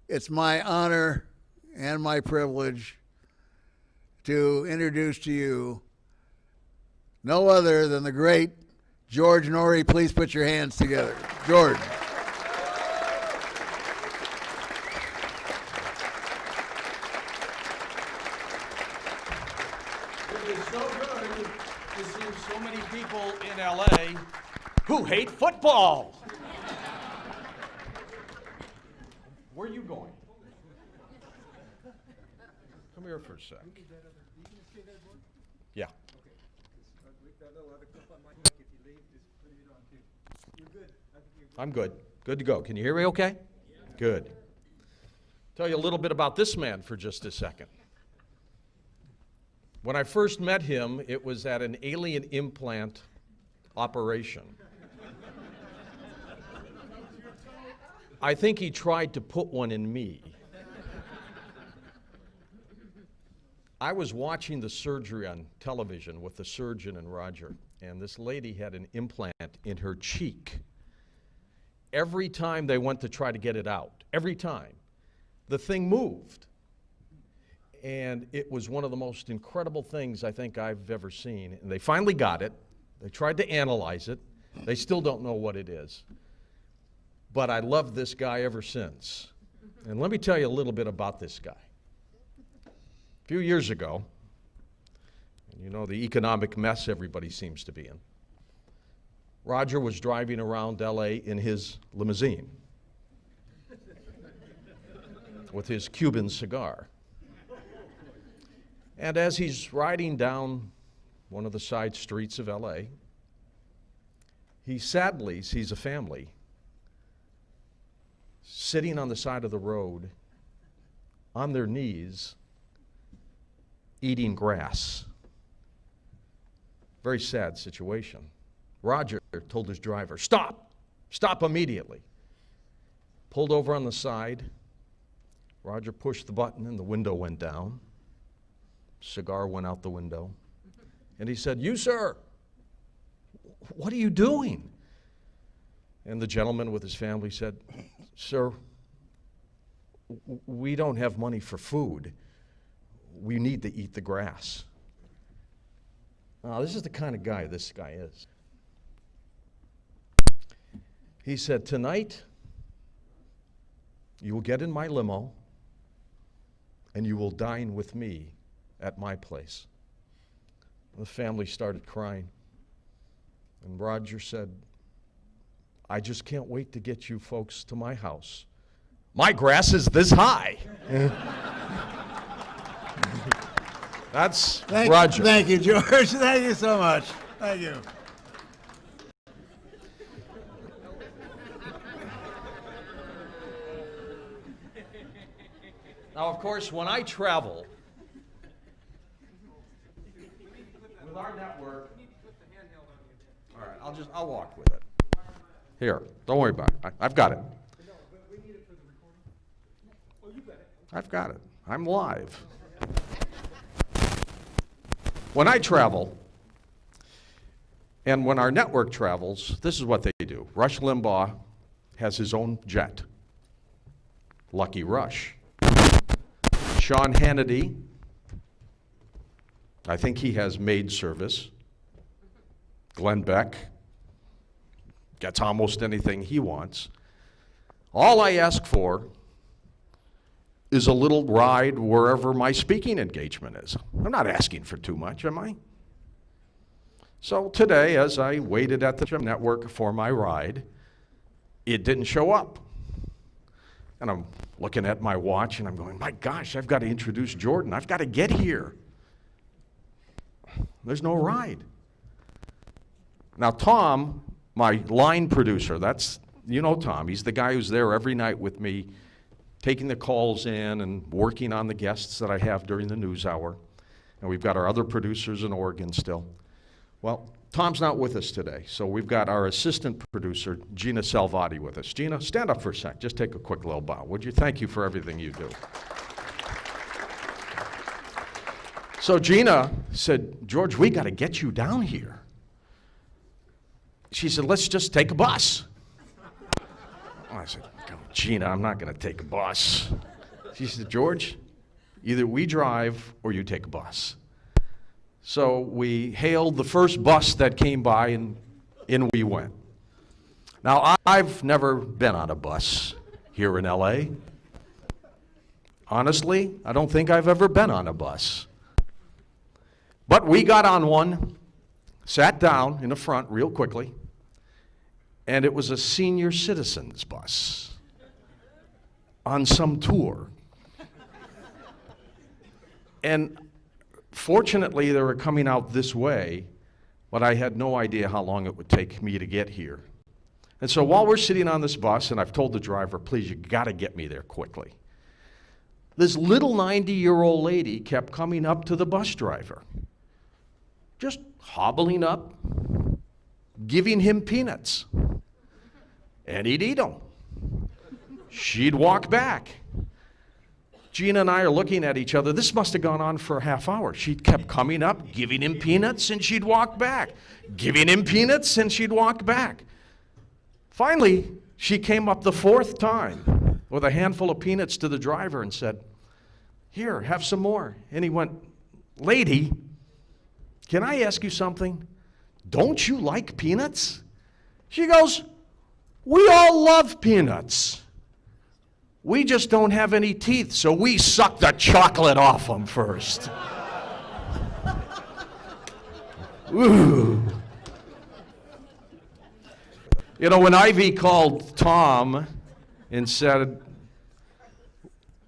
It's my honor and my privilege to introduce to you no other than the great George Norrie. Please put your hands together. George. It is so good to see so many people in LA who hate football. Where are you going? Come here for a sec. Yeah. I'm good. Good to go. Can you hear me okay? Good. Tell you a little bit about this man for just a second. When I first met him, it was at an alien implant operation. I think he tried to put one in me. I was watching the surgery on television with the surgeon and Roger, and this lady had an implant in her cheek. Every time they went to try to get it out, every time, the thing moved. And it was one of the most incredible things I think I've ever seen. And they finally got it. They tried to analyze it. They still don't know what it is. But I loved this guy ever since. And let me tell you a little bit about this guy. A few years ago, and you know the economic mess everybody seems to be in, Roger was driving around LA in his limousine with his Cuban cigar. And as he's riding down one of the side streets of LA, he sadly sees a family sitting on the side of the road on their knees eating grass. Very sad situation. Roger told his driver, "Stop! Stop immediately." Pulled over on the side. Roger pushed the button and the window went down. Cigar went out the window. And he said, "You, sir, what are you doing?" And the gentleman with his family said, "Sir, we don't have money for food. We need to eat the grass." Now, this is the kind of guy this guy is. He said, "Tonight, you will get in my limo and you will dine with me at my place." The family started crying. And Roger said, "I just can't wait to get you folks to my house. My grass is this high." That's Roger. Thank you, George. Thank you so much. Thank you. Now, of course, when I travel with our network, all right, I'll walk with it. Here, don't worry about it. I've got it. I've got it. I'm live. When I travel, and when our network travels, this is what they do. Rush Limbaugh has his own jet. Lucky Rush. Sean Hannity, I think he has maid service. Glenn Beck gets almost anything he wants. All I ask for is a little ride wherever my speaking engagement is. I'm not asking for too much, am I? So today, as I waited at the network for my ride, it didn't show up. And I'm looking at my watch and I'm going, my gosh, I've got to introduce Jordan. I've got to get here. There's no ride. Now, Tom, my line producer, you know Tom, he's the guy who's there every night with me, taking the calls in and working on the guests that I have during the news hour. And we've got our other producers in Oregon still. Well, Tom's not with us today, so we've got our assistant producer, Gina Salvati, with us. Gina, stand up for a sec. Just take a quick little bow, would you? Thank you for everything you do. So Gina said, "George, we got to get you down here." She said, "Let's just take a bus." I said, Gina, I'm not going to take a bus. She said, George, either we drive or you take a bus. So we hailed the first bus that came by, and in we went. Now, I've never been on a bus here in L.A. Honestly, I don't think I've ever been on a bus. But we got on one, sat down in the front real quickly, and it was a senior citizens bus on some tour. And fortunately, they were coming out this way, but I had no idea how long it would take me to get here. And so while we're sitting on this bus, and I've told the driver, please, you gotta get me there quickly. This little 90-year-old lady kept coming up to the bus driver, just hobbling up, giving him peanuts. And he'd eat them. She'd walk back. Gina and I are looking at each other. This must have gone on for a half hour. She kept coming up, giving him peanuts, and she'd walk back. Giving him peanuts, and she'd walk back. Finally, she came up the fourth time with a handful of peanuts to the driver and said, here, have some more. And he went, lady, can I ask you something? Don't you like peanuts? She goes, we all love peanuts. We just don't have any teeth, so we suck the chocolate off them first. Ooh. You know, when Ivy called Tom and said,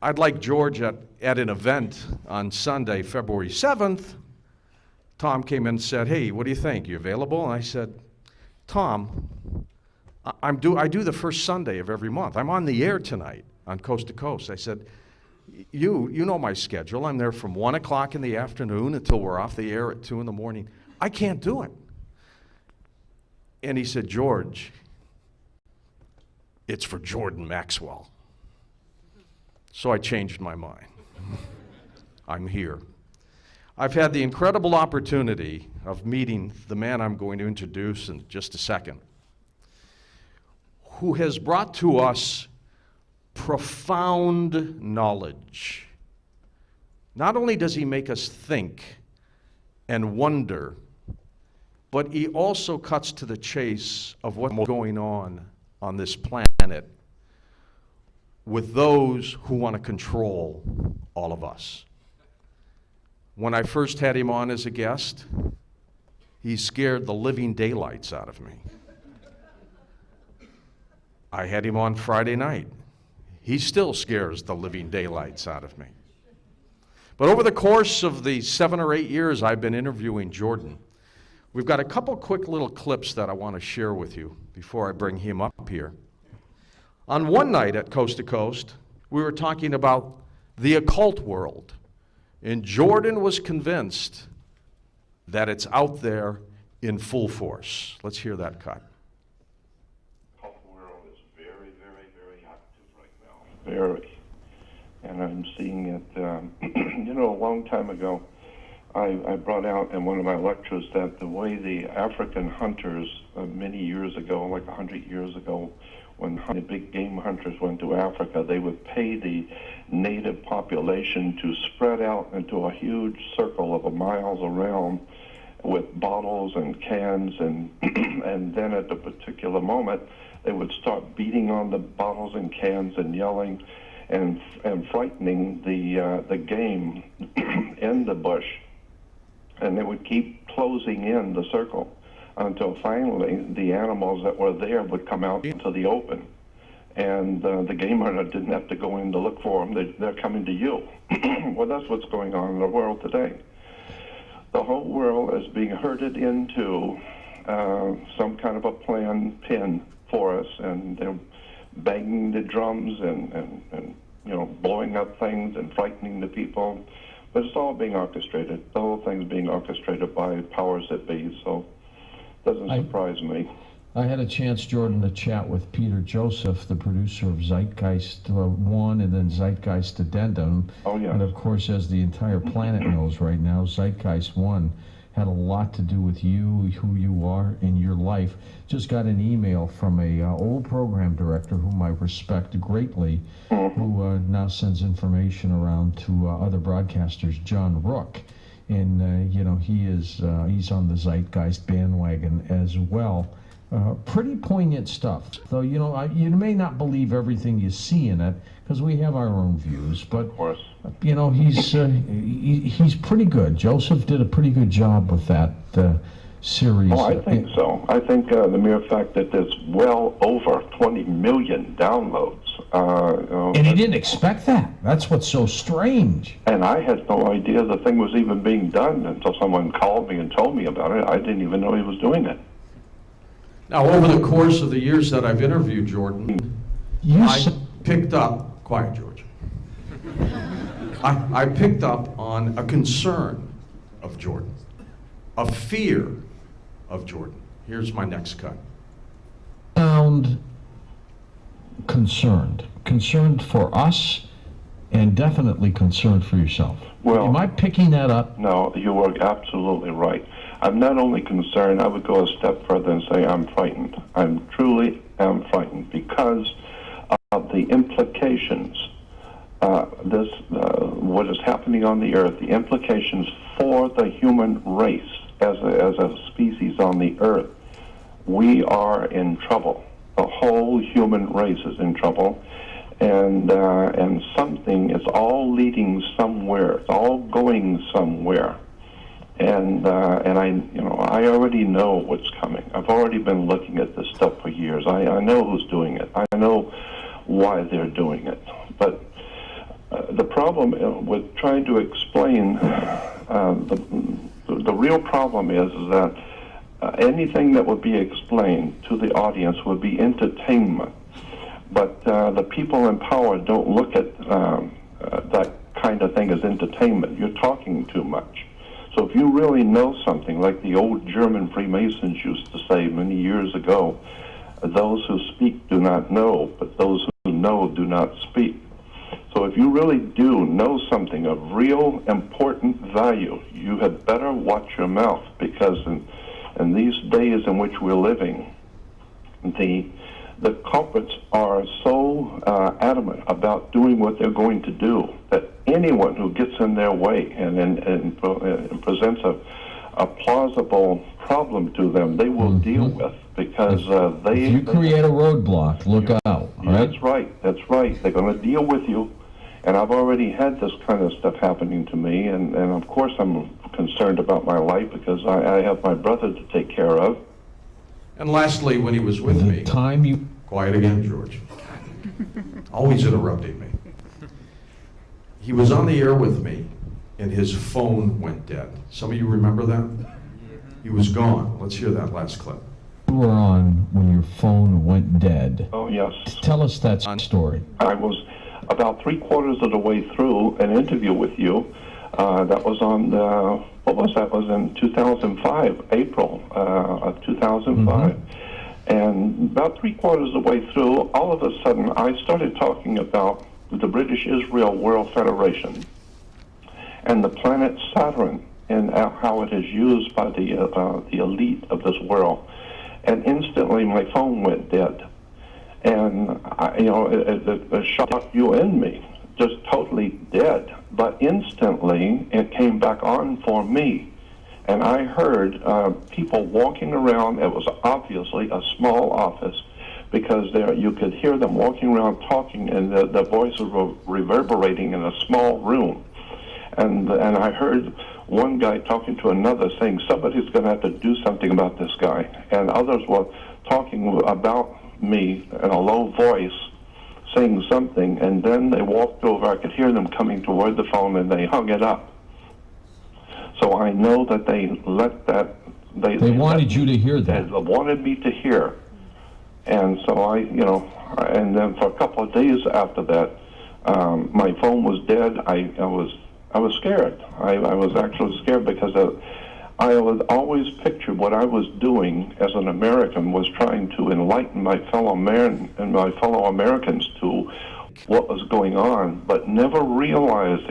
I'd like George at an event on Sunday, February 7th, Tom came in and said, hey, what do you think? You available? And I said, Tom, I do the first Sunday of every month. I'm on the air tonight on Coast to Coast. I said, you know my schedule. I'm there from 1 o'clock in the afternoon until we're off the air at 2 in the morning. I can't do it. And he said, George, it's for Jordan Maxwell. So I changed my mind. I'm here. I've had the incredible opportunity of meeting the man I'm going to introduce in just a second, who has brought to us profound knowledge. Not only does he make us think and wonder, but he also cuts to the chase of what's going on this planet with those who want to control all of us. When I first had him on as a guest, he scared the living daylights out of me. I had him on Friday night. He still scares the living daylights out of me. But over the course of the 7 or 8 years I've been interviewing Jordan, we've got a couple quick little clips that I want to share with you before I bring him up here. On one night at Coast to Coast, we were talking about the occult world, and Jordan was convinced that it's out there in full force. Let's hear that cut. The occult world is very, very, very active right now. Very. And I'm seeing it, you know, a long time ago, I brought out in one of my lectures that the way the African hunters many years ago, like 100 years ago, when the big game hunters went to Africa, they would pay the native population to spread out into a huge circle of miles around with bottles and cans, and and then at a particular moment, they would start beating on the bottles and cans and yelling and frightening the game in the bush. And they would keep closing in the circle until finally the animals that were there would come out into the open. And the game hunter didn't have to go in to look for them. They're coming to you. Well, that's what's going on in the world today. The whole world is being herded into some kind of a planned pin for us, and they're banging the drums and you know, blowing up things and frightening the people. But it's all being orchestrated. The whole thing's being orchestrated by powers that be, so it doesn't surprise me. I had a chance, Jordan, to chat with Peter Joseph, the producer of Zeitgeist 1 and then Zeitgeist Addendum. Oh, yeah. And of course, as the entire planet knows right now, Zeitgeist 1 had a lot to do with you, who you are in your life. Just got an email from a old program director whom I respect greatly, who now sends information around to other broadcasters, John Rook. And, you know, he's on the Zeitgeist bandwagon as well. Pretty poignant stuff. Though, you know, you may not believe everything you see in it, because we have our own views, but, Of course. you know, he's pretty good. Joseph did a pretty good job with that series. Oh, I think so. I think the mere fact that there's well over 20 million downloads. And he didn't expect that. That's what's so strange. And I had no idea the thing was even being done until someone called me and told me about it. I didn't even know he was doing it. Now, over the course of the years that I've interviewed Jordan, I picked up, quiet George, I picked up on a concern of Jordan, a fear of Jordan. Here's my next cut. Sound concerned for us, and definitely concerned for yourself. Well, am I picking that up? No, you are absolutely right. I'm not only concerned, I would go a step further and say I'm frightened. I'm truly am frightened because of the implications, what is happening on the earth, the implications for the human race as a species on the earth. We are in trouble. The whole human race is in trouble. And something is all leading somewhere. It's all going somewhere. And I already know what's coming. I've already been looking at this stuff for years. I know who's doing it. I know why they're doing it. But the problem with trying to explain the real problem is that anything that would be explained to the audience would be entertainment. But the people in power don't look at that kind of thing as entertainment. You're talking too much. So if you really know something, like the old German Freemasons used to say many years ago, those who speak do not know, but those who know do not speak. So if you really do know something of real important value, you had better watch your mouth, because in these days in which we're living, the culprits are so adamant about doing what they're going to do that anyone who gets in their way and presents a plausible problem to them, they will deal with, because they... If you create a roadblock, look out. Right? That's right. They're going to deal with you. And I've already had this kind of stuff happening to me, and of course I'm concerned about my life, because I have my brother to take care of. And lastly, when he was with me... Quiet again, George. Always interrupting me. He was on the air with me, and his phone went dead. Some of you remember that? He was gone. Let's hear that last clip. You were on when your phone went dead. Oh, yes. Tell us that story. I was about 3/4 of the way through an interview with you. That was on, what was that? It was in 2005, April of 2005. And about 3/4 of the way through, all of a sudden, I started talking about the British Israel World Federation and the planet Saturn, and how it is used by the elite of this world. And instantly, my phone went dead. And it shocked you and me, just totally dead. But instantly, it came back on for me. And I heard people walking around. It was obviously a small office, because you could hear them walking around talking, and the voices were reverberating in a small room. And I heard one guy talking to another saying, somebody's going to have to do something about this guy. And others were talking about me in a low voice, saying something, and then they walked over. I could hear them coming toward the phone, and they hung it up. So I know that they let that... They wanted you to hear that. They wanted me to hear. And so and then for a couple of days after that, my phone was dead. I was scared. I was actually scared, because I was always pictured what I was doing as an American was trying to enlighten my fellow man and my fellow Americans to what was going on, but I never realized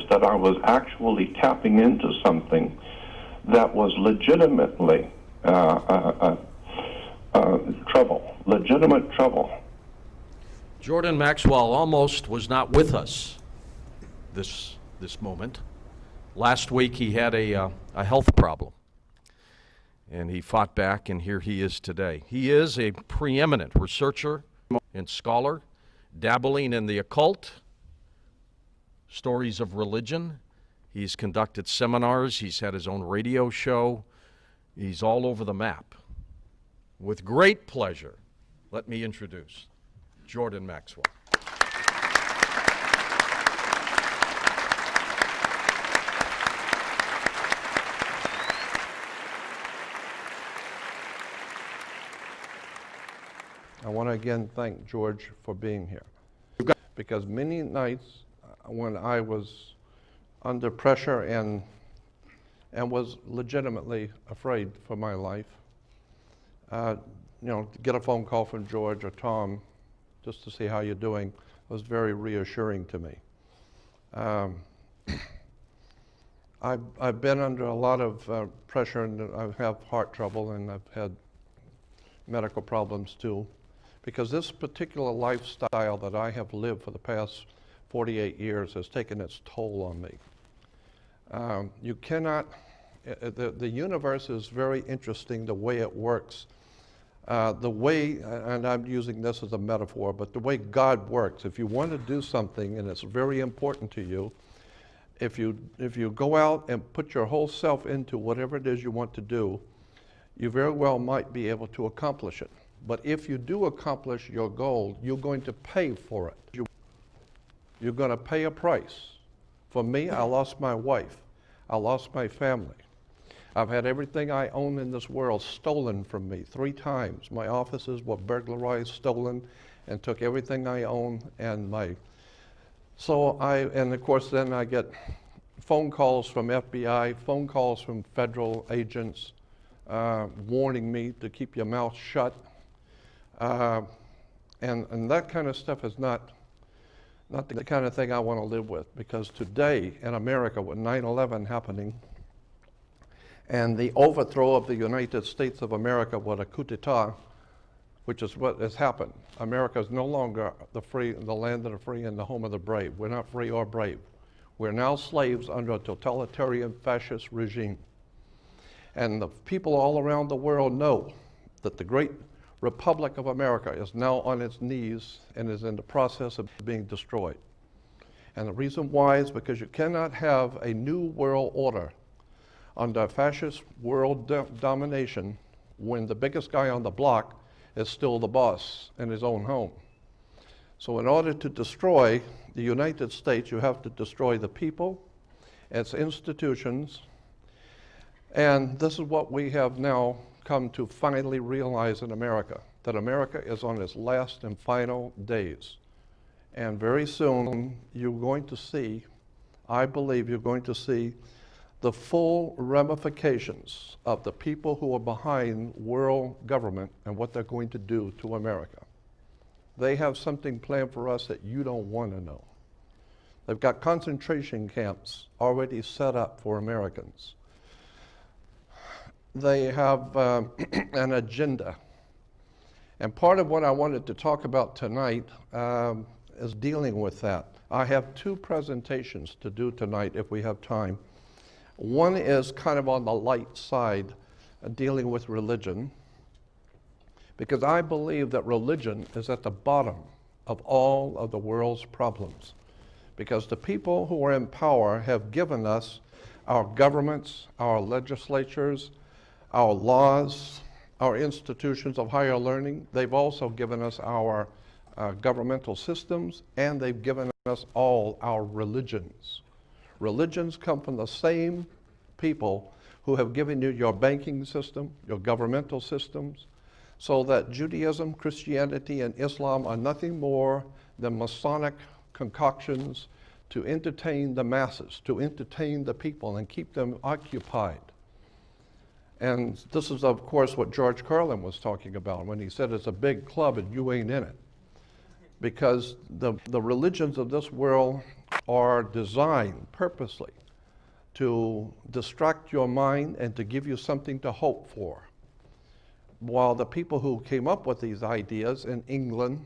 that I was actually tapping into something that was legitimately legitimate trouble. Jordan Maxwell almost was not with us this moment. Last week he had a health problem, and he fought back, and here he is today. He is a preeminent researcher and scholar, dabbling in the occult, stories of religion. He's conducted seminars. He's had his own radio show. He's all over the map. With great pleasure, let me introduce Jordan Maxwell. I want to again thank George for being here, because many nights when I was under pressure and was legitimately afraid for my life, to get a phone call from George or Tom just to see how you're doing was very reassuring to me. I've been under a lot of pressure, and I have heart trouble, and I've had medical problems too, because this particular lifestyle that I have lived for the past 48 years has taken its toll on me. You cannot, the universe is very interesting, the way it works. The way, and I'm using this as a metaphor, but the way God works, if you want to do something and it's very important to you, if you go out and put your whole self into whatever it is you want to do, you very well might be able to accomplish it. But if you do accomplish your goal, you're going to pay for it. You're going to pay a price. For me, I lost my wife. I lost my family. I've had everything I own in this world stolen from me 3 times. My offices were burglarized, stolen, and took everything I own. And of course then I get phone calls from FBI, phone calls from federal agents warning me to keep your mouth shut. And that kind of stuff is not the kind of thing I want to live with, because today in America, with 9/11 happening and the overthrow of the United States of America with a coup d'etat, which is what has happened. America is no longer the land of the free and the home of the brave. We're not free or brave. We're now slaves under a totalitarian fascist regime. And the people all around the world know that the great Republic of America is now on its knees and is in the process of being destroyed. And the reason why is because you cannot have a new world order under fascist world domination when the biggest guy on the block is still the boss in his own home. So in order to destroy the United States, you have to destroy the people, its institutions, and this is what we have now come to finally realize in America, that America is on its last and final days. And very soon you're going to see, I believe you're going to see the full ramifications of the people who are behind world government and what they're going to do to America. They have something planned for us that you don't want to know. They've got concentration camps already set up for Americans. They have an agenda. And part of what I wanted to talk about tonight is dealing with that. I have 2 presentations to do tonight if we have time. One is kind of on the light side, dealing with religion, because I believe that religion is at the bottom of all of the world's problems. Because the people who are in power have given us our governments, our legislatures, our laws, our institutions of higher learning. They've also given us our governmental systems, and they've given us all our religions. Religions come from the same people who have given you your banking system, your governmental systems, so that Judaism, Christianity, and Islam are nothing more than Masonic concoctions to entertain the masses, to entertain the people and keep them occupied. And this is, of course, what George Carlin was talking about when he said it's a big club and you ain't in it. because the religions of this world are designed purposely to distract your mind and to give you something to hope for. While the people who came up with these ideas in England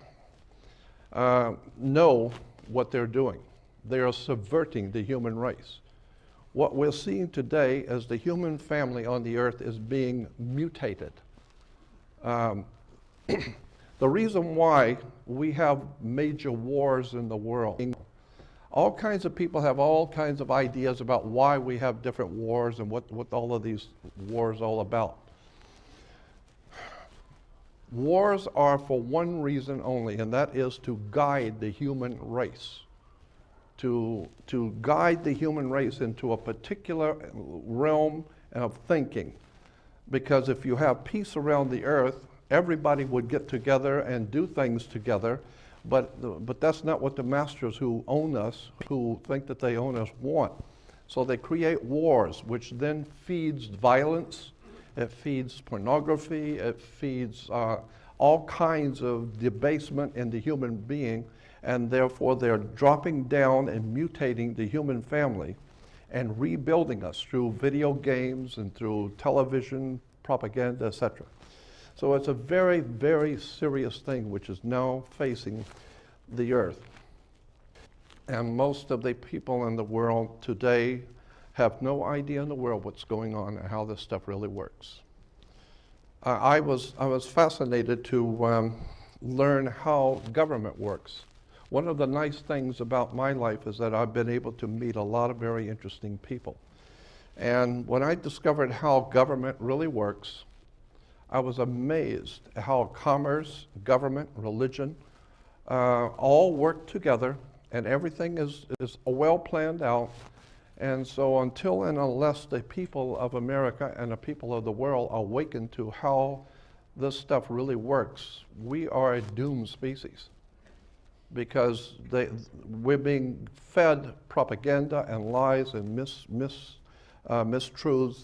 know what they're doing. They are subverting the human race. What we're seeing today is the human family on the earth is being mutated. The reason why we have major wars in the world, all kinds of people have all kinds of ideas about why we have different wars and what all of these wars are all about. Wars are for one reason only, and that is to guide the human race. To guide the human race into a particular realm of thinking. Because if you have peace around the earth, everybody would get together and do things together, but that's not what the masters who own us, who think that they own us, want. So they create wars, which then feeds violence, it feeds pornography, it feeds all kinds of debasement in the human being, and therefore they're dropping down and mutating the human family and rebuilding us through video games and through television, propaganda, etc. So it's a very, very serious thing which is now facing the earth. And most of the people in the world today have no idea in the world what's going on and how this stuff really works. I was fascinated to learn how government works. One of the nice things about my life is that I've been able to meet a lot of very interesting people. And when I discovered how government really works, I was amazed at how commerce, government, religion, all work together, and everything is well planned out. And so until and unless the people of America and the people of the world awaken to how this stuff really works, we are a doomed species. Because we're being fed propaganda and lies and mistruths,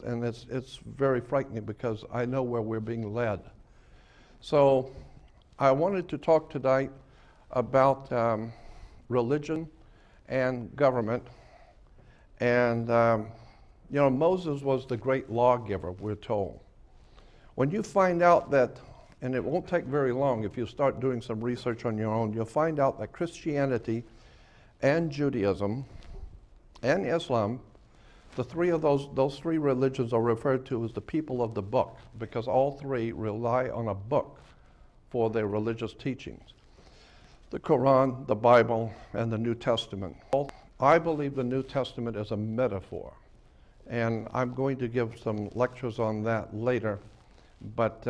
and it's very frightening because I know where we're being led. So I wanted to talk tonight about religion and government. And Moses was the great lawgiver, we're told. When you find out that, and it won't take very long if you start doing some research on your own, you'll find out that Christianity and Judaism and Islam, the three of those three religions are referred to as the people of the book, because all three rely on a book for their religious teachings. The Quran, the Bible, and the New Testament. I believe the New Testament is a metaphor, and I'm going to give some lectures on that later. But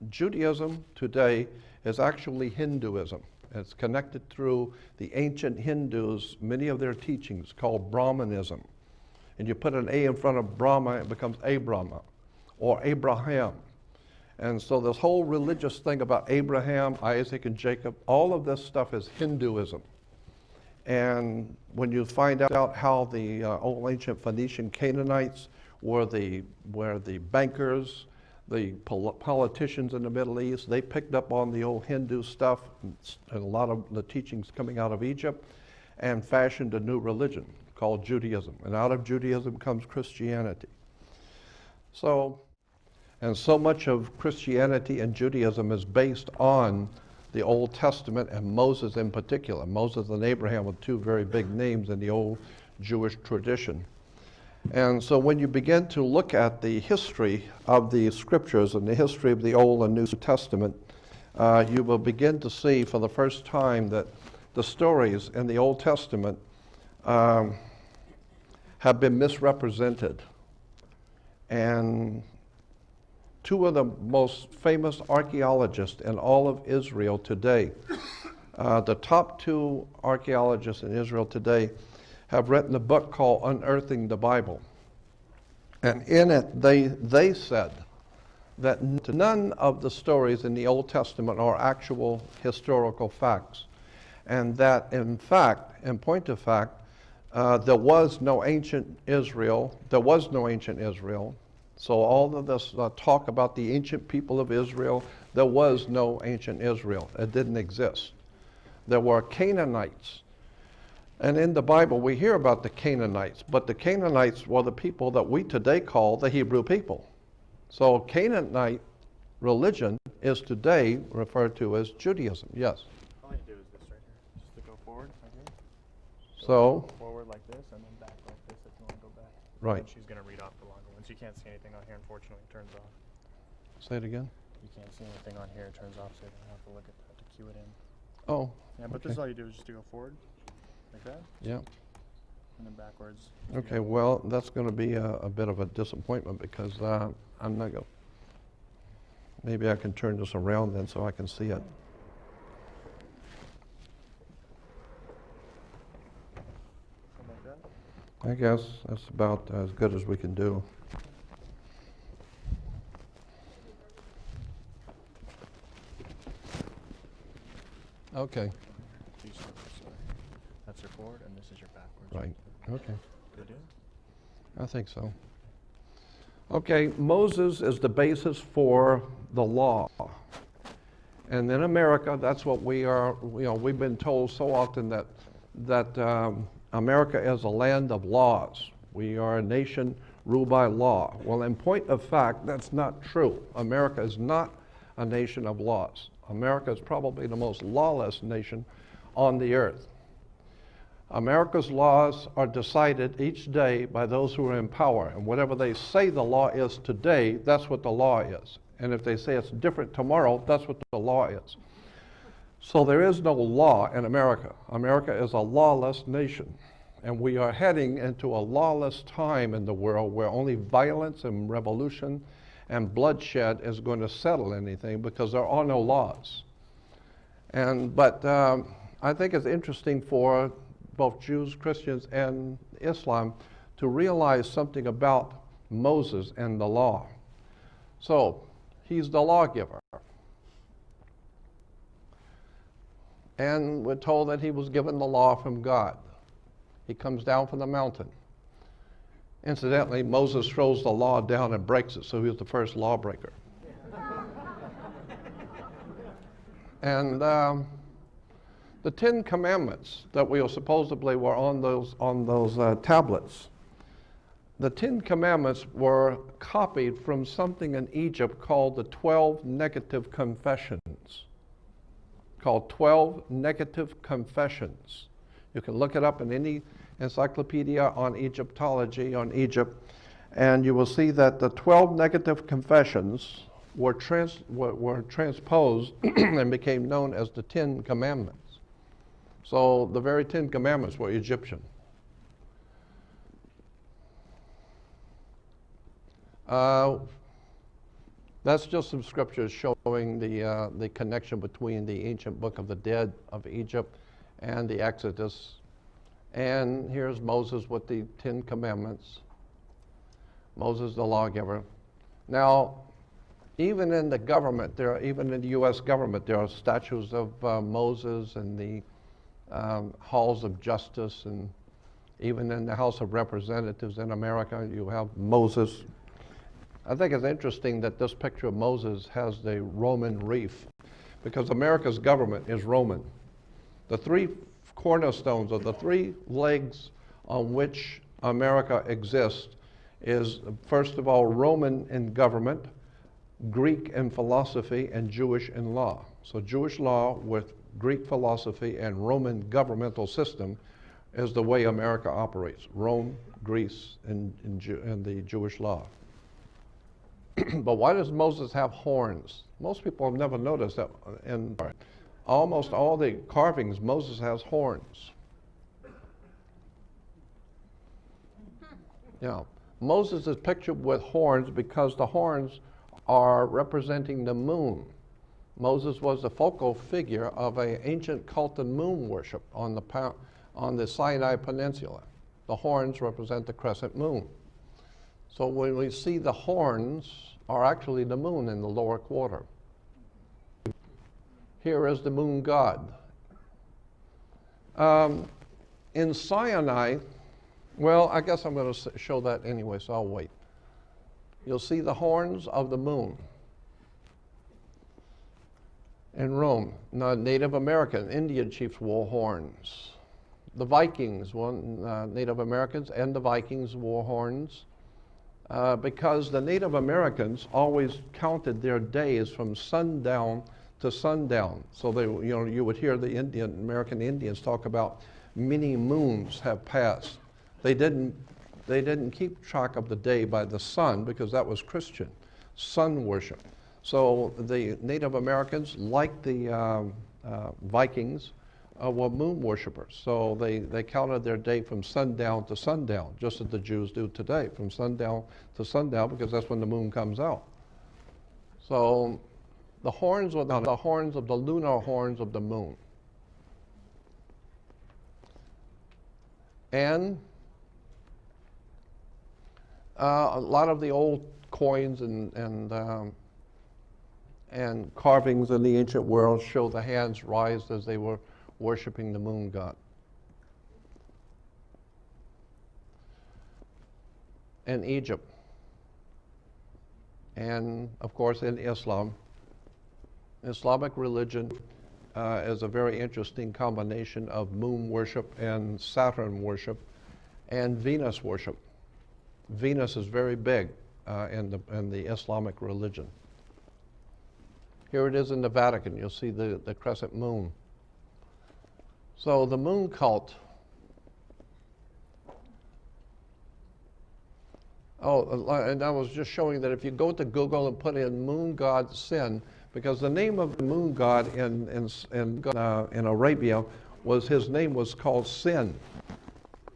Judaism today is actually Hinduism. It's connected through the ancient Hindus, many of their teachings called Brahmanism. And you put an A in front of Brahma, it becomes Abrahma or Abraham. And so this whole religious thing about Abraham, Isaac, and Jacob, all of this stuff is Hinduism. And when you find out how the old ancient Phoenician Canaanites were the bankers, the politicians in the Middle East, they picked up on the old Hindu stuff and a lot of the teachings coming out of Egypt and fashioned a new religion called Judaism. And out of Judaism comes Christianity. So much of Christianity and Judaism is based on the Old Testament and Moses in particular. Moses and Abraham were two very big names in the old Jewish tradition. And so when you begin to look at the history of the scriptures and the history of the Old and New Testament, you will begin to see for the first time that the stories in the Old Testament have been misrepresented. And two of the most famous archaeologists in all of Israel today, the top two archaeologists in Israel today, have written a book called Unearthing the Bible. And in it, they said that none of the stories in the Old Testament are actual historical facts. And that, in fact, in point of fact, there was no ancient Israel. There was no ancient Israel. So all of this talk about the ancient people of Israel, there was no ancient Israel. It didn't exist. There were Canaanites. And in the Bible, we hear about the Canaanites, but the Canaanites were the people that we today call the Hebrew people. So Canaanite religion is today referred to as Judaism, yes. All you do is this right here, just to go forward, like here. So, Go forward like this, and then back like this if you want to go back. right. And she's going to read off the longer one. She can't see anything on here, unfortunately, it turns off. Say it again. You can't see anything on here, it turns off, so you're going to have to look at that to cue it in. Oh, Yeah, but this is all you do is just to go forward, like that, yeah. and then backwards. Okay, well, that's going to be a bit of a disappointment because I'm not going. Maybe I can turn this around then so I can see it. Something like that. I guess that's about as good as we can do. Okay, Two circles, sorry. That's your forward, and this is your backwards. right, okay. Good deal? I think so. Okay, Moses is the basis for the law. And in America, that's what we are, we've been told so often that America is a land of laws. We are a nation ruled by law. Well, in point of fact, that's not true. America is not a nation of laws. America is probably the most lawless nation on the earth. America's laws are decided each day by those who are in power, and whatever they say the law is today, that's what the law is. And if they say it's different tomorrow, that's what the law is. So there is no law in America. America is a lawless nation, and we are heading into a lawless time in the world where only violence and revolution and bloodshed is going to settle anything because there are no laws. But I think it's interesting for both Jews, Christians, and Islam to realize something about Moses and the law. So, he's the lawgiver. And we're told that he was given the law from God. He comes down from the mountain. Incidentally, Moses throws the law down and breaks it, so he was the first lawbreaker. And the Ten Commandments that we supposedly were on those tablets. The Ten Commandments were copied from something in Egypt called the 12 Negative Confessions. Called 12 Negative Confessions. You can look it up in any encyclopedia on Egyptology, on Egypt, and you will see that the 12 Negative Confessions were transposed and became known as the Ten Commandments. So the very Ten Commandments were Egyptian. That's just some scriptures showing the connection between the ancient book of the dead of Egypt and the Exodus. And here's Moses with the Ten Commandments. Moses the lawgiver. Now, even in the government, even in the U.S. government, there are statues of Moses and the halls of justice, and even in the House of Representatives in America, you have Moses. I think it's interesting that this picture of Moses has the Roman wreath, because America's government is Roman. The three cornerstones, or the three legs on which America exists, is first of all Roman in government, Greek in philosophy, and Jewish in law. So Jewish law with Greek philosophy and Roman governmental system is the way America operates. Rome, Greece, and the Jewish law. But why does Moses have horns? Most people have never noticed that in almost all the carvings, Moses has horns. Yeah, Moses is pictured with horns because the horns are representing the moon. Moses was the focal figure of an ancient cult of moon worship on the Sinai Peninsula. The horns represent the crescent moon. So when we see the horns are actually the moon in the lower quarter. Here is the moon god. In Sinai, well, I guess I'm going to show that anyway, so I'll wait. You'll see the horns of the moon. in Rome. Now, Native American, Indian chiefs wore horns. The Vikings, Native Americans and the Vikings wore horns because the Native Americans always counted their days from sundown to sundown. So they, you would hear the American Indians talk about many moons have passed. They didn't keep track of the day by the sun because that was Christian, sun worship. So the Native Americans, like the Vikings, were moon worshipers. So they counted their day from sundown to sundown, just as the Jews do today, from sundown to sundown, because that's when the moon comes out. So the horns were the horns of the lunar horns of the moon. And a lot of the old coins and carvings in the ancient world show the hands raised as they were worshiping the moon god. In Egypt, and of course in Islam, Islamic religion is a very interesting combination of moon worship and Saturn worship and Venus worship. Venus is very big in the Islamic religion. Here it is in the Vatican. You'll see the crescent moon. So the moon cult. Oh, and I was just showing that if you go to Google and put in moon god Sin, because the name of the moon god in Arabia was, his name was called Sin.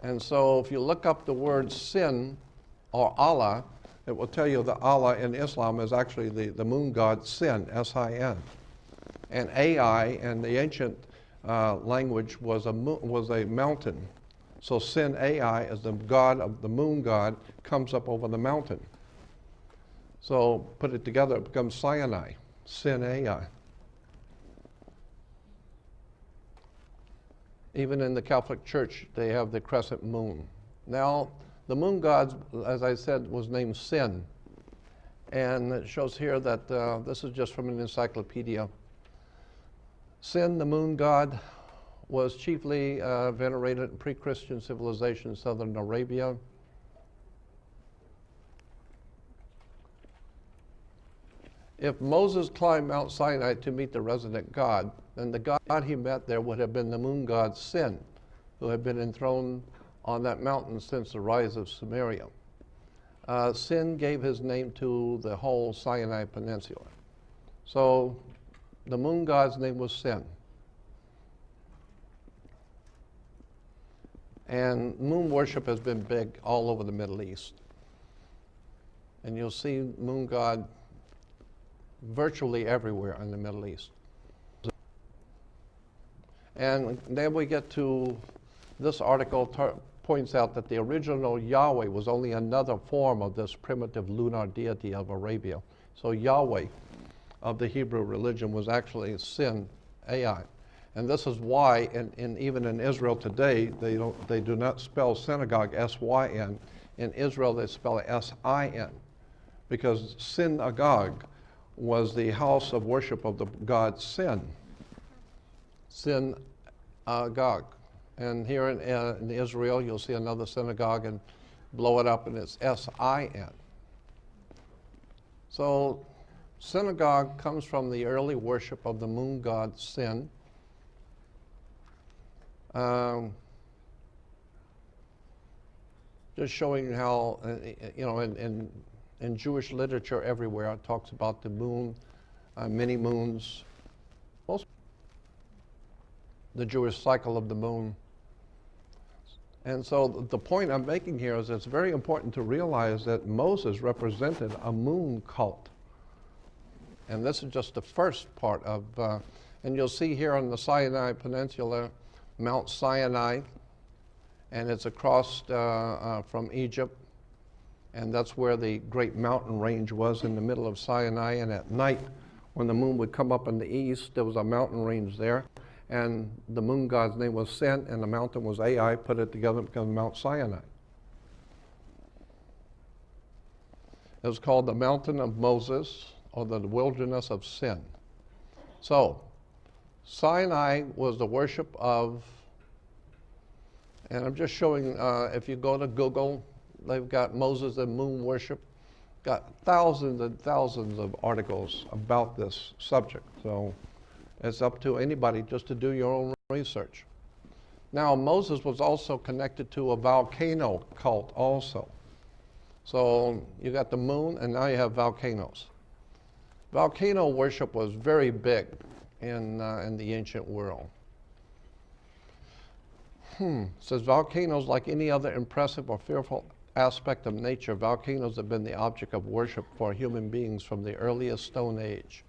And so if you look up the word Sin or Allah, it will tell you that Allah in Islam is actually the moon god Sin, S-I-N. And Ai in the ancient language was a mountain. So Sin Ai is the god of the moon god, comes up over the mountain. So put it together, it becomes Sinai, Sin Ai. Even in the Catholic Church, they have the crescent moon. Now, the moon god, as I said, was named Sin. And it shows here that this is just from an encyclopedia. Sin, the moon god, was chiefly venerated in pre-Christian civilization in southern Arabia. If Moses climbed Mount Sinai to meet the resident God, then the God he met there would have been the moon god Sin, who had been enthroned on that mountain since the rise of Samaria. Sin gave his name to the whole Sinai Peninsula. So the moon god's name was Sin. And moon worship has been big all over the Middle East. And you'll see moon god virtually everywhere in the Middle East. And then we get to this article points out that the original Yahweh was only another form of this primitive lunar deity of Arabia. So Yahweh of the Hebrew religion was actually Sin Ai. And this is why, even in Israel today, they do not spell synagogue S-Y-N. In Israel, they spell it S-I-N, because synagogue was the house of worship of the god Sin. Synagogue. And here in Israel, you'll see another synagogue and blow it up, and it's S-I-N. So synagogue comes from the early worship of the moon god Sin. Just showing how, in Jewish literature everywhere, it talks about the moon, many moons, the Jewish cycle of the moon. And so the point I'm making here is it's very important to realize that Moses represented a moon cult. And this is just the first part of, and you'll see here on the Sinai Peninsula, Mount Sinai, and it's across from Egypt, and that's where the great mountain range was in the middle of Sinai. And at night, when the moon would come up in the east, there was a mountain range there, and the moon god's name was Sin, and the mountain was Ai. Put it together, it becomes Mount Sinai. It was called the Mountain of Moses, or the Wilderness of Sin. So Sinai was the worship of, and I'm just showing, if you go to Google, they've got Moses and moon worship, got thousands and thousands of articles about this subject. So it's up to anybody just to do your own research. Now, Moses was also connected to a volcano cult also. So you got the moon, and now you have volcanoes. Volcano worship was very big in the ancient world. It says volcanoes, like any other impressive or fearful aspect of nature, volcanoes have been the object of worship for human beings from the earliest Stone Age.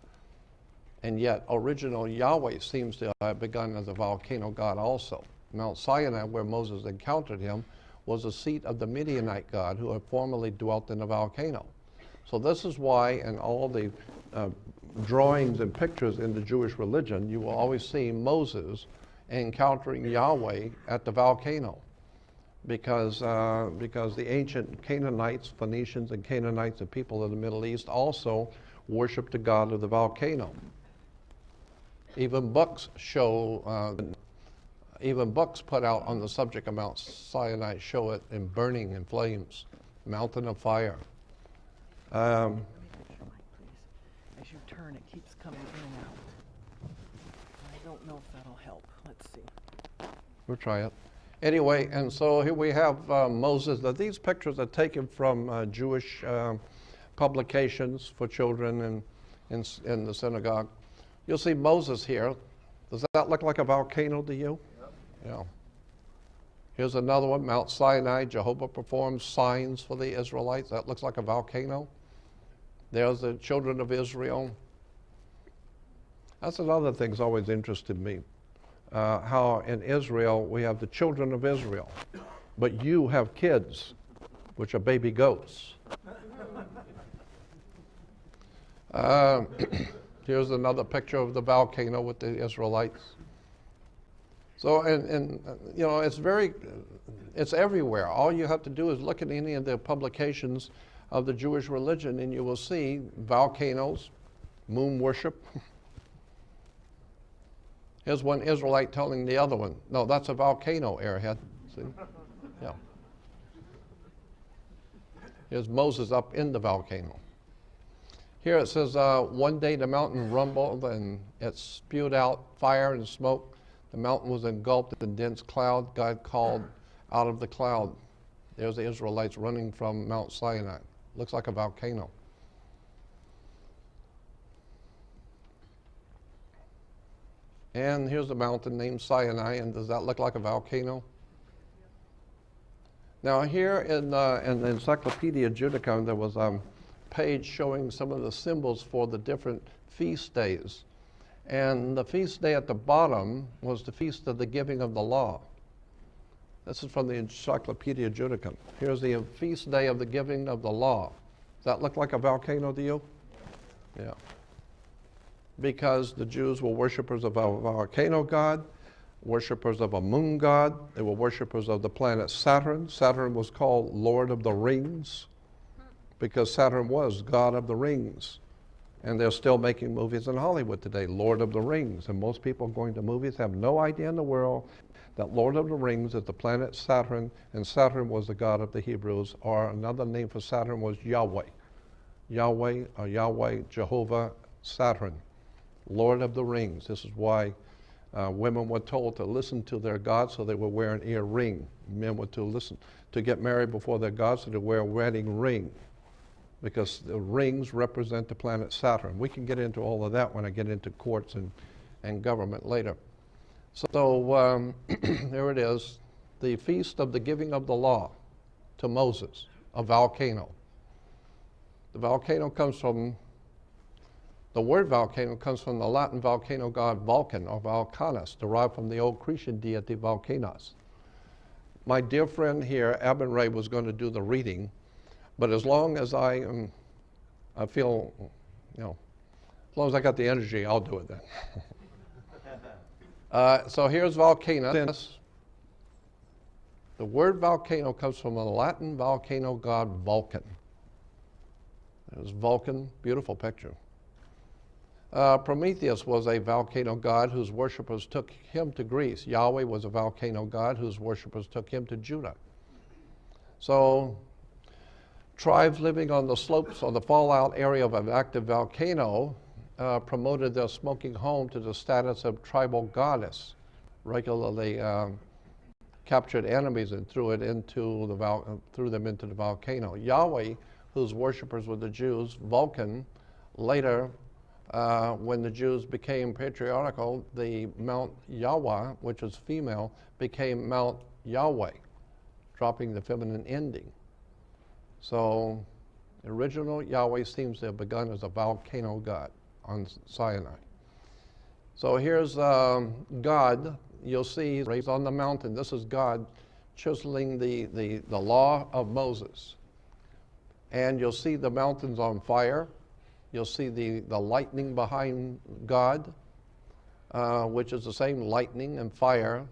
And yet, original Yahweh seems to have begun as a volcano god also. Mount Sinai, where Moses encountered him, was the seat of the Midianite god who had formerly dwelt in a volcano. So this is why in all the drawings and pictures in the Jewish religion, you will always see Moses encountering Yahweh at the volcano, because the ancient Canaanites, Phoenicians and Canaanites, the people of the Middle East, also worshiped the god of the volcano. Even books show, even books put out on the subject of Mount Sinai show it in burning in flames, mountain of fire. As you turn, it keeps coming in and out. I don't know if that'll help. Let's see. We'll try it. Anyway, and so here we have Moses. Now, these pictures are taken from Jewish publications for children in the synagogue. You'll see Moses here. Does that look like a volcano to you? Yep. Yeah. Here's another one, Mount Sinai. Jehovah performs signs for the Israelites. That looks like a volcano. There's the children of Israel. That's another thing that's always interested me. How in Israel we have the children of Israel, but you have kids, which are baby goats. Here's another picture of the volcano with the Israelites. So, and you know, it's everywhere. All you have to do is look at any of the publications of the Jewish religion, and you will see volcanoes, moon worship. Here's one Israelite telling the other one, no, that's a volcano, airhead. See? Yeah. Here's Moses up in the volcano. Here it says, one day the mountain rumbled and it spewed out fire and smoke. The mountain was engulfed in dense cloud. God called out of the cloud. There's the Israelites running from Mount Sinai. Looks like a volcano. And here's a mountain named Sinai, and does that look like a volcano? Now here in the Encyclopedia Judicum, there was a page showing some of the symbols for the different feast days. And the feast day at the bottom was the feast of the giving of the law. This is from the Encyclopedia Judicum. Here's the feast day of the giving of the law. Does that look like a volcano to you? Yeah. Because the Jews were worshipers of a volcano god, worshipers of a moon god. They were worshipers of the planet Saturn. Saturn was called Lord of the Rings because Saturn was God of the Rings. And they're still making movies in Hollywood today, Lord of the Rings. And most people going to movies have no idea in the world that Lord of the Rings is the planet Saturn, and Saturn was the god of the Hebrews, or another name for Saturn was Yahweh. Yahweh, or Yahweh, Jehovah, Saturn. Lord of the Rings. This is why women were told to listen to their God, so they would wear an ear ring. Men were to get married before their God, so they wear a wedding ring, because the rings represent the planet Saturn. We can get into all of that when I get into courts and government later. So there it is, the feast of the giving of the law to Moses, a volcano. The volcano comes from The word volcano comes from the Latin volcano god Vulcan, or Vulcanus, derived from the old Cretan deity Vulcanus. My dear friend here, Abin Ray, was going to do the reading, but as long as I feel, as long as I got the energy, I'll do it then. So here's Vulcanus. The word volcano comes from the Latin volcano god Vulcan. There's Vulcan, beautiful picture. Prometheus was a volcano god whose worshippers took him to Greece. Yahweh was a volcano god whose worshippers took him to Judah. So tribes living on the slopes or the fallout area of an active volcano promoted their smoking home to the status of tribal goddess, regularly captured enemies and threw them into the volcano. Yahweh, whose worshippers were the Jews, Vulcan, later, when the Jews became patriarchal, the Mount Yahweh, which is female, became Mount Yahweh, dropping the feminine ending. So the original Yahweh seems to have begun as a volcano god on Sinai. So here's God. You'll see he's raised on the mountain. This is God chiseling the law of Moses. And you'll see the mountains on fire. You'll see the lightning behind God, which is the same lightning and fire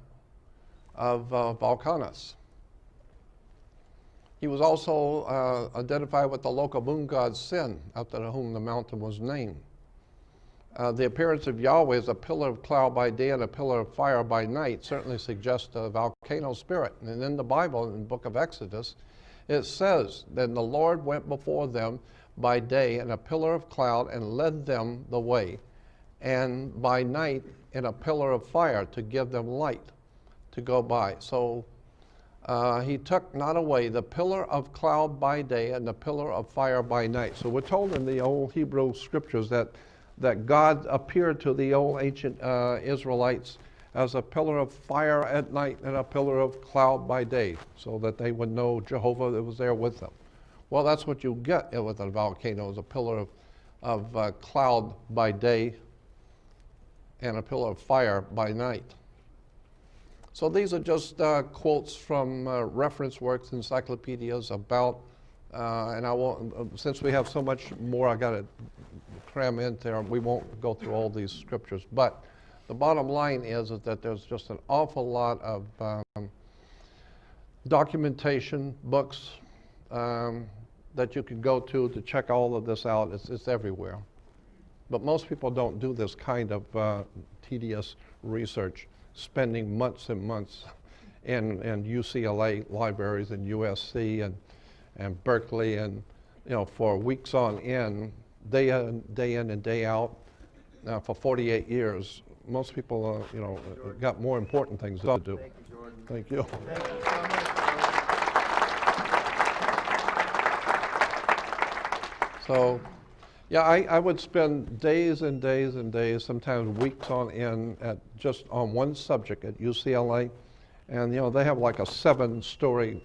of Volcanus. He was also identified with the local moon god Sin, after whom the mountain was named. The appearance of Yahweh as a pillar of cloud by day and a pillar of fire by night certainly suggests a volcano spirit. And in the Bible, in the book of Exodus, it says, "Then the Lord went before them by day in a pillar of cloud and led them the way, and by night in a pillar of fire to give them light to go by." So he took not away the pillar of cloud by day and the pillar of fire by night. So we're told in the old Hebrew scriptures that God appeared to the old ancient Israelites as a pillar of fire at night and a pillar of cloud by day, so that they would know Jehovah that was there with them. Well, that's what you get with a volcano, is a pillar of cloud by day and a pillar of fire by night. So these are just quotes from reference works, encyclopedias about, and I won't, since we have so much more I got to cram in there, we won't go through all these scriptures. But the bottom line is that there's just an awful lot of documentation, books that you can go to check all of this out. It's everywhere. But most people don't do this kind of tedious research, spending months and months in UCLA libraries and USC and Berkeley, and for weeks on end, day in and day out, for 48 years. Most people, got more important things to do. Thank you, Jordan. Thank you. Thank you so much. So, yeah, I would spend days and days and days, sometimes weeks on end, just on one subject at UCLA. And, they have like a 7-story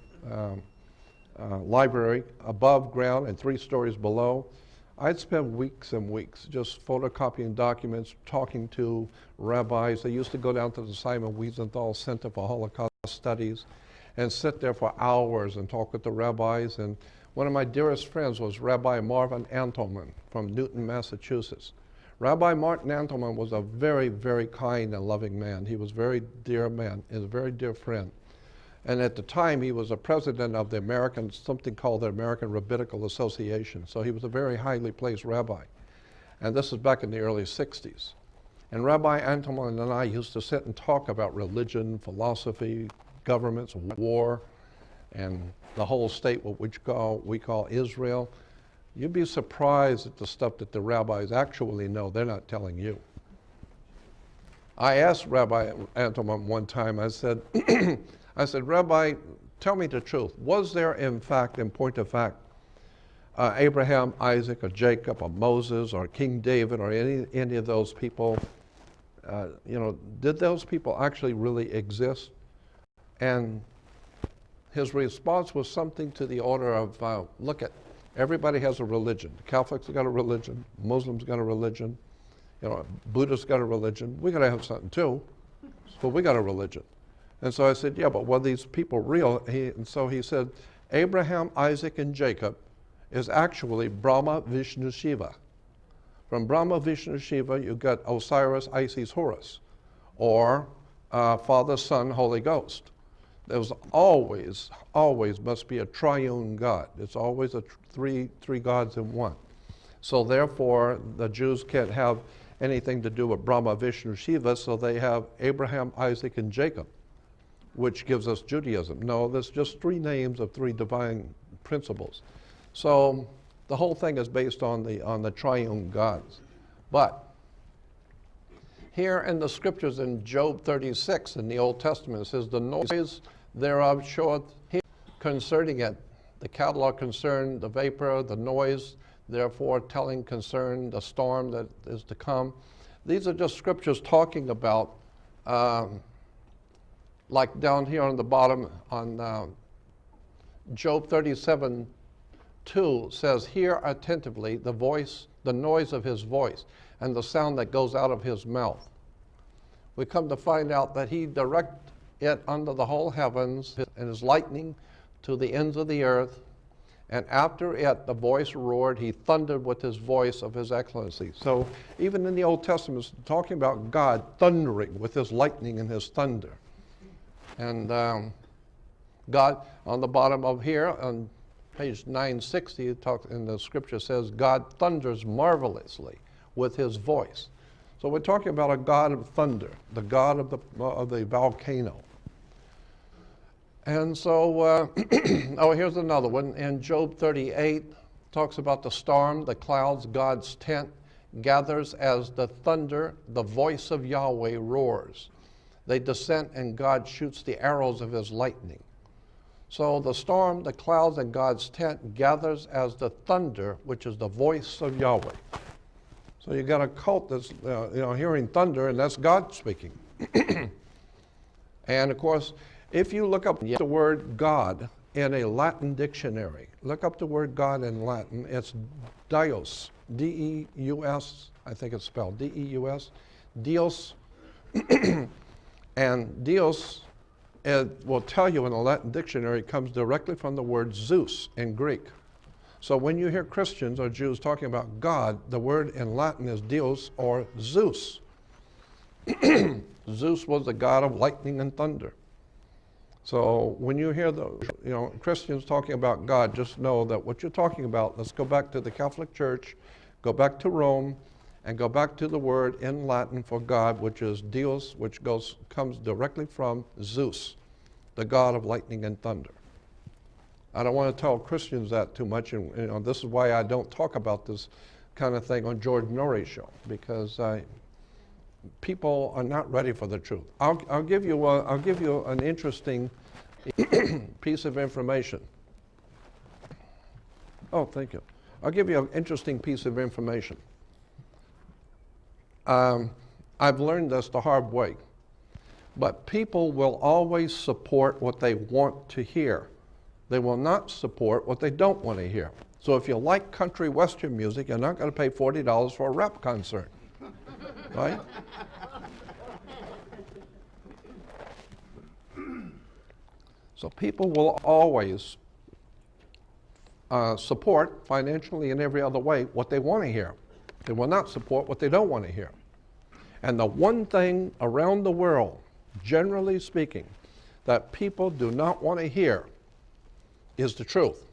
library above ground and 3 stories below. I'd spend weeks and weeks just photocopying documents, talking to rabbis. They used to go down to the Simon Wiesenthal Center for Holocaust Studies and sit there for hours and talk with the rabbis. And one of my dearest friends was Rabbi Marvin Antelman from Newton, Massachusetts. Rabbi Martin Antelman was a very, very kind and loving man. He was a very dear man, and a very dear friend. And at the time, he was a president of something called the American Rabbinical Association. So he was a very highly placed rabbi. And this is back in the early 60s. And Rabbi Antelman and I used to sit and talk about religion, philosophy, governments, war, and the whole state, which we call Israel. You'd be surprised at the stuff that the rabbis actually know. They're not telling you. I asked Rabbi Antelman one time, I said, Rabbi, tell me the truth. Was there, in fact, in point of fact, Abraham, Isaac, or Jacob, or Moses, or King David, or any of those people, did those people actually really exist? And his response was something to the order of, look at, everybody has a religion. The Catholics got a religion, Muslims got a religion, Buddhists got a religion. We got to have something too, so we got a religion. And so I said, yeah, but were these people real? And so he said, Abraham, Isaac, and Jacob is actually Brahma, Vishnu, Shiva. From Brahma, Vishnu, Shiva, you got Osiris, Isis, Horus, or Father, Son, Holy Ghost. There was always must be a triune God. It's always three gods in one. So therefore, the Jews can't have anything to do with Brahma, Vishnu, Shiva, so they have Abraham, Isaac, and Jacob, which gives us Judaism. No, there's just 3 names of 3 divine principles. So the whole thing is based on the triune gods. But here in the scriptures in Job 36 in the Old Testament, it says, the noise thereof showeth him concerning it. The cattle are concerned, the vapor, the noise, therefore telling concern, the storm that is to come. These are just scriptures talking about, like down here on the bottom on Job 37:2 says, hear attentively the voice, the noise of his voice, and the sound that goes out of his mouth. We come to find out that he direct it under the whole heavens, and his lightning to the ends of the earth. And after it, the voice roared, he thundered with his voice of his excellency. So even in the Old Testament, it's talking about God thundering with his lightning and his thunder. And God, on the bottom of here, on page 960, it talks, in the scripture says, God thunders marvelously with his voice. So we're talking about a God of thunder, the God of the volcano. And so, oh, here's another one. In Job 38, talks about the storm, the clouds, God's tent gathers as the thunder, the voice of Yahweh roars. They descend and God shoots the arrows of his lightning. So the storm, the clouds, and God's tent gathers as the thunder, which is the voice of Yahweh. So you got a cult that's hearing thunder, and that's God speaking. And of course, if you look up the word God in a Latin dictionary, look up the word God in Latin, it's Deus, D-E-U-S, I think it's spelled D-E-U-S, Deus. And Deus, it will tell you in the Latin dictionary, comes directly from the word Zeus in Greek. So when you hear Christians or Jews talking about God, the word in Latin is Deus or Zeus. Zeus was the god of lightning and thunder. So when you hear the Christians talking about God, just know that what you're talking about, let's go back to the Catholic Church, go back to Rome, and go back to the word in Latin for God, which is Deus, which comes directly from Zeus, the god of lightning and thunder. I don't want to tell Christians that too much, and this is why I don't talk about this kind of thing on George Norrie's show, because people are not ready for the truth. I'll give you an interesting piece of information. Oh, thank you. I'll give you an interesting piece of information. I've learned this the hard way, but people will always support what they want to hear. They will not support what they don't want to hear. So if you like country western music, you're not going to pay $40 for a rap concert, right? So people will always support financially and every other way what they want to hear. They will not support what they don't want to hear. And the one thing around the world, generally speaking, that people do not want to hear is the truth.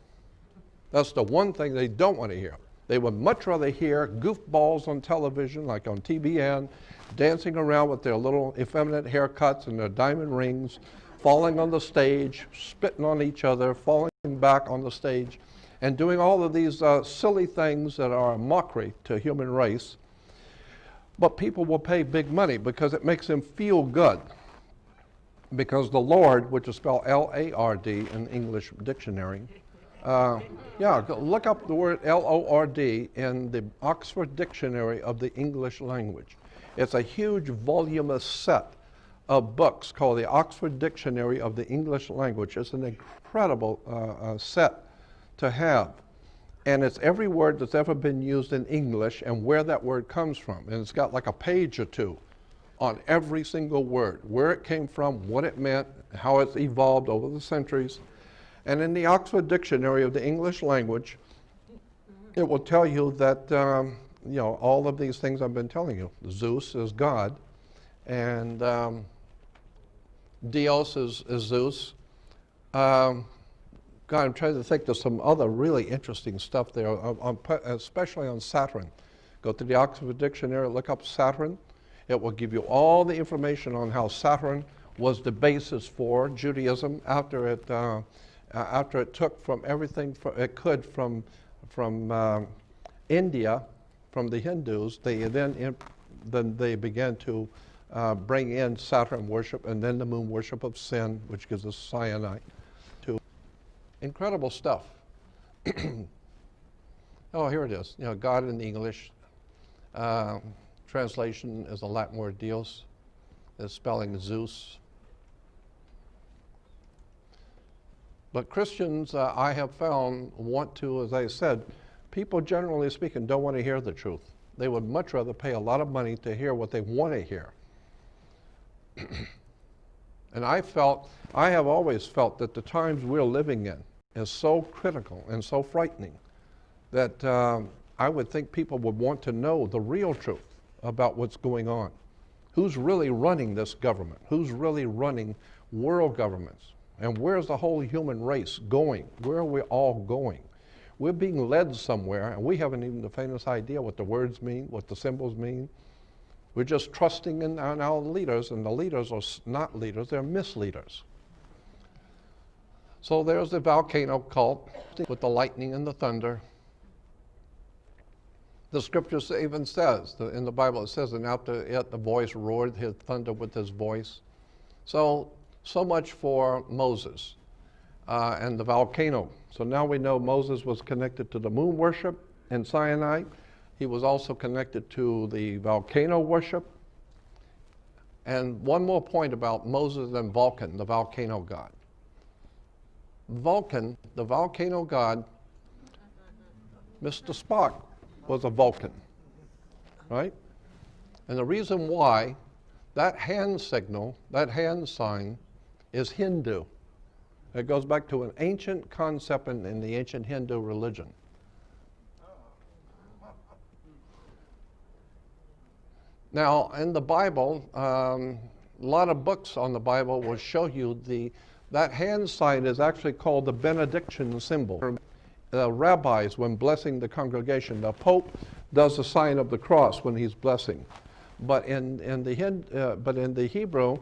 That's the one thing they don't want to hear. They would much rather hear goofballs on television, like on TBN, dancing around with their little effeminate haircuts and their diamond rings, falling on the stage, spitting on each other, falling back on the stage, and doing all of these silly things that are a mockery to human race. But people will pay big money because it makes them feel good. Because the Lord, which is spelled L-A-R-D in English dictionary, look up the word L-O-R-D in the Oxford Dictionary of the English language. It's a huge voluminous set of books called the Oxford Dictionary of the English language. It's an incredible set to have. And it's every word that's ever been used in English and where that word comes from. And it's got like a page or two on every single word, where it came from, what it meant, how it's evolved over the centuries. And in the Oxford Dictionary of the English language, it will tell you that, all of these things I've been telling you. Zeus is God, and Deus is Zeus. God, I'm trying to think, there's some other really interesting stuff there, especially on Saturn, Go to the Oxford Dictionary, look up Saturn. It will give you all the information on how Saturn was the basis for Judaism after it took from everything it could from India, from the Hindus. Then they began to bring in Saturn worship and then the moon worship of sin, which gives us cyanide. Incredible stuff. Oh, here it is. God in English. Translation is the Latin word Dios. The spelling Zeus. But Christians, I have found, want to, as I said, people generally speaking don't want to hear the truth. They would much rather pay a lot of money to hear what they want to hear. And I have always felt that the times we're living in is so critical and so frightening that I would think people would want to know the real truth about what's going on. Who's really running this government? Who's really running world governments? And where's the whole human race going? Where are we all going? We're being led somewhere, and we haven't even the faintest idea what the words mean, what the symbols mean. We're just trusting in our leaders, and the leaders are not leaders, they're misleaders. So there's the volcano cult with the lightning and the thunder. The scripture even says, in the Bible it says, and after it the voice roared, his thunder with his voice. So much for Moses and the volcano. So now we know Moses was connected to the moon worship in Sinai. He was also connected to the volcano worship. And one more point about Moses and Vulcan, the volcano god. Vulcan, the volcano god, Mr. Spock was a Vulcan, right? And the reason why that hand signal, that hand sign, is Hindu. It goes back to an ancient concept in the ancient Hindu religion. Now, in the Bible, a lot of books on the Bible will show you that hand sign is actually called the benediction symbol. The rabbis, when blessing the congregation, the Pope does the sign of the cross when he's blessing. But in the Hebrew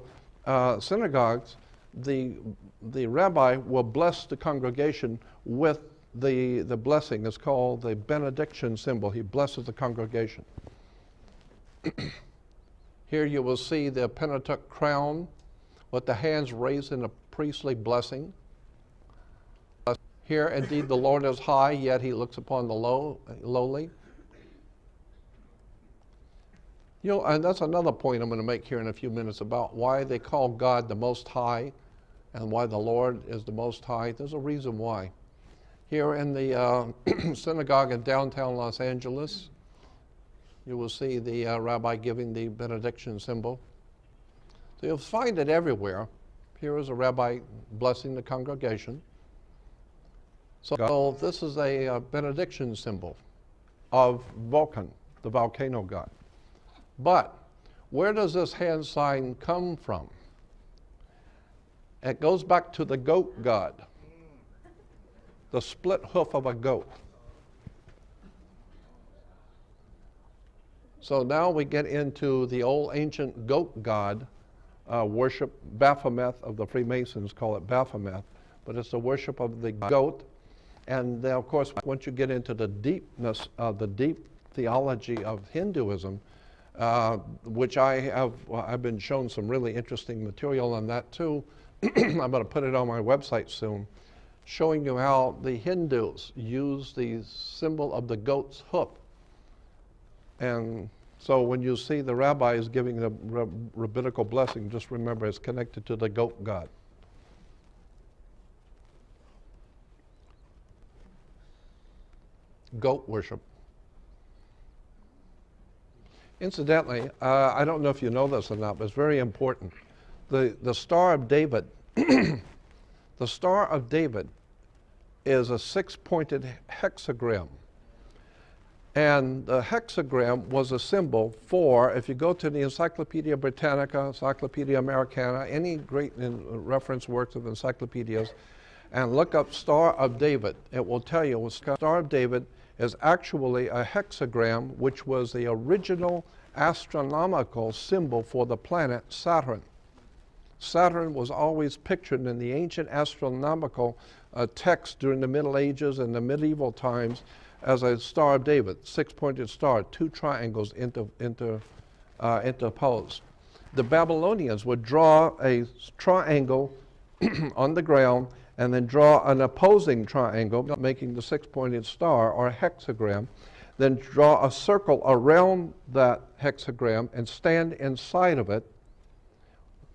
synagogues, the rabbi will bless the congregation with the blessing. It's called the benediction symbol. He blesses the congregation. Here you will see the Pentateuch crown with the hands raised in a priestly blessing. Here, indeed, the Lord is high, yet he looks upon the lowly. And that's another point I'm going to make here in a few minutes about why they call God the Most High and why the Lord is the Most High. There's a reason why. Here in the synagogue in downtown Los Angeles, you will see the rabbi giving the benediction symbol. So you'll find it everywhere. Here is a rabbi blessing the congregation. So this is a benediction symbol of Vulcan, the volcano god. But where does this hand sign come from? It goes back to the goat god, the split hoof of a goat. So now we get into the old ancient goat god worship. Baphomet of the Freemasons call it Baphomet, but it's the worship of the goat. And then, of course, once you get into the deepness of the deep theology of Hinduism, which I've been shown some really interesting material on that too. I'm going to put it on my website soon, showing you how the Hindus use the symbol of the goat's hoof. And so when you see the rabbis giving the rabbinical blessing, just remember it's connected to the goat god. Goat worship. Incidentally, I don't know if you know this or not, but it's very important. The Star of David, the Star of David is a six-pointed hexagram. And the hexagram was a symbol for, if you go to the Encyclopedia Britannica, Encyclopedia Americana, any great reference works of encyclopedias, and look up Star of David, it will tell you Star of David is actually a hexagram, which was the original astronomical symbol for the planet Saturn. Saturn was always pictured in the ancient astronomical text during the Middle Ages and the medieval times as a Star of David, six-pointed star, two triangles interposed. The Babylonians would draw a triangle on the ground and then draw an opposing triangle, making the six-pointed star or hexagram, then draw a circle around that hexagram and stand inside of it.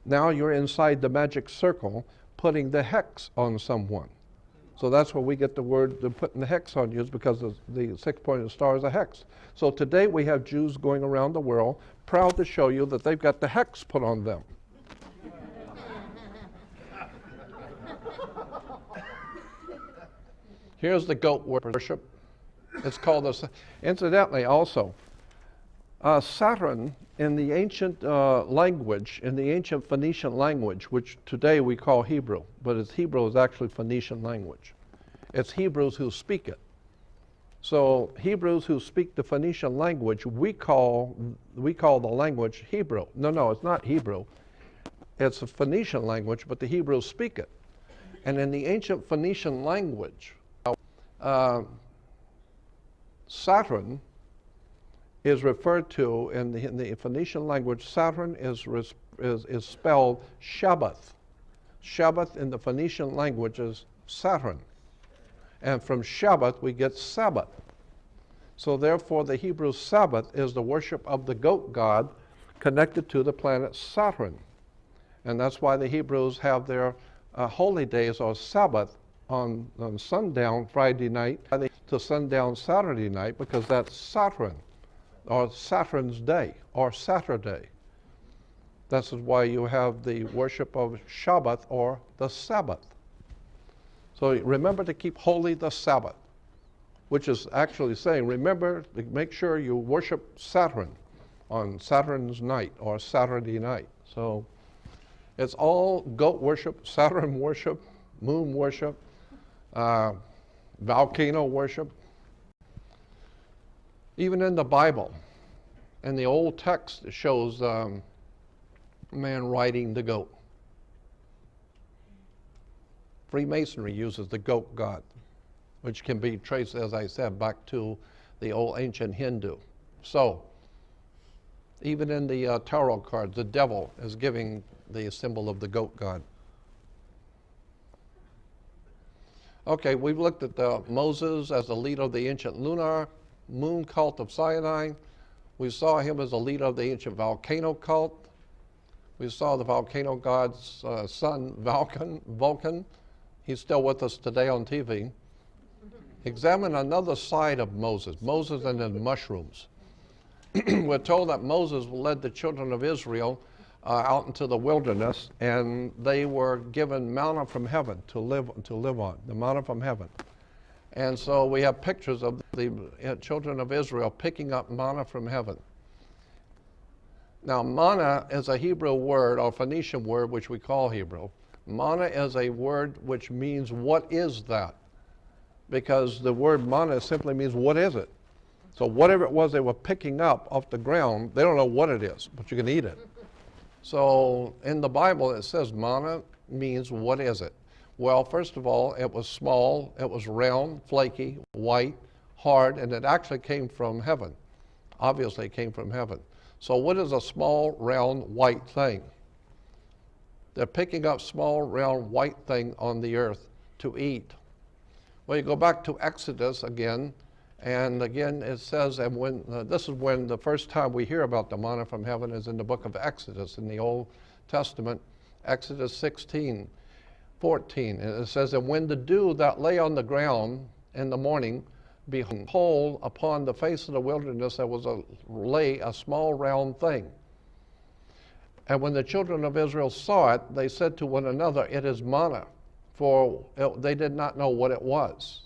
Now you're inside the magic circle, putting the hex on someone. So that's where we get the word, the putting the hex on you, is because the six-pointed star is a hex. So today we have Jews going around the world proud to show you that they've got the hex put on them. Here's the goat worship. It's called, incidentally also, Saturn in the ancient language, in the ancient Phoenician language, which today we call Hebrew, but Hebrew is actually Phoenician language. It's Hebrews who speak it. So Hebrews who speak the Phoenician language, we call the language Hebrew. No, it's not Hebrew. It's a Phoenician language, but the Hebrews speak it. And in the ancient Phoenician language, Saturn is referred to in the Phoenician language. Saturn is spelled Shabbath. Shabbath in the Phoenician language is Saturn. And from Shabbath we get Sabbath. So therefore the Hebrew Sabbath is the worship of the goat god connected to the planet Saturn. And that's why the Hebrews have their holy days or Sabbath on sundown Friday night to sundown Saturday night, because that's Saturn, or Saturn's day, or Saturday. This is why you have the worship of Shabbat or the Sabbath. So remember to keep holy the Sabbath, which is actually saying, remember to make sure you worship Saturn on Saturn's night or Saturday night. So it's all goat worship, Saturn worship, moon worship, volcano worship. Even in the Bible, in the old text, it shows a man riding the goat. Freemasonry uses the goat god, which can be traced, as I said, back to the old ancient Hindu. So, even in the tarot cards, the devil is giving the symbol of the goat god. Okay, we've looked at Moses as the leader of the ancient lunar moon cult of Sinai. We saw him as the leader of the ancient volcano cult. We saw the volcano god's son, Vulcan. He's still with us today on TV. Examine another side of Moses and the mushrooms. We're told that Moses led the children of Israel out into the wilderness, and they were given manna from heaven to live on, the manna from heaven. And so we have pictures of the children of Israel picking up manna from heaven. Now, manna is a Hebrew word, or Phoenician word, which we call Hebrew. Manna is a word which means, what is that? Because the word manna simply means, what is it? So whatever it was they were picking up off the ground, they don't know what it is, but you can eat it. So in the Bible it says manna means, what is it? Well, first of all, it was small, it was round, flaky, white, hard, and it actually came from heaven. Obviously it came from heaven. So what is a small, round, white thing? They're picking up small, round, white thing on the earth to eat. Well, you go back to Exodus again, and again it says, and when this is when the first time we hear about the manna from heaven is in the book of Exodus in the Old Testament, Exodus 16, 14. And it says, and when the dew that lay on the ground in the morning, behold, upon the face of the wilderness there was lay a small round thing. And when the children of Israel saw it, they said to one another, it is manna, for they did not know what it was.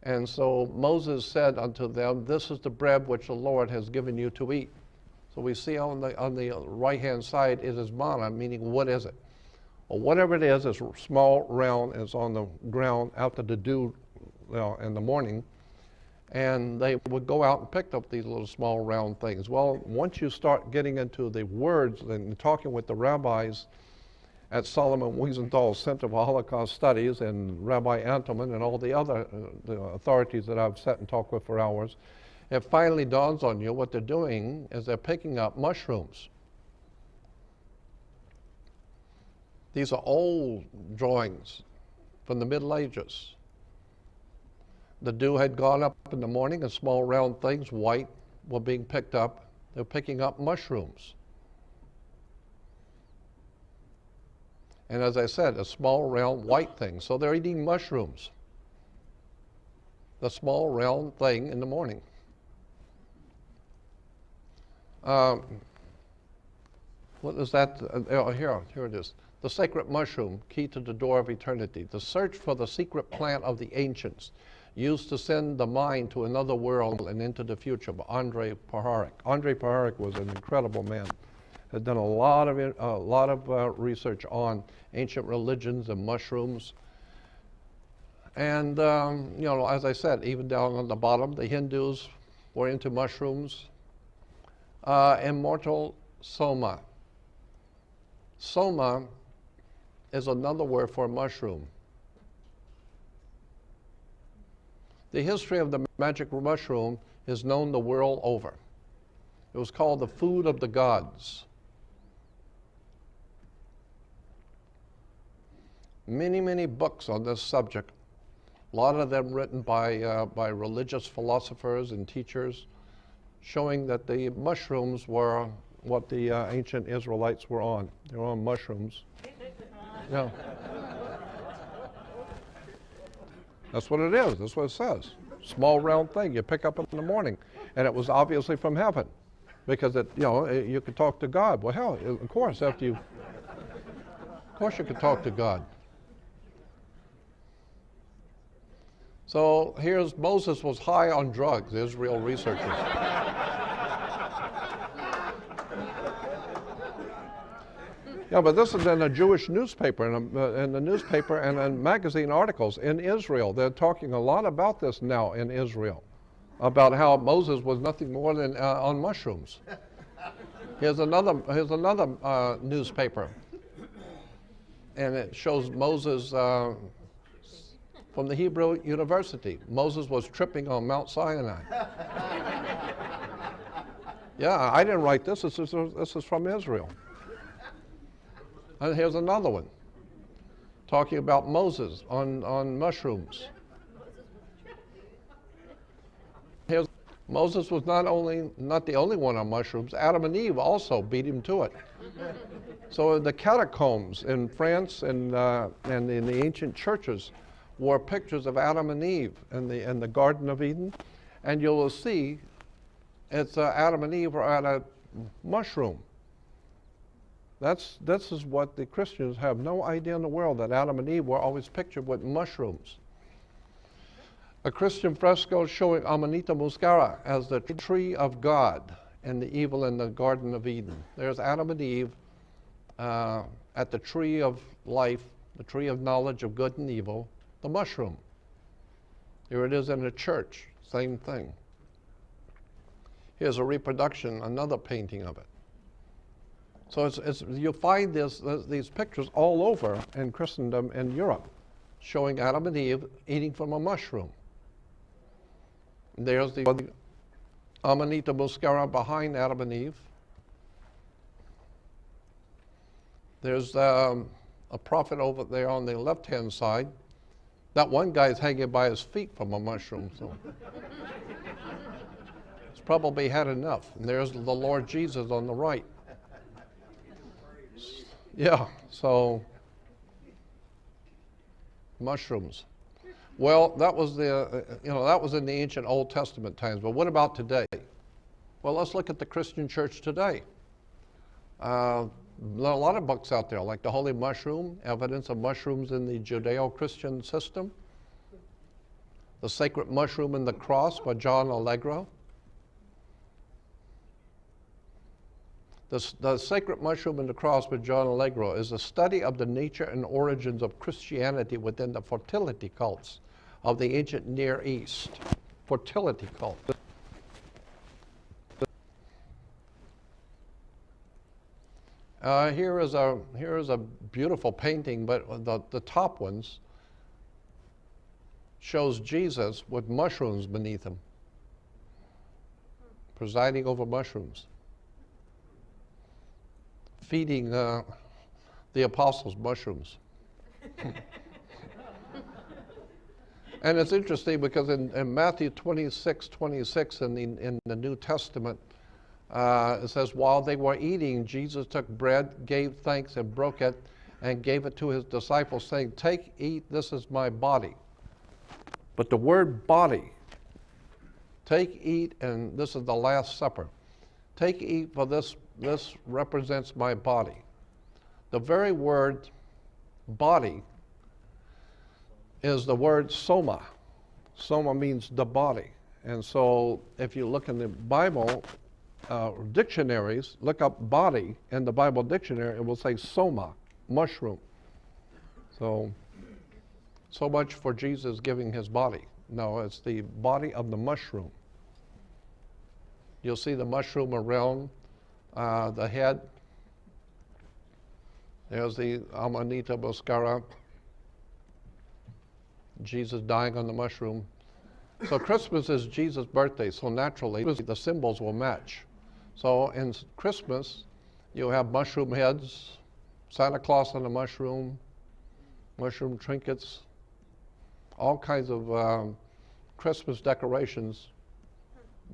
And so Moses said unto them, this is the bread which the Lord has given you to eat. So we see on the right-hand side, it is manna, meaning what is it? Well, whatever it is small, round, and it's on the ground after the dew in the morning. And they would go out and pick up these little small round things. Well, once you start getting into the words and talking with the rabbis at Solomon Wiesenthal's Center for Holocaust Studies and Rabbi Antelman and all the other the authorities that I've sat and talked with for hours, it finally dawns on you what they're doing is they're picking up mushrooms. These are old drawings from the Middle Ages. The dew had gone up in the morning and small round things, white, were being picked up. They're picking up mushrooms. And as I said, a small round white thing. So they're eating mushrooms. The small round thing in the morning. What is that? Here it is. The sacred mushroom, key to the door of eternity. The search for the secret plant of the ancients, used to send the mind to another world and into the future, by Andrei Puharich. Andrei Puharich was an incredible man. Has done a lot of research on ancient religions and mushrooms. And, as I said, even down on the bottom, the Hindus were into mushrooms. Immortal soma. Soma is another word for mushroom. The history of the magic mushroom is known the world over. It was called the food of the gods. Many, many books on this subject, a lot of them written by religious philosophers and teachers, showing that the mushrooms were what the ancient Israelites were on. They were on mushrooms. Yeah. That's what it is. That's what it says. Small round thing you pick up in the morning. And it was obviously from heaven. Because you could talk to God. Well, hell, of course, you could talk to God. So here's Moses was high on drugs, Israel researchers. Yeah, but this is in a Jewish newspaper, in the newspaper and in magazine articles in Israel. They're talking a lot about this now in Israel, about how Moses was nothing more than on mushrooms. Here's another newspaper, and it shows Moses from the Hebrew University. Moses was tripping on Mount Sinai. Yeah, I didn't write this. This is from Israel. And here's another one, talking about Moses on mushrooms. Moses was not the only one on mushrooms. Adam and Eve also beat him to it. So the catacombs in France and in the ancient churches were pictures of Adam and Eve in the Garden of Eden, and you'll see it's Adam and Eve are at a mushroom. This is what the Christians have no idea in the world, that Adam and Eve were always pictured with mushrooms. A Christian fresco showing Amanita muscara as the tree of God and the evil in the Garden of Eden. There's Adam and Eve at the tree of life, the tree of knowledge of good and evil, the mushroom. Here it is in the church, same thing. Here's a reproduction, another painting of it. So you'll find these pictures all over in Christendom and Europe, showing Adam and Eve eating from a mushroom. There's the Amanita muscara behind Adam and Eve. There's a prophet over there on the left-hand side. That one guy's hanging by his feet from a mushroom, so he's probably had enough. And there's the Lord Jesus on the right. Yeah, so mushrooms. Well, that was that was in the ancient Old Testament times. But what about today? Well, let's look at the Christian church today. A lot of books out there, like The Holy Mushroom, Evidence of Mushrooms in the Judeo-Christian System, The Sacred Mushroom and the Cross by John Allegro. The Sacred Mushroom and the Cross by John Allegro is a study of the nature and origins of Christianity within the fertility cults of the ancient Near East. fertility cult. Here is a beautiful painting, but the top ones shows Jesus with mushrooms beneath him, presiding over mushrooms, feeding the apostles mushrooms. And it's interesting because in Matthew 26:26 in the New Testament, it says, while they were eating, Jesus took bread, gave thanks, and broke it, and gave it to his disciples, saying, take, eat, this is my body. But the word body, take, eat, and this is the Last Supper. Take, eat, for this represents my body. The very word body is the word soma. Soma means the body. And so if you look in the Bible dictionaries, look up body in the Bible dictionary, it will say soma, mushroom. So much for Jesus giving his body. No, it's the body of the mushroom. You'll see the mushroom around the head. There's the Amanita muscara, Jesus dying on the mushroom. So Christmas is Jesus' birthday, so naturally the symbols will match. So in Christmas, you have mushroom heads, Santa Claus on a mushroom, mushroom trinkets, all kinds of Christmas decorations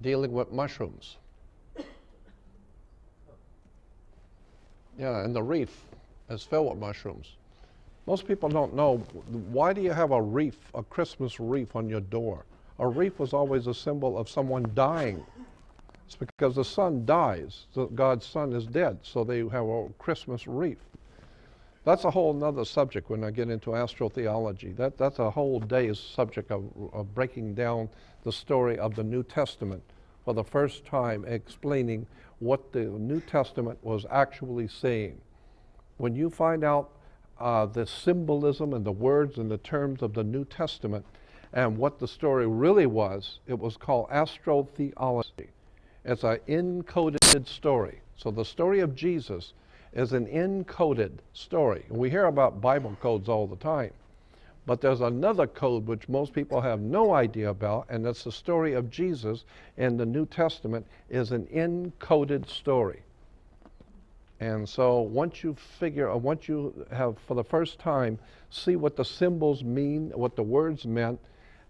dealing with mushrooms. Yeah, and the wreath is filled with mushrooms. Most people don't know, why do you have a wreath, a Christmas wreath on your door? A wreath was always a symbol of someone dying. It's because the son dies, God's son is dead, so they have a Christmas wreath. That's a whole nother subject when I get into astrotheology. That's a whole day's subject of breaking down the story of the New Testament for the first time, explaining what the New Testament was actually saying. When you find out the symbolism and the words and the terms of the New Testament and what the story really was, it was called astrotheology. It's an encoded story. So the story of Jesus is an encoded story. We hear about Bible codes all the time, but there's another code which most people have no idea about, and that's the story of Jesus in the New Testament is an encoded story. And so once you have for the first time see what the symbols mean, what the words meant,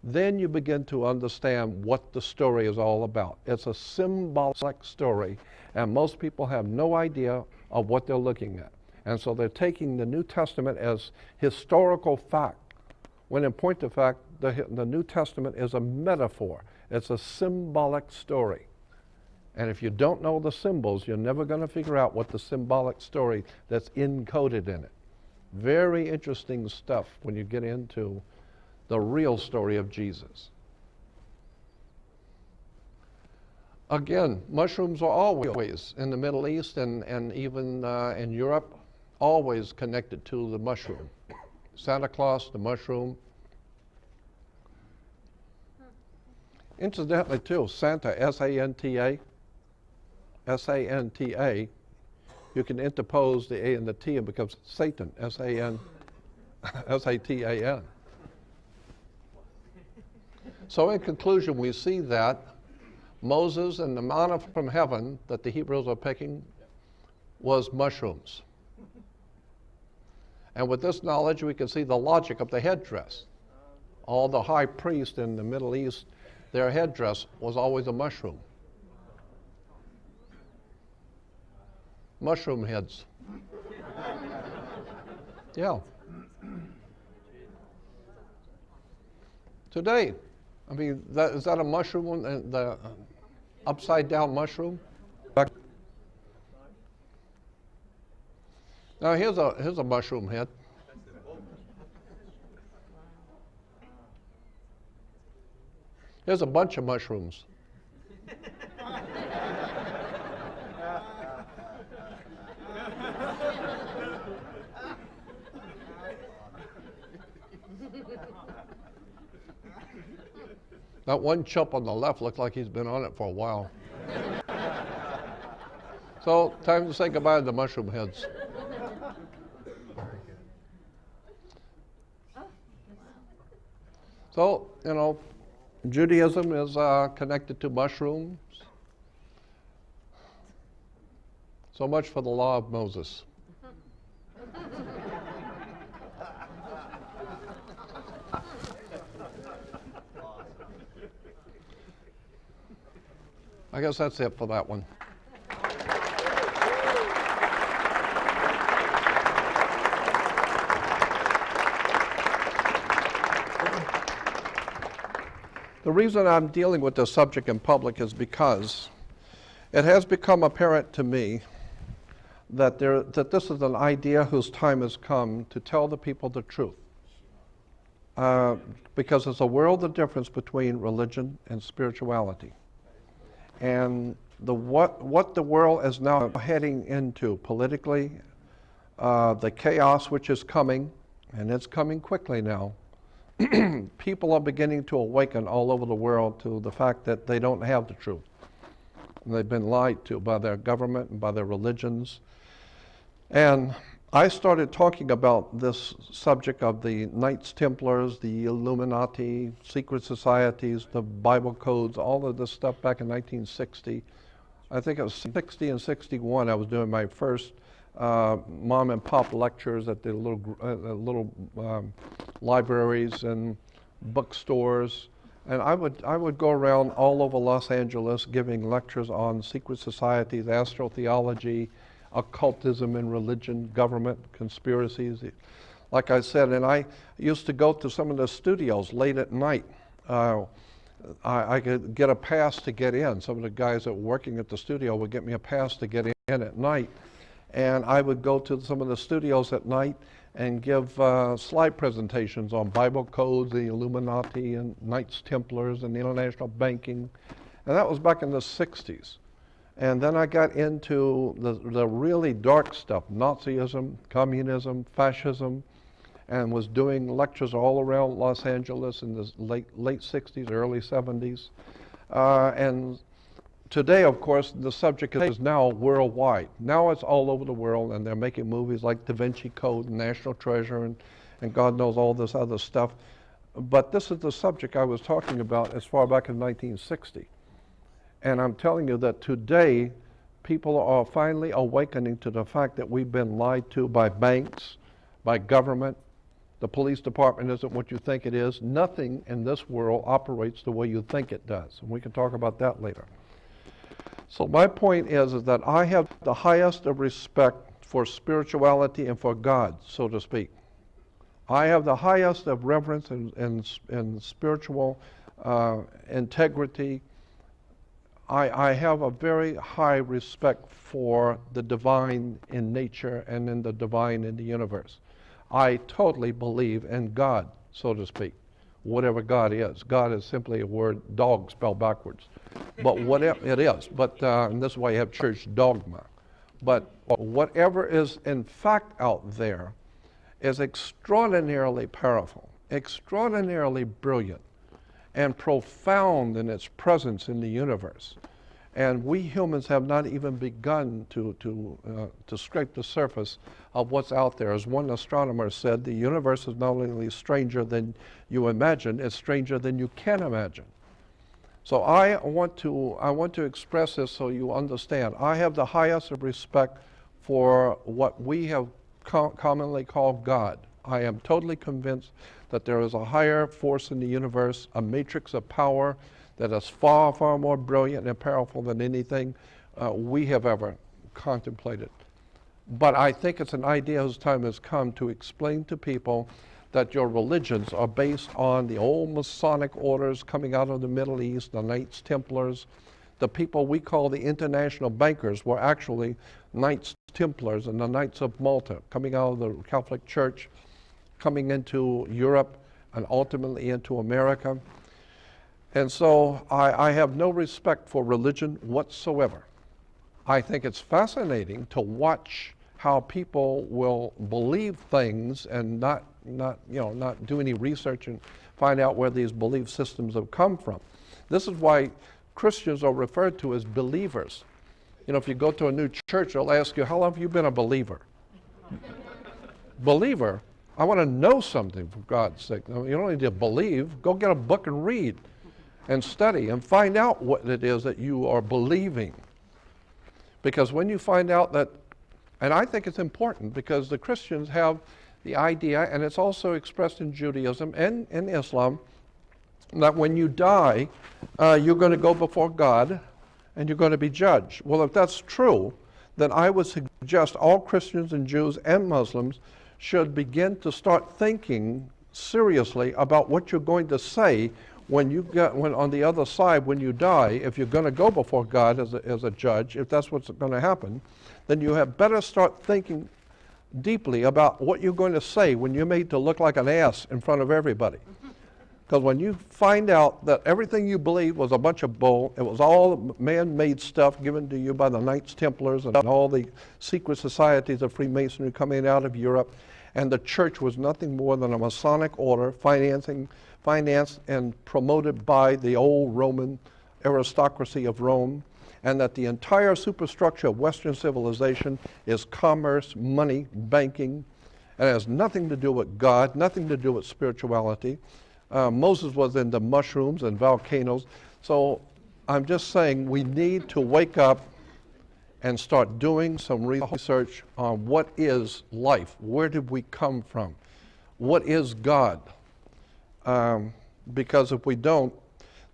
then you begin to understand what the story is all about. It's a symbolic story, and most people have no idea of what they're looking at. And so they're taking the New Testament as historical fact, when in point of fact, the New Testament is a metaphor. It's a symbolic story. And if you don't know the symbols, you're never going to figure out what the symbolic story that's encoded in it. Very interesting stuff when you get into the real story of Jesus. Again, mushrooms are always in the Middle East and even in Europe, always connected to the mushroom. Santa Claus, the mushroom. Incidentally, too, Santa, S-A-N-T-A, S-A-N-T-A, you can interpose the A and the T and it becomes Satan, S-A-N, S-A-T-A-N. So in conclusion, we see that Moses and the manna from heaven that the Hebrews are picking was mushrooms. And with this knowledge, we can see the logic of the headdress. All the high priests in the Middle East, their headdress was always a mushroom. Mushroom heads. Yeah. Today, I mean, is that a mushroom, the upside down mushroom? Now here's a mushroom head. Here's a bunch of mushrooms. That one chump on the left looked like he's been on it for a while. So, time to say goodbye to the mushroom heads. So, you know, Judaism is connected to mushrooms. So much for the law of Moses. I guess that's it for that one. The reason I'm dealing with this subject in public is because it has become apparent to me that this is an idea whose time has come to tell the people the truth. Because there's a world of difference between religion and spirituality. And what the world is now heading into politically, the chaos which is coming, and it's coming quickly now, people are beginning to awaken all over the world to the fact that they don't have the truth. And they've been lied to by their government and by their religions. And I started talking about this subject of the Knights Templars, the Illuminati, secret societies, the Bible codes, all of this stuff back in 1960. I think it was 60 and 61. I was doing my first mom and pop lectures at the little libraries and bookstores. And I would go around all over Los Angeles giving lectures on secret societies, astrotheology, occultism in religion, government, conspiracies. Like I said, and I used to go to some of the studios late at night. I could get a pass to get in. Some of the guys that were working at the studio would get me a pass to get in at night. And I would go to some of the studios at night and give slide presentations on Bible codes, the Illuminati and Knights Templars and the international banking. And that was back in the 60s. And then I got into the really dark stuff, Nazism, communism, fascism, and was doing lectures all around Los Angeles in the late 60s, early 70s. And today, of course, the subject is now worldwide. Now it's all over the world, and they're making movies like Da Vinci Code and National Treasure and God knows all this other stuff. But this is the subject I was talking about as far back in 1960. And I'm telling you that today, people are finally awakening to the fact that we've been lied to by banks, by government. The police department isn't what you think it is. Nothing in this world operates the way you think it does. And we can talk about that later. So my point is that I have the highest of respect for spirituality and for God, so to speak. I have the highest of reverence and spiritual integrity. I have a very high respect for the divine in nature and in the divine in the universe. I totally believe in God, so to speak, whatever God is. God is simply a word, dog spelled backwards. But whatever it is, but and this is why you have church dogma. But whatever is in fact out there is extraordinarily powerful, extraordinarily brilliant, and profound in its presence in the universe. And we humans have not even begun to scrape the surface of what's out there. As one astronomer said, the universe is not only stranger than you imagine, it's stranger than you can imagine. So I want to express this so you understand. I have the highest of respect for what we have commonly called God. I am totally convinced that there is a higher force in the universe, a matrix of power that is far, far more brilliant and powerful than anything we have ever contemplated. But I think it's an idea whose time has come to explain to people that your religions are based on the old Masonic orders coming out of the Middle East, the Knights Templars. The people we call the international bankers were actually Knights Templars and the Knights of Malta, coming out of the Catholic Church, coming into Europe and ultimately into America. And so I have no respect for religion whatsoever. I think it's fascinating to watch how people will believe things and not do any research and find out where these belief systems have come from. This is why Christians are referred to as believers. You know, if you go to a new church, they'll ask you, how long have you been a believer? Believer? I want to know something, for God's sake. You don't need to believe. Go get a book and read and study and find out what it is that you are believing. Because when you find out that, and I think it's important because the Christians have the idea, and it's also expressed in Judaism and in Islam, that when you die, you're going to go before God and you're going to be judged. Well, if that's true, then I would suggest all Christians and Jews and Muslims should begin to start thinking seriously about what you're going to say when on the other side, when you die. If you're going to go before God as a judge, if that's what's going to happen, then you have better start thinking deeply about what you're going to say when you're made to look like an ass in front of everybody. Because when you find out that everything you believed was a bunch of bull, it was all man-made stuff given to you by the Knights Templars and all the secret societies of Freemasonry coming out of Europe, and the church was nothing more than a Masonic order financed and promoted by the old Roman aristocracy of Rome, and that the entire superstructure of Western civilization is commerce, money, banking, and it has nothing to do with God, nothing to do with spirituality. Moses was into mushrooms and volcanoes. So I'm just saying we need to wake up and start doing some research on what is life. Where did we come from? What is God? Because if we don't,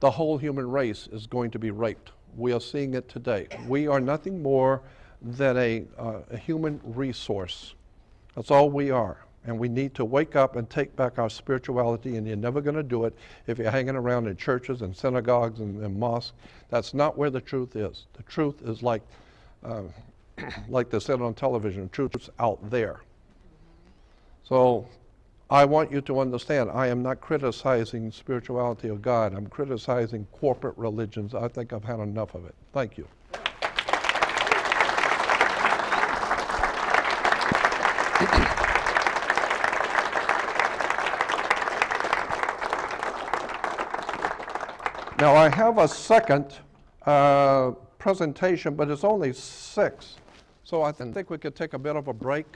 the whole human race is going to be raped. We are seeing it today. We are nothing more than a human resource. That's all we are. And we need to wake up and take back our spirituality, and you're never going to do it if you're hanging around in churches and synagogues and mosques. That's not where the truth is. The truth is like they said on television, the truth's out there. So I want you to understand, I am not criticizing spirituality of God. I'm criticizing corporate religions. I think I've had enough of it. Thank you. Now I have a second presentation, but it's only 6. So I think we could take a bit of a break,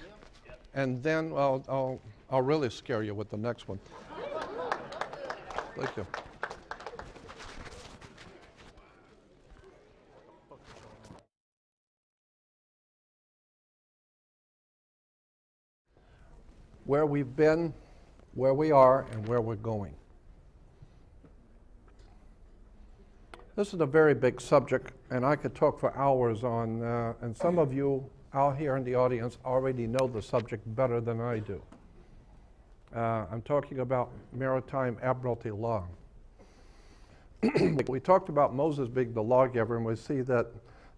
and then I'll really scare you with the next one. Thank you. Where we've been, where we are, and where we're going. This is a very big subject, and I could talk for hours on, and some of you out here in the audience already know the subject better than I do. I'm talking about maritime admiralty law. We talked about Moses being the lawgiver, and we see that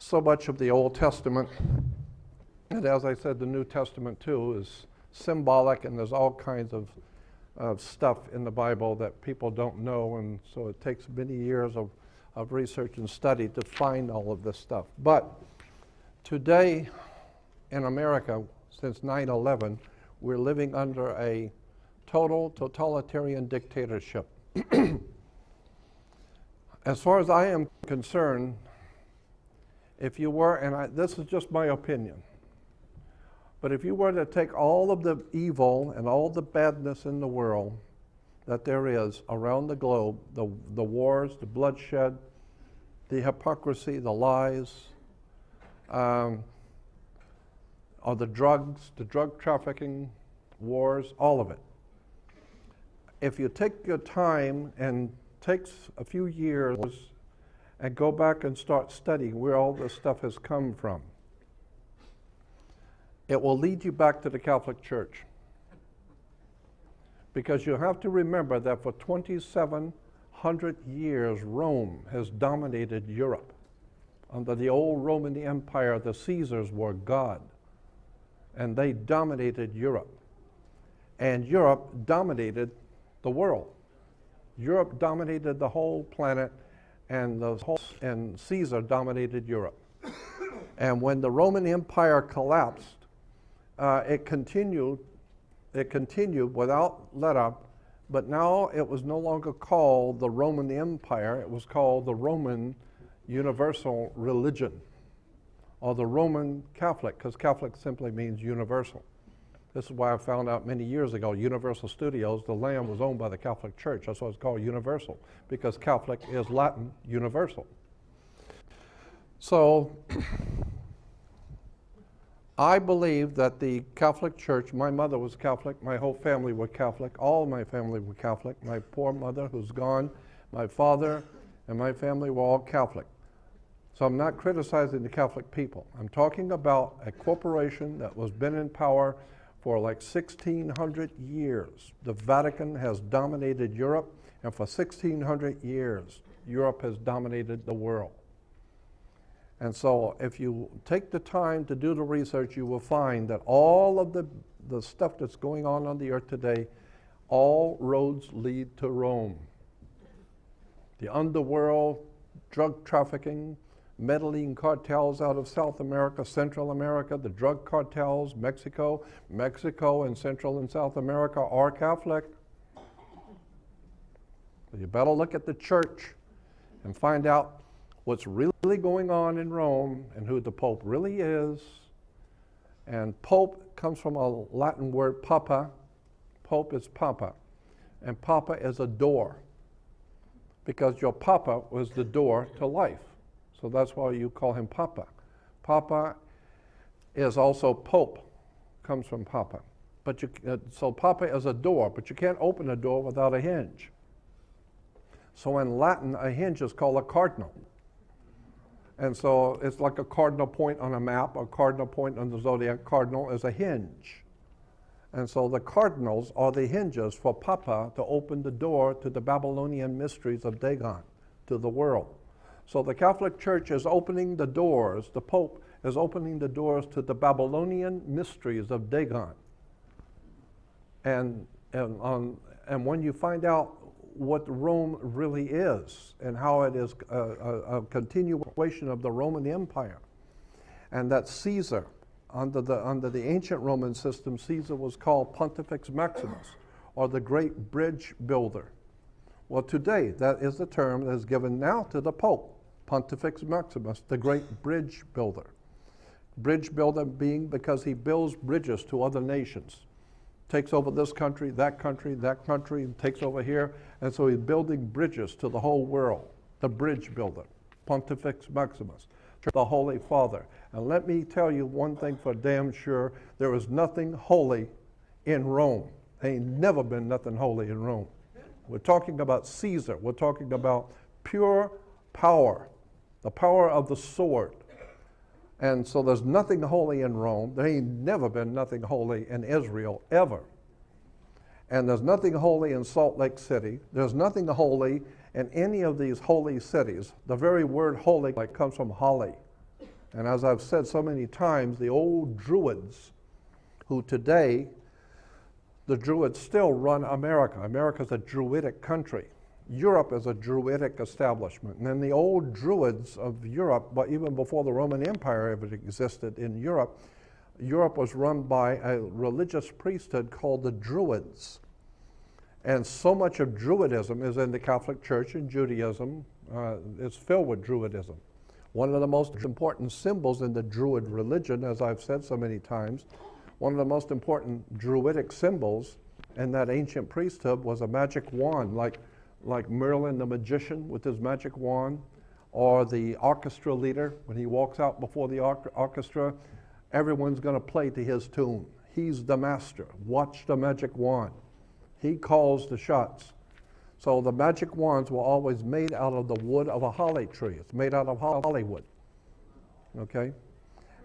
so much of the Old Testament, and as I said, the New Testament too, is symbolic, and there's all kinds of stuff in the Bible that people don't know, and so it takes many years of research and study to find all of this stuff. But today in America, since 9/11, we're living under a total totalitarian dictatorship. As far as I am concerned, if you were, and this is just my opinion, but if you were to take all of the evil and all the badness in the world that there is around the globe, the wars, the bloodshed, the hypocrisy, the lies, or the drugs, the drug trafficking, wars, all of it. If you take your time and takes a few years and go back and start studying where all this stuff has come from, it will lead you back to the Catholic Church. Because you have to remember that for 2,700 years, Rome has dominated Europe. Under the old Roman Empire, the Caesars were God, and they dominated Europe. And Europe dominated the world. Europe dominated the whole planet, and Caesar dominated Europe. And when the Roman Empire collapsed, it continued without let up But now it was no longer called the Roman Empire, it was called the Roman Universal Religion, or the Roman Catholic, because Catholic simply means universal. This is why I found out many years ago, Universal Studios, the land was owned by the Catholic Church. That's why it's called Universal, because Catholic is Latin, universal. So I believe that the Catholic Church, my mother was Catholic, my whole family were Catholic, all of my family were Catholic. My poor mother, who's gone, my father, and my family were all Catholic. So I'm not criticizing the Catholic people. I'm talking about a corporation that was been in power for like 1,600 years. The Vatican has dominated Europe, and for 1,600 years, Europe has dominated the world. And so if you take the time to do the research, you will find that all of the stuff that's going on the earth today, all roads lead to Rome. The underworld, drug trafficking, meddling cartels out of South America, Central America, the drug cartels, Mexico and Central and South America are Catholic. So you better look at the church and find out what's really going on in Rome and who the Pope really is. And Pope comes from a Latin word, papa. Pope is papa. And papa is a door, because your papa was the door to life. So that's why you call him papa. Papa is also Pope, comes from papa. But so papa is a door, but you can't open a door without a hinge. So in Latin, a hinge is called a cardinal. And so it's like a cardinal point on a map, a cardinal point on the zodiac. Cardinal is a hinge. And so the cardinals are the hinges for Papa to open the door to the Babylonian mysteries of Dagon, to the world. So the Catholic Church is opening the doors, the Pope is opening the doors to the Babylonian mysteries of Dagon. And when you find out what Rome really is and how it is a continuation of the Roman Empire, and that Caesar, under the ancient Roman system, Caesar was called Pontifex Maximus, or the great bridge builder. Well, today that is the term that is given now to the Pope, Pontifex Maximus, the great bridge builder. Bridge builder being because he builds bridges to other nations. Takes over this country, that country, and takes over here. And so he's building bridges to the whole world. The bridge builder, Pontifex Maximus, the Holy Father. And let me tell you one thing for damn sure, there is nothing holy in Rome. There ain't never been nothing holy in Rome. We're talking about Caesar. We're talking about pure power, the power of the sword. And so there's nothing holy in Rome. There ain't never been nothing holy in Israel, ever. And there's nothing holy in Salt Lake City. There's nothing holy in any of these holy cities. The very word holy comes from holly. And as I've said so many times, the old Druids, who today, the Druids still run America. America's a Druidic country. Europe is a Druidic establishment. And then the old Druids of Europe, but even before the Roman Empire ever existed in Europe, Europe was run by a religious priesthood called the Druids. And so much of Druidism is in the Catholic Church, and Judaism is filled with Druidism. One of the most important symbols in the Druid religion, as I've said so many times, one of the most important Druidic symbols in that ancient priesthood was a magic wand, like Merlin the magician with his magic wand, or the orchestra leader. When he walks out before the orchestra, everyone's going to play to his tune. He's the master. Watch the magic wand. He calls the shots. So the magic wands were always made out of the wood of a holly tree. It's made out of Hollywood. Okay?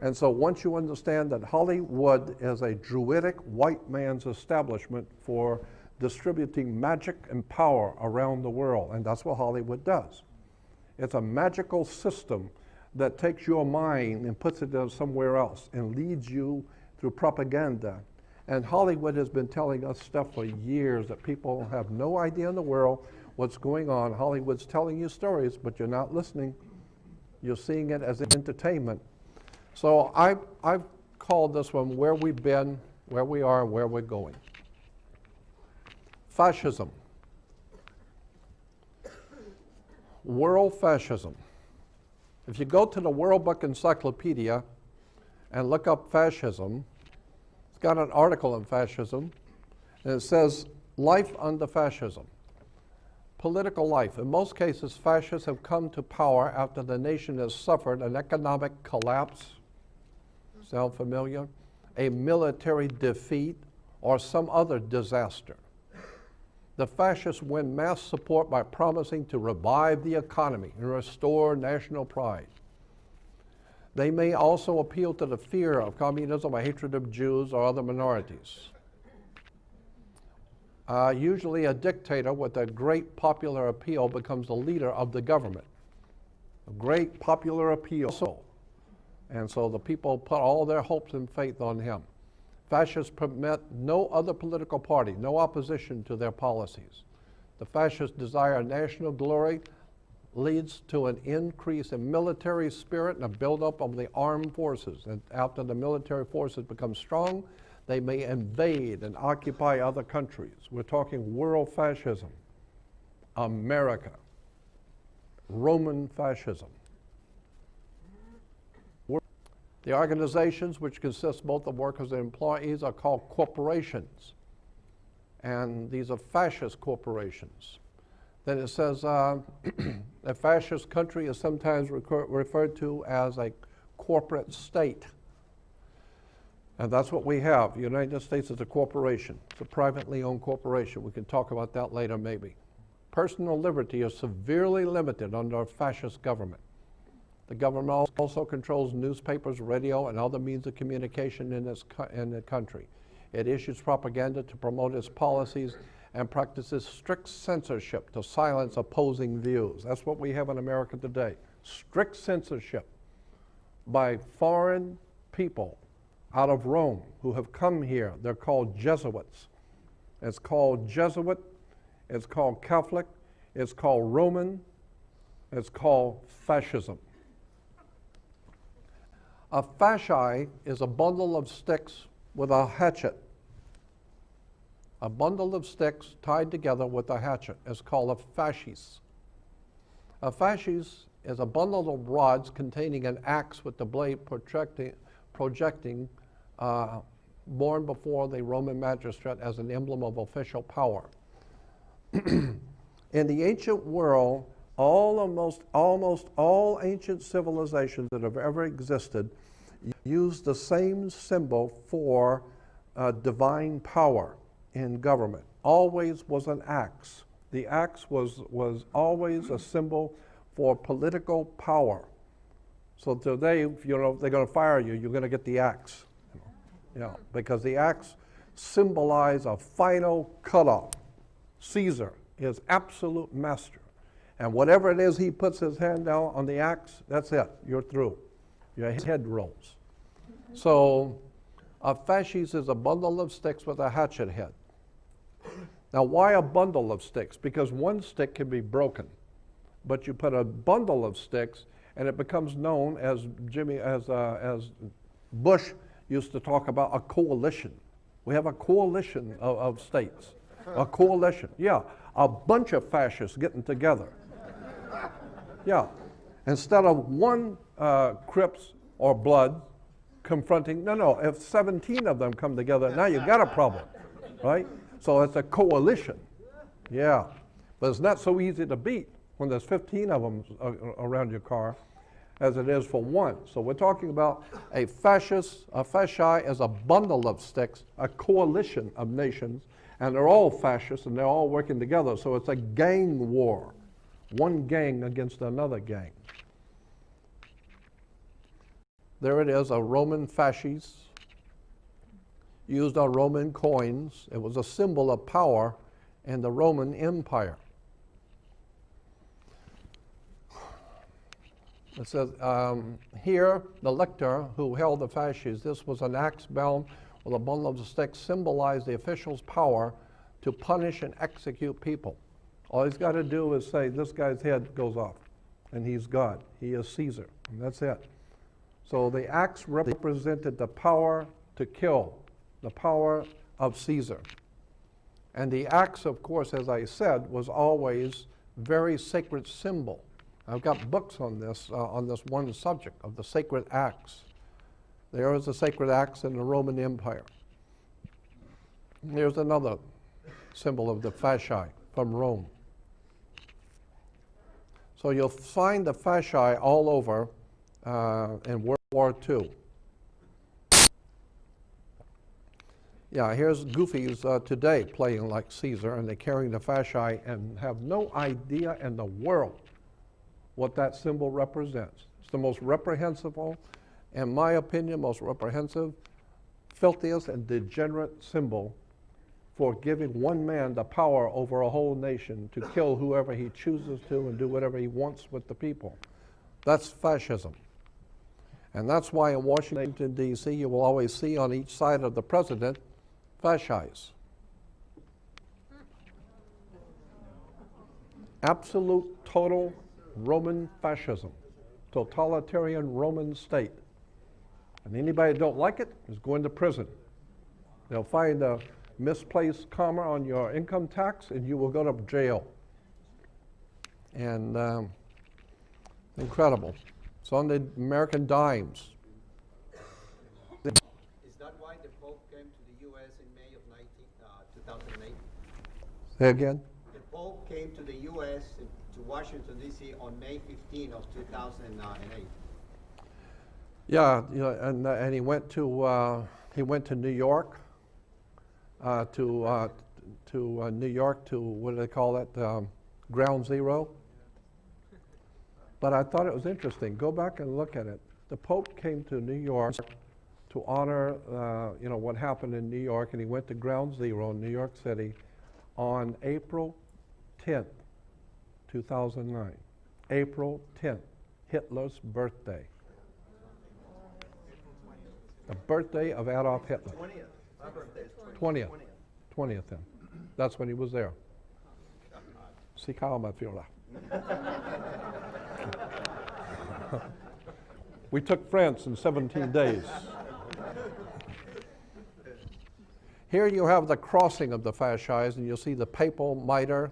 And so once you understand that Hollywood is a Druidic white man's establishment for distributing magic and power around the world, and that's what Hollywood does. It's a magical system that takes your mind and puts it somewhere else and leads you through propaganda. And Hollywood has been telling us stuff for years that people have no idea in the world what's going on. Hollywood's telling you stories, but you're not listening. You're seeing it as entertainment. So I've called this one Where We've Been, Where We Are, and Where We're Going. Fascism. World fascism. If you go to the World Book Encyclopedia and look up fascism, it's got an article on fascism, and it says, life under fascism. Political life. In most cases, fascists have come to power after the nation has suffered an economic collapse, sound familiar? A military defeat, or some other disaster. The fascists win mass support by promising to revive the economy and restore national pride. They may also appeal to the fear of communism or hatred of Jews or other minorities. Usually a dictator with a great popular appeal becomes the leader of the government. A great popular appeal. And so the people put all their hopes and faith on him. Fascists permit no other political party, no opposition to their policies. The fascists desire national glory, leads to an increase in military spirit and a buildup of the armed forces. And after the military forces become strong, they may invade and occupy other countries. We're talking world fascism, America, Roman fascism. The organizations, which consist both of workers and employees, are called corporations. And these are fascist corporations. Then it says a fascist country is sometimes referred to as a corporate state. And that's what we have. The United States is a corporation. It's a privately owned corporation. We can talk about that later maybe. Personal liberty is severely limited under a fascist government. The government also controls newspapers, radio, and other means of communication in the country. It issues propaganda to promote its policies and practices strict censorship to silence opposing views. That's what we have in America today. Strict censorship by foreign people out of Rome who have come here. They're called Jesuits. It's called Jesuit, it's called Catholic, it's called Roman, it's called fascism. A fasci is a bundle of sticks with a hatchet. A bundle of sticks tied together with a hatchet is called a fascis. A fascis is a bundle of rods containing an axe with the blade projecting borne before the Roman magistrate as an emblem of official power. In the ancient world, almost all ancient civilizations that have ever existed used the same symbol for divine power in government. Always was an axe. The axe was always a symbol for political power. So today, you know, if they're going to fire you, you're going to get the axe. Because the axe symbolizes a final cutoff. Caesar is absolute master. And whatever it is he puts his hand down on the axe, that's it. You're through. Your head rolls. So a fascis is a bundle of sticks with a hatchet head. Now, why a bundle of sticks? Because one stick can be broken. But you put a bundle of sticks, and it becomes known as as Bush used to talk about a coalition. We have a coalition of states. A coalition, yeah. A bunch of fascists getting together. Yeah. Instead of one Crips or Blood confronting, no, if 17 of them come together, now you've got a problem, right? So it's a coalition, yeah. But it's not so easy to beat when there's 15 of them around your car as it is for one. So we're talking about a fasci is a bundle of sticks, a coalition of nations, and they're all fascists and they're all working together. So it's a gang war, one gang against another gang. There it is, a Roman fascis used on Roman coins. It was a symbol of power in the Roman Empire. It says here, the lictor who held the fasces, this was an axe bound with a bundle of sticks, symbolized the official's power to punish and execute people. All he's got to do is say, this guy's head goes off, and he's God. He is Caesar, and that's it. So the axe represented the power to kill, the power of Caesar. And the axe, of course, as I said, was always very sacred symbol. I've got books on this one subject of the sacred axe. There was a sacred axe in the Roman Empire. Here's another symbol of the fasci from Rome. So you'll find the fasci all over in World War II. Yeah, here's Goofies today playing like Caesar, and they're carrying the fasci and have no idea in the world what that symbol represents. It's the most reprehensible, in my opinion, most reprehensive, filthiest, and degenerate symbol for giving one man the power over a whole nation to kill whoever he chooses to and do whatever he wants with the people. That's fascism. And that's why in Washington, D.C., you will always see on each side of the president fascis. Absolute, total Roman fascism, totalitarian Roman state. And anybody that don't like it is going to prison. They'll find a misplaced comma on your income tax and you will go to jail. And incredible. It's on the American dimes. Is that why the Pope came to the U.S. in May of 2008? Say again? The Pope came to the U.S. to Washington, D.C. on May 15 of 2008. Yeah, and he went to New York, to New York to what do they call it, Ground Zero. But I thought it was interesting. Go back and look at it. The Pope came to New York to honor, what happened in New York, and he went to Ground Zero in New York City on April 10th, 2009. April 10th, Hitler's birthday. The birthday of Adolf Hitler. 20th. My birthday is 20th. 20th then. That's when he was there. Sie calma, Führer. We took France in 17 days. Here you have the crossing of the fasces, and you'll see the papal mitre,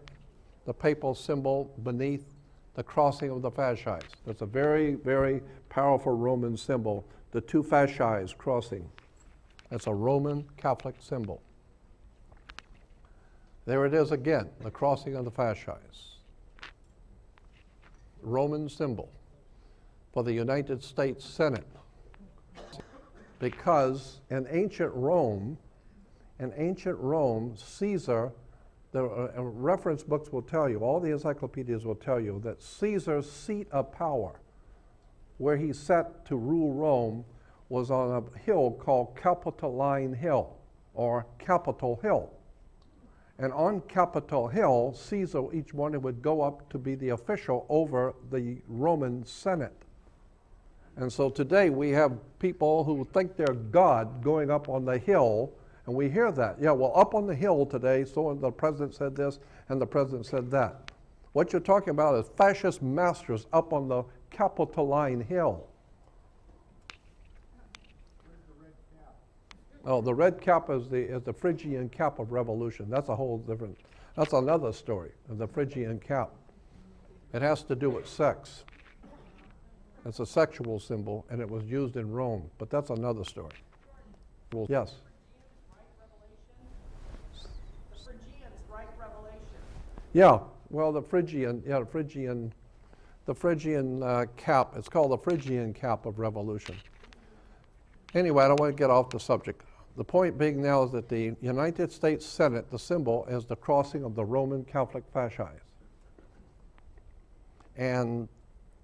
the papal symbol beneath the crossing of the fasces. That's a very, very powerful Roman symbol. The two fasces crossing. That's a Roman Catholic symbol. There it is again, the crossing of the fasces. Roman symbol for the United States Senate. Because in ancient Rome, Caesar, the reference books will tell you, all the encyclopedias will tell you that Caesar's seat of power, where he sat to rule Rome, was on a hill called Capitoline Hill, or Capitol Hill. And on Capitol Hill, Caesar each morning would go up to be the official over the Roman Senate. And so today we have people who think they're God going up on the hill, and we hear that. Yeah, well, up on the hill today, so the president said this, and the president said that. What you're talking about is fascist masters up on the Capitoline Hill. Oh, the red cap is the Phrygian cap of revolution. That's a whole different, that's another story, the Phrygian cap. It has to do with sex. It's a sexual symbol, and it was used in Rome, but that's another story. Well, yes? The Phrygians write Revelation. Yeah, well, the Phrygian cap, it's called the Phrygian cap of revolution. Anyway, I don't want to get off the subject. The point being now is that the United States Senate, the symbol is the crossing of the Roman Catholic fasces. And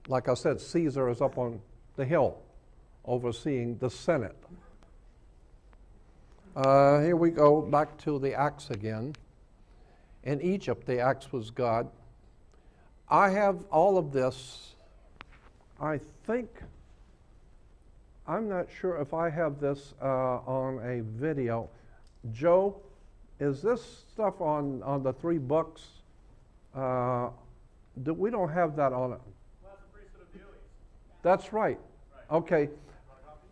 like I said, Caesar is up on the hill overseeing the Senate. Here we go back to the axe again. In Egypt, the axe was God. I have all of this, I think, I'm not sure if I have this on a video. Joe, is this stuff on the 3 books? We don't have that on it. That's right. Okay.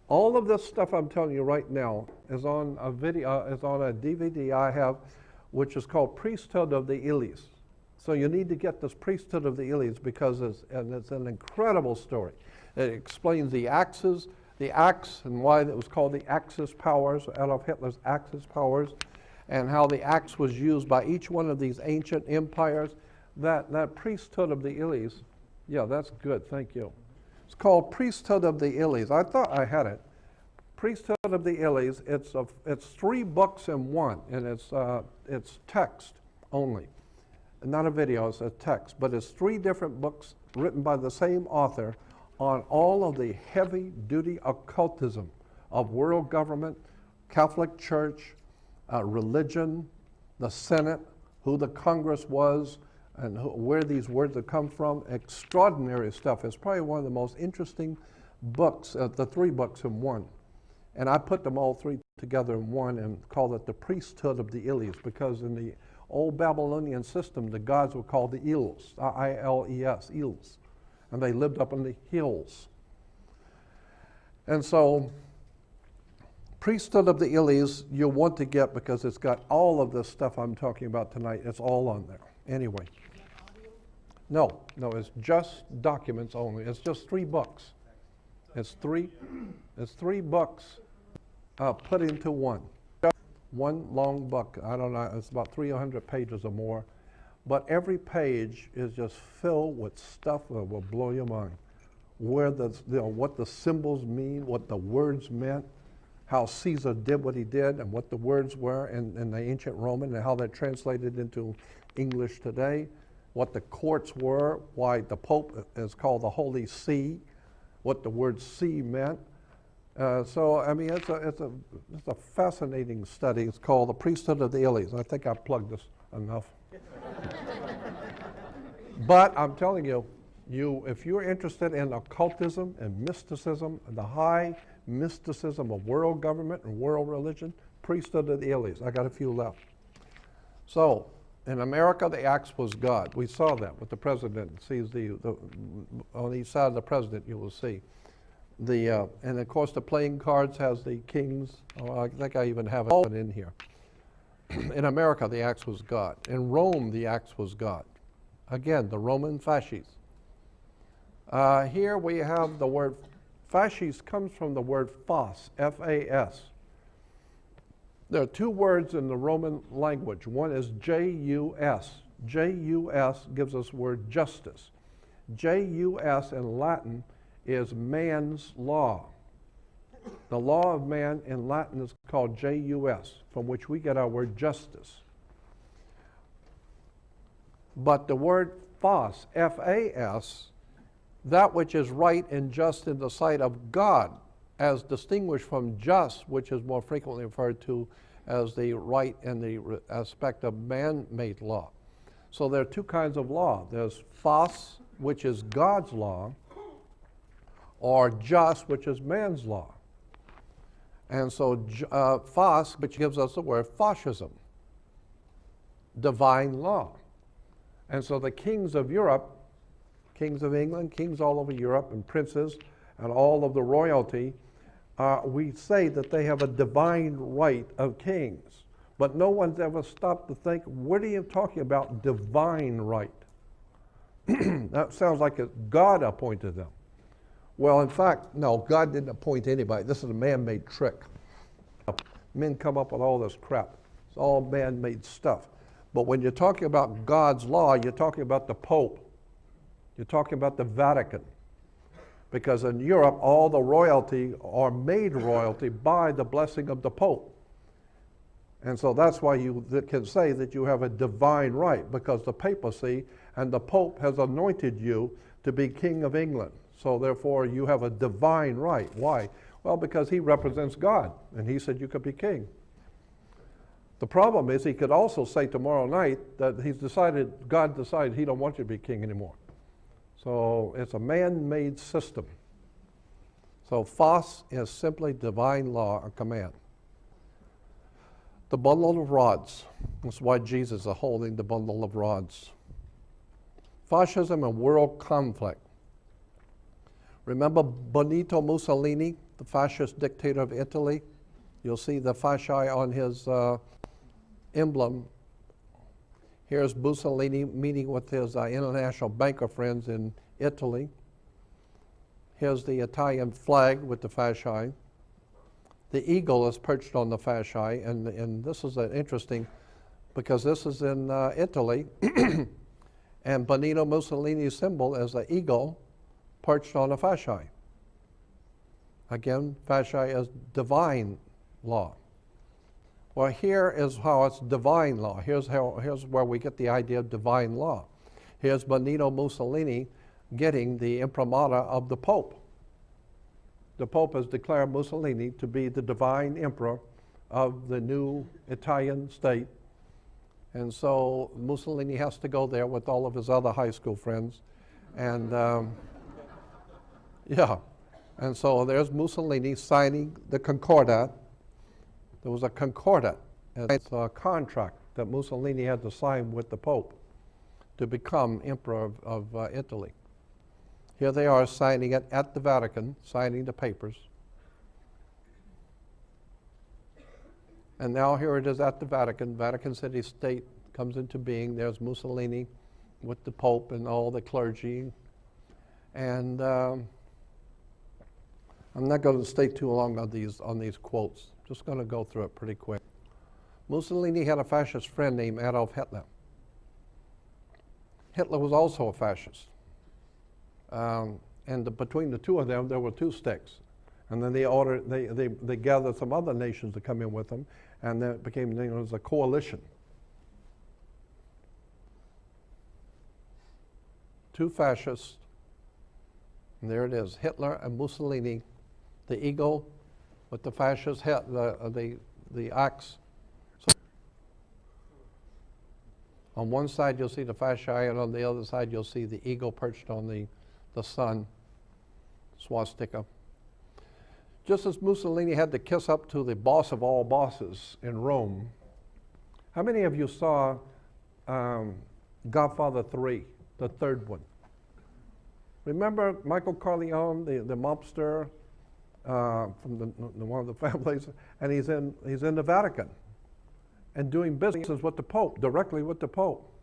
All of this stuff I'm telling you right now is on a video, is on a DVD I have which is called Priesthood of the Ilies. So you need to get this Priesthood of the Ilies because it's an incredible story. It explains the axes, the axe, and why it was called the Axis powers, Adolf Hitler's Axis powers, and how the axe was used by each one of these ancient empires. That Priesthood of the Ilies, yeah, that's good, thank you. It's called Priesthood of the Ilies. I thought I had it. Priesthood of the Ilies, it's 3 books in one, and it's text only. Not a video, it's a text, but it's 3 different books written by the same author on all of the heavy-duty occultism of world government, Catholic Church, religion, the Senate, who the Congress was, and where these words have come from. Extraordinary stuff. It's probably one of the most interesting books, the 3 books in one. And I put them all 3 together in one and called it the Priesthood of the Ilies, because in the old Babylonian system, the gods were called the Ils, I-L-E-S, Ils, and they lived up in the hills. And so, Priesthood of the Ilies, you'll want to get because it's got all of this stuff I'm talking about tonight. It's all on there. Anyway. No, it's just documents only. It's just 3 books. It's three books put into one. One long book. I don't know, it's about 300 pages or more. But every page is just filled with stuff that will blow your mind. Where what the symbols mean, what the words meant, how Caesar did what he did, and what the words were in the ancient Roman, and how they're translated into English today, what the courts were, why the Pope is called the Holy See, what the word see meant. So, I mean, it's a fascinating study. It's called The Priesthood of the Ilies. I think I've plugged this enough. But I'm telling you, if you're interested in occultism and mysticism, and the high mysticism of world government and world religion, Priesthood of the Ilies. I got a few left. So, in America, the axe was God. We saw that with the president. Sees on each side of the president, you will see. And of course, the playing cards has the kings. Oh, I think I even have it in here. In America, the axe was God. In Rome, the axe was God. Again, the Roman fasces. Here we have the word fasces comes from the word fas, F-A-S. There are 2 words in the Roman language. One is J-U-S. J-U-S gives us the word justice. J-U-S in Latin is man's law. The law of man in Latin is called J-U-S, from which we get our word justice. But the word fas, F-A-S, that which is right and just in the sight of God, as distinguished from just, which is more frequently referred to as the right in the aspect of man-made law. So there are 2 kinds of law. There's fas, which is God's law, or just, which is man's law. And so fas, which gives us the word fascism, divine law. And so the kings of Europe, kings of England, kings all over Europe, and princes, and all of the royalty, we say that they have a divine right of kings. But no one's ever stopped to think, what are you talking about, divine right? That sounds like God appointed them. Well, in fact, no, God didn't appoint anybody. This is a man-made trick. Men come up with all this crap. It's all man-made stuff. But when you're talking about God's law, you're talking about the Pope. You're talking about the Vatican. Because in Europe, all the royalty are made royalty by the blessing of the Pope. And so that's why you can say that you have a divine right, because the papacy and the Pope has anointed you to be King of England. So therefore, you have a divine right. Why? Well, because he represents God, and he said you could be king. The problem is he could also say tomorrow night that God decided he don't want you to be king anymore. So it's a man-made system. So fas is simply divine law or command. The bundle of rods. That's why Jesus is holding the bundle of rods. Fascism and world conflict. Remember Benito Mussolini, the fascist dictator of Italy? You'll see the fasci on his emblem Here's Mussolini meeting with his international banker friends in Italy. Here's the Italian flag with the fasci. The eagle is perched on the fasci, and this is interesting because this is in Italy, and Benito Mussolini's symbol is the eagle perched on the fasci. Again, fasci is divine law. Well, here is how it's divine law. Here's where we get the idea of divine law. Here's Benito Mussolini getting the imprimatur of the Pope. The Pope has declared Mussolini to be the divine emperor of the new Italian state. And so Mussolini has to go there with all of his other high school friends. And yeah, and so there's Mussolini signing the Concordat. There was a Concordat. It's a contract that Mussolini had to sign with the Pope to become emperor of Italy. Here they are signing it at the Vatican, signing the papers. And now here it is at the Vatican. Vatican City State comes into being. There's Mussolini with the Pope and all the clergy. And I'm not going to stay too long on these quotes. Just going to go through it pretty quick. Mussolini had a fascist friend named Adolf Hitler. Hitler was also a fascist. Between the two of them, there were two sticks. And then they gathered some other nations to come in with them, and then it became known as a coalition. Two fascists, and there it is, Hitler and Mussolini, the eagle with the fascist head, the axe. So on one side you'll see the fasci, and on the other side you'll see the eagle perched on the sun, swastika. Just as Mussolini had to kiss up to the boss of all bosses in Rome, how many of you saw Godfather 3, the third one? Remember Michael Corleone, the mobster from one of the families, and he's in the Vatican and doing business with the Pope, directly with the Pope.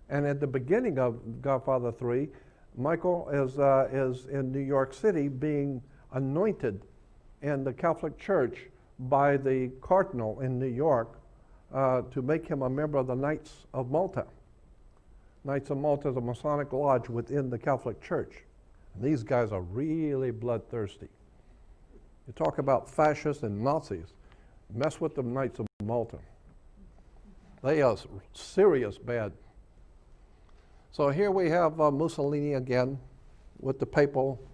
And at the beginning of Godfather 3, Michael is in New York City being anointed in the Catholic Church by the cardinal in New York to make him a member of the Knights of Malta. Knights of Malta is a Masonic lodge within the Catholic Church. And these guys are really bloodthirsty. You talk about fascists and Nazis, mess with the Knights of Malta. They are serious bad. So here we have Mussolini again with the papal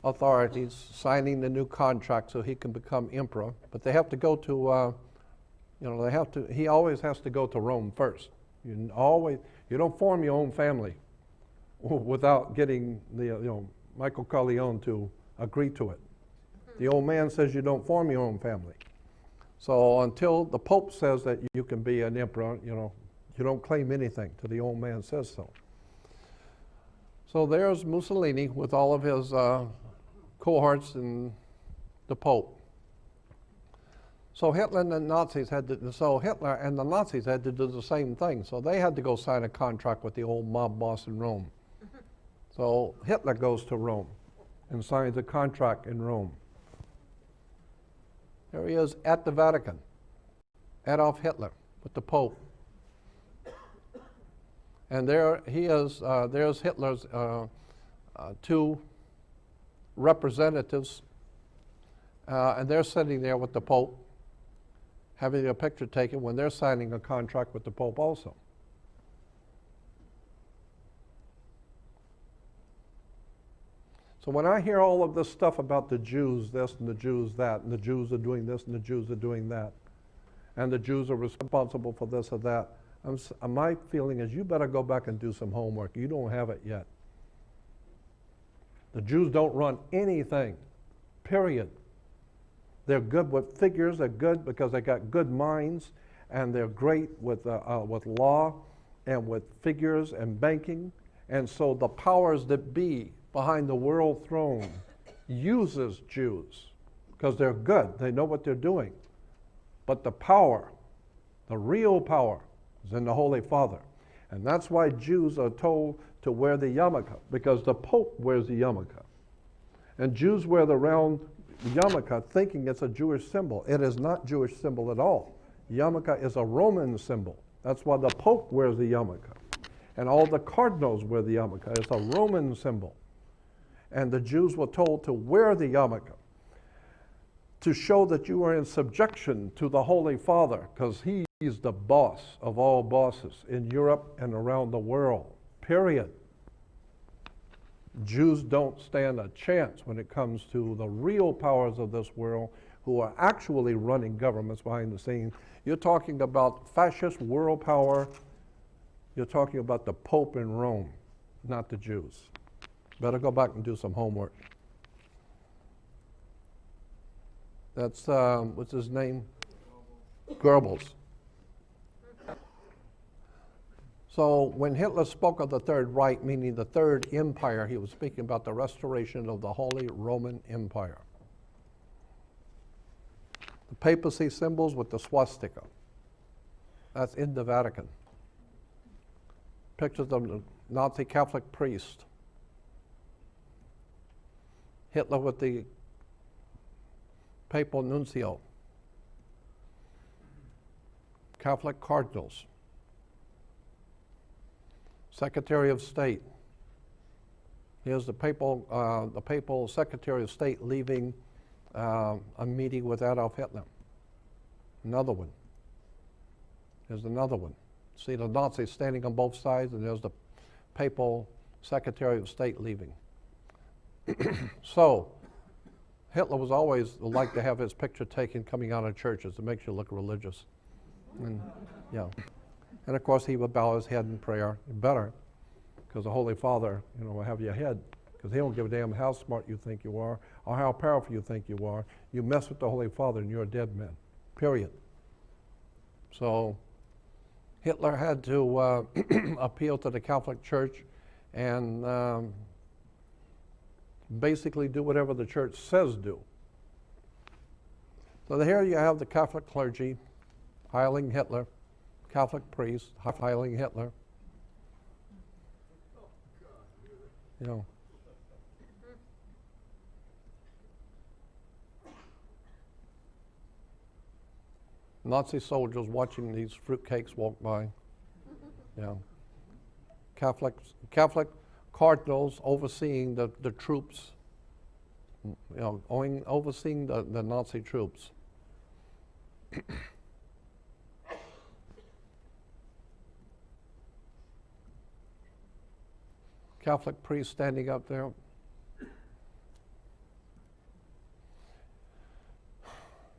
authorities signing the new contract so he can become emperor. But they have to go to, he always has to go to Rome first. You don't form your own family without getting Michael Corleone to agree to it. The old man says you don't form your own family. So until the Pope says that you can be an emperor, you don't claim anything till the old man says so. So there's Mussolini with all of his cohorts and the Pope. So Hitler and the Nazis had to do the same thing. So they had to go sign a contract with the old mob boss in Rome. So Hitler goes to Rome and signs a contract in Rome. There he is at the Vatican, Adolf Hitler with the Pope. And there he is, there's Hitler's two representatives, and they're sitting there with the Pope, having a picture taken when they're signing a contract with the Pope also. So when I hear all of this stuff about the Jews this and the Jews that, and the Jews are doing this and the Jews are doing that, and the Jews are responsible for this or that, my feeling is you better go back and do some homework. You don't have it yet. The Jews don't run anything, period. They're good with figures. They're good because they got good minds, and they're great with law and with figures and banking. And so the powers that be behind the world throne uses Jews because they're good. They know what they're doing. But the power, the real power It's in the Holy Father. And that's why Jews are told to wear the yarmulke, because the Pope wears the yarmulke. And Jews wear the round yarmulke thinking it's a Jewish symbol. It is not Jewish symbol at all. Yarmulke is a Roman symbol. That's why the Pope wears the yarmulke. And all the cardinals wear the yarmulke. It's a Roman symbol. And the Jews were told to wear the yarmulke to show that you are in subjection to the Holy Father, because he is the boss of all bosses in Europe and around the world, period. Jews don't stand a chance when it comes to the real powers of this world who are actually running governments behind the scenes. You're talking about fascist world power. You're talking about the Pope in Rome, not the Jews. Better go back and do some homework. That's, what's his name? Goebbels. So when Hitler spoke of the Third Reich, meaning the Third Empire, he was speaking about the restoration of the Holy Roman Empire. The papacy symbols with the swastika. That's in the Vatican. Pictures of the Nazi Catholic priest. Hitler with the papal nuncio. Catholic cardinals. Secretary of State. Here's the papal Secretary of State leaving a meeting with Adolf Hitler. Another one. There's another one. See the Nazis standing on both sides, and there's the papal Secretary of State leaving. So, Hitler was always like to have his picture taken coming out of churches. It makes you look religious. And, yeah. And of course, he would bow his head in prayer. Better, because the Holy Father, will have your head. Because he don't give a damn how smart you think you are or how powerful you think you are. You mess with the Holy Father and you're a dead man. Period. So Hitler had to appeal to the Catholic Church and basically do whatever the church says do. So here you have the Catholic clergy hiling Hitler, Catholic priests hiling Hitler. Nazi soldiers watching these fruitcakes walk by. Catholic cardinals overseeing the troops, overseeing the Nazi troops. Catholic priest standing up there.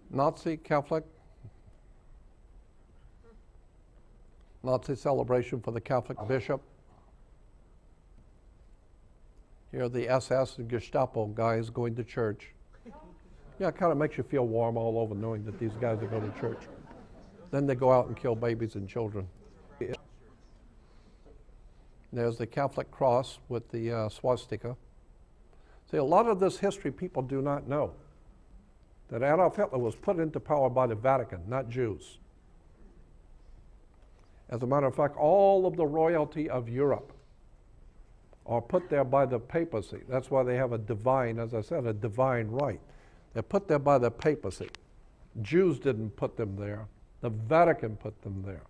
Nazi Catholic. Nazi celebration for the Catholic bishop. Here are the SS and Gestapo guys going to church. Yeah, it kind of makes you feel warm all over knowing that these guys are going to church. Then they go out and kill babies and children. There's the Catholic cross with the swastika. See, a lot of this history people do not know. That Adolf Hitler was put into power by the Vatican, not Jews. As a matter of fact, all of the royalty of Europe are put there by the papacy. That's why they have a divine, as I said, a divine right. They're put there by the papacy. Jews didn't put them there. The Vatican put them there.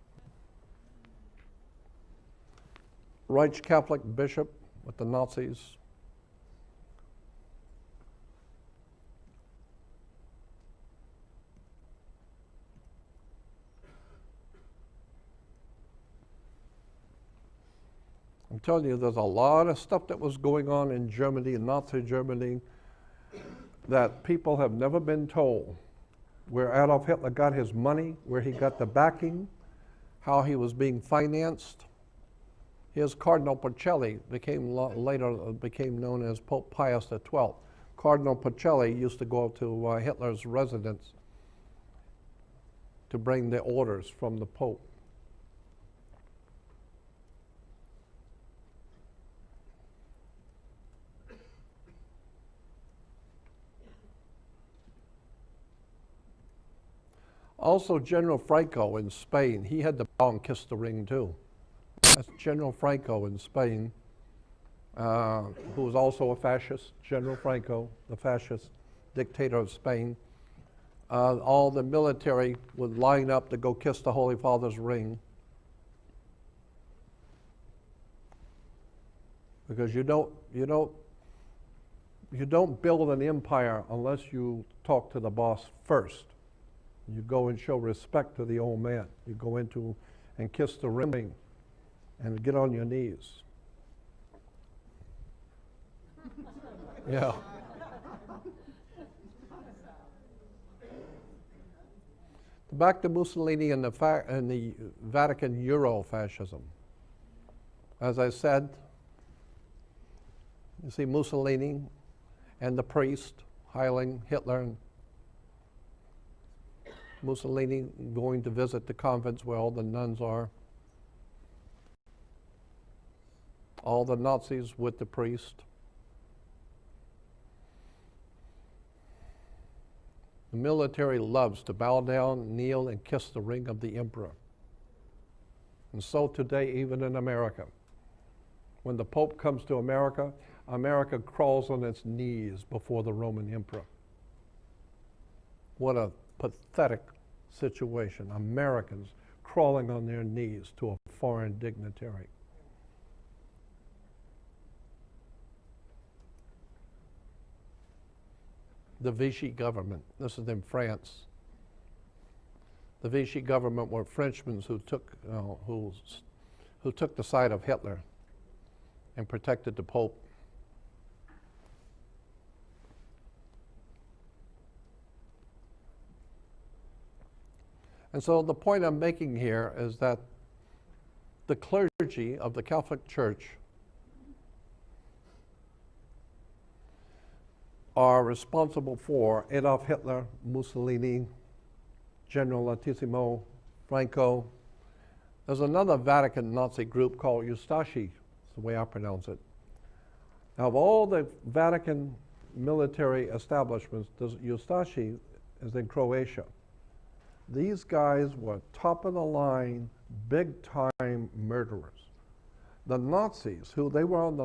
Reich Catholic bishop with the Nazis. I'm telling you, there's a lot of stuff that was going on in Germany, in Nazi Germany, that people have never been told. Where Adolf Hitler got his money, where he got the backing, how he was being financed. Here's Cardinal Pacelli, later became known as Pope Pius XII. Cardinal Pacelli used to go to Hitler's residence to bring the orders from the Pope. Also, General Franco in Spain, he had to bow and kiss the ring too. That's General Franco in Spain, who was also a fascist. General Franco, the fascist dictator of Spain. All the military would line up to go kiss the Holy Father's ring. Because you don't build an empire unless you talk to the boss first. You go and show respect to the old man. You go into and kiss the ring and get on your knees. Yeah. Back to Mussolini and the Vatican Euro-fascism. As I said, you see Mussolini and the priest hailing Hitler. Mussolini going to visit the convents where all the nuns are. All the Nazis with the priest. The military loves to bow down, kneel, and kiss the ring of the emperor. And so today, even in America, when the Pope comes to America, America crawls on its knees before the Roman emperor. What a pathetic situation. Americans crawling on their knees to a foreign dignitary. The Vichy government, this is in France. The Vichy government were Frenchmen who took the side of Hitler and protected the Pope. And so the point I'm making here is that the clergy of the Catholic Church are responsible for Adolf Hitler, Mussolini, General Latissimo, Franco. There's another Vatican Nazi group called Ustashi, that's the way I pronounce it. Now, of all the Vatican military establishments, Ustashi is in Croatia. These guys were top of the line, big time murderers. The Nazis, who they were on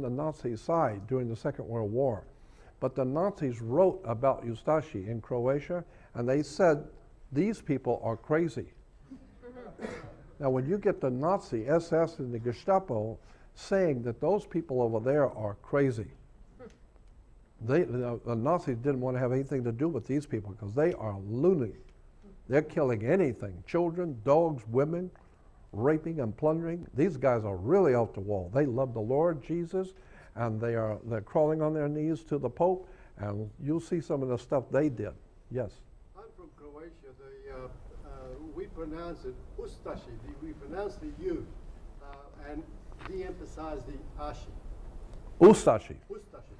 the Nazi side during the Second World War, but the Nazis wrote about Ustashi in Croatia, and they said these people are crazy. Now, when you get the Nazi SS and the Gestapo saying that those people over there are crazy, the Nazis didn't want to have anything to do with these people because they are loony. They're killing anything, children, dogs, women, raping and plundering. These guys are really off the wall. They love the Lord Jesus, and they're crawling on their knees to the Pope, and you'll see some of the stuff they did. Yes? I'm from Croatia. We pronounce it Ustashi. We pronounce the U and de-emphasize the ashi. Ustashi. Ustashi.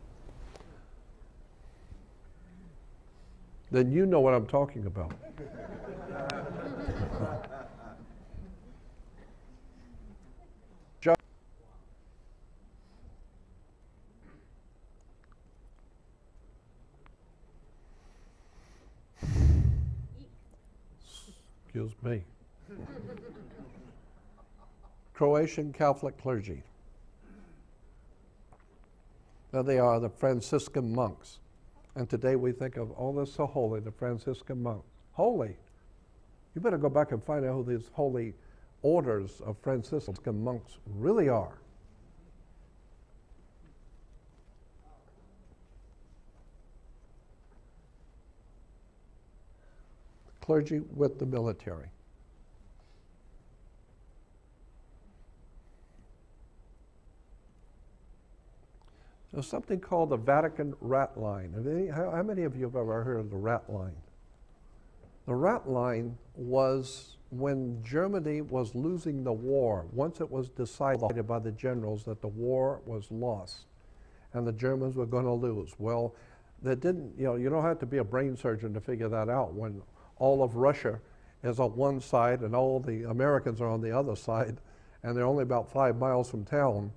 Then you know what I'm talking about. Excuse me. Croatian Catholic clergy. Now they are the Franciscan monks. And today we think of, oh, they're so holy, the Franciscan monks. Holy? You better go back and find out who these holy orders of Franciscan monks really are. Clergy with the military. There's something called the Vatican rat line. How many of you have ever heard of the rat line? The rat line was when Germany was losing the war. Once it was decided by the generals that the war was lost and the Germans were going to lose. Well, they didn't, you don't have to be a brain surgeon to figure that out. When all of Russia is on one side and all the Americans are on the other side, and they're only about 5 miles from town,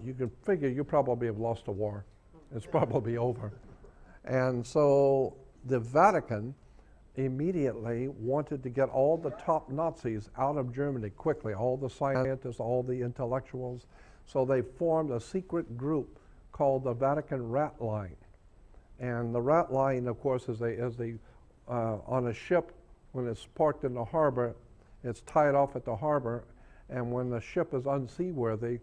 you can figure you probably have lost a war. It's probably over. And so the Vatican immediately wanted to get all the top Nazis out of Germany quickly, all the scientists, all the intellectuals. So they formed a secret group called the Vatican Rat Line. And the Rat Line, of course, is on a ship, when it's parked in the harbor, it's tied off at the harbor, and when the ship is unseaworthy,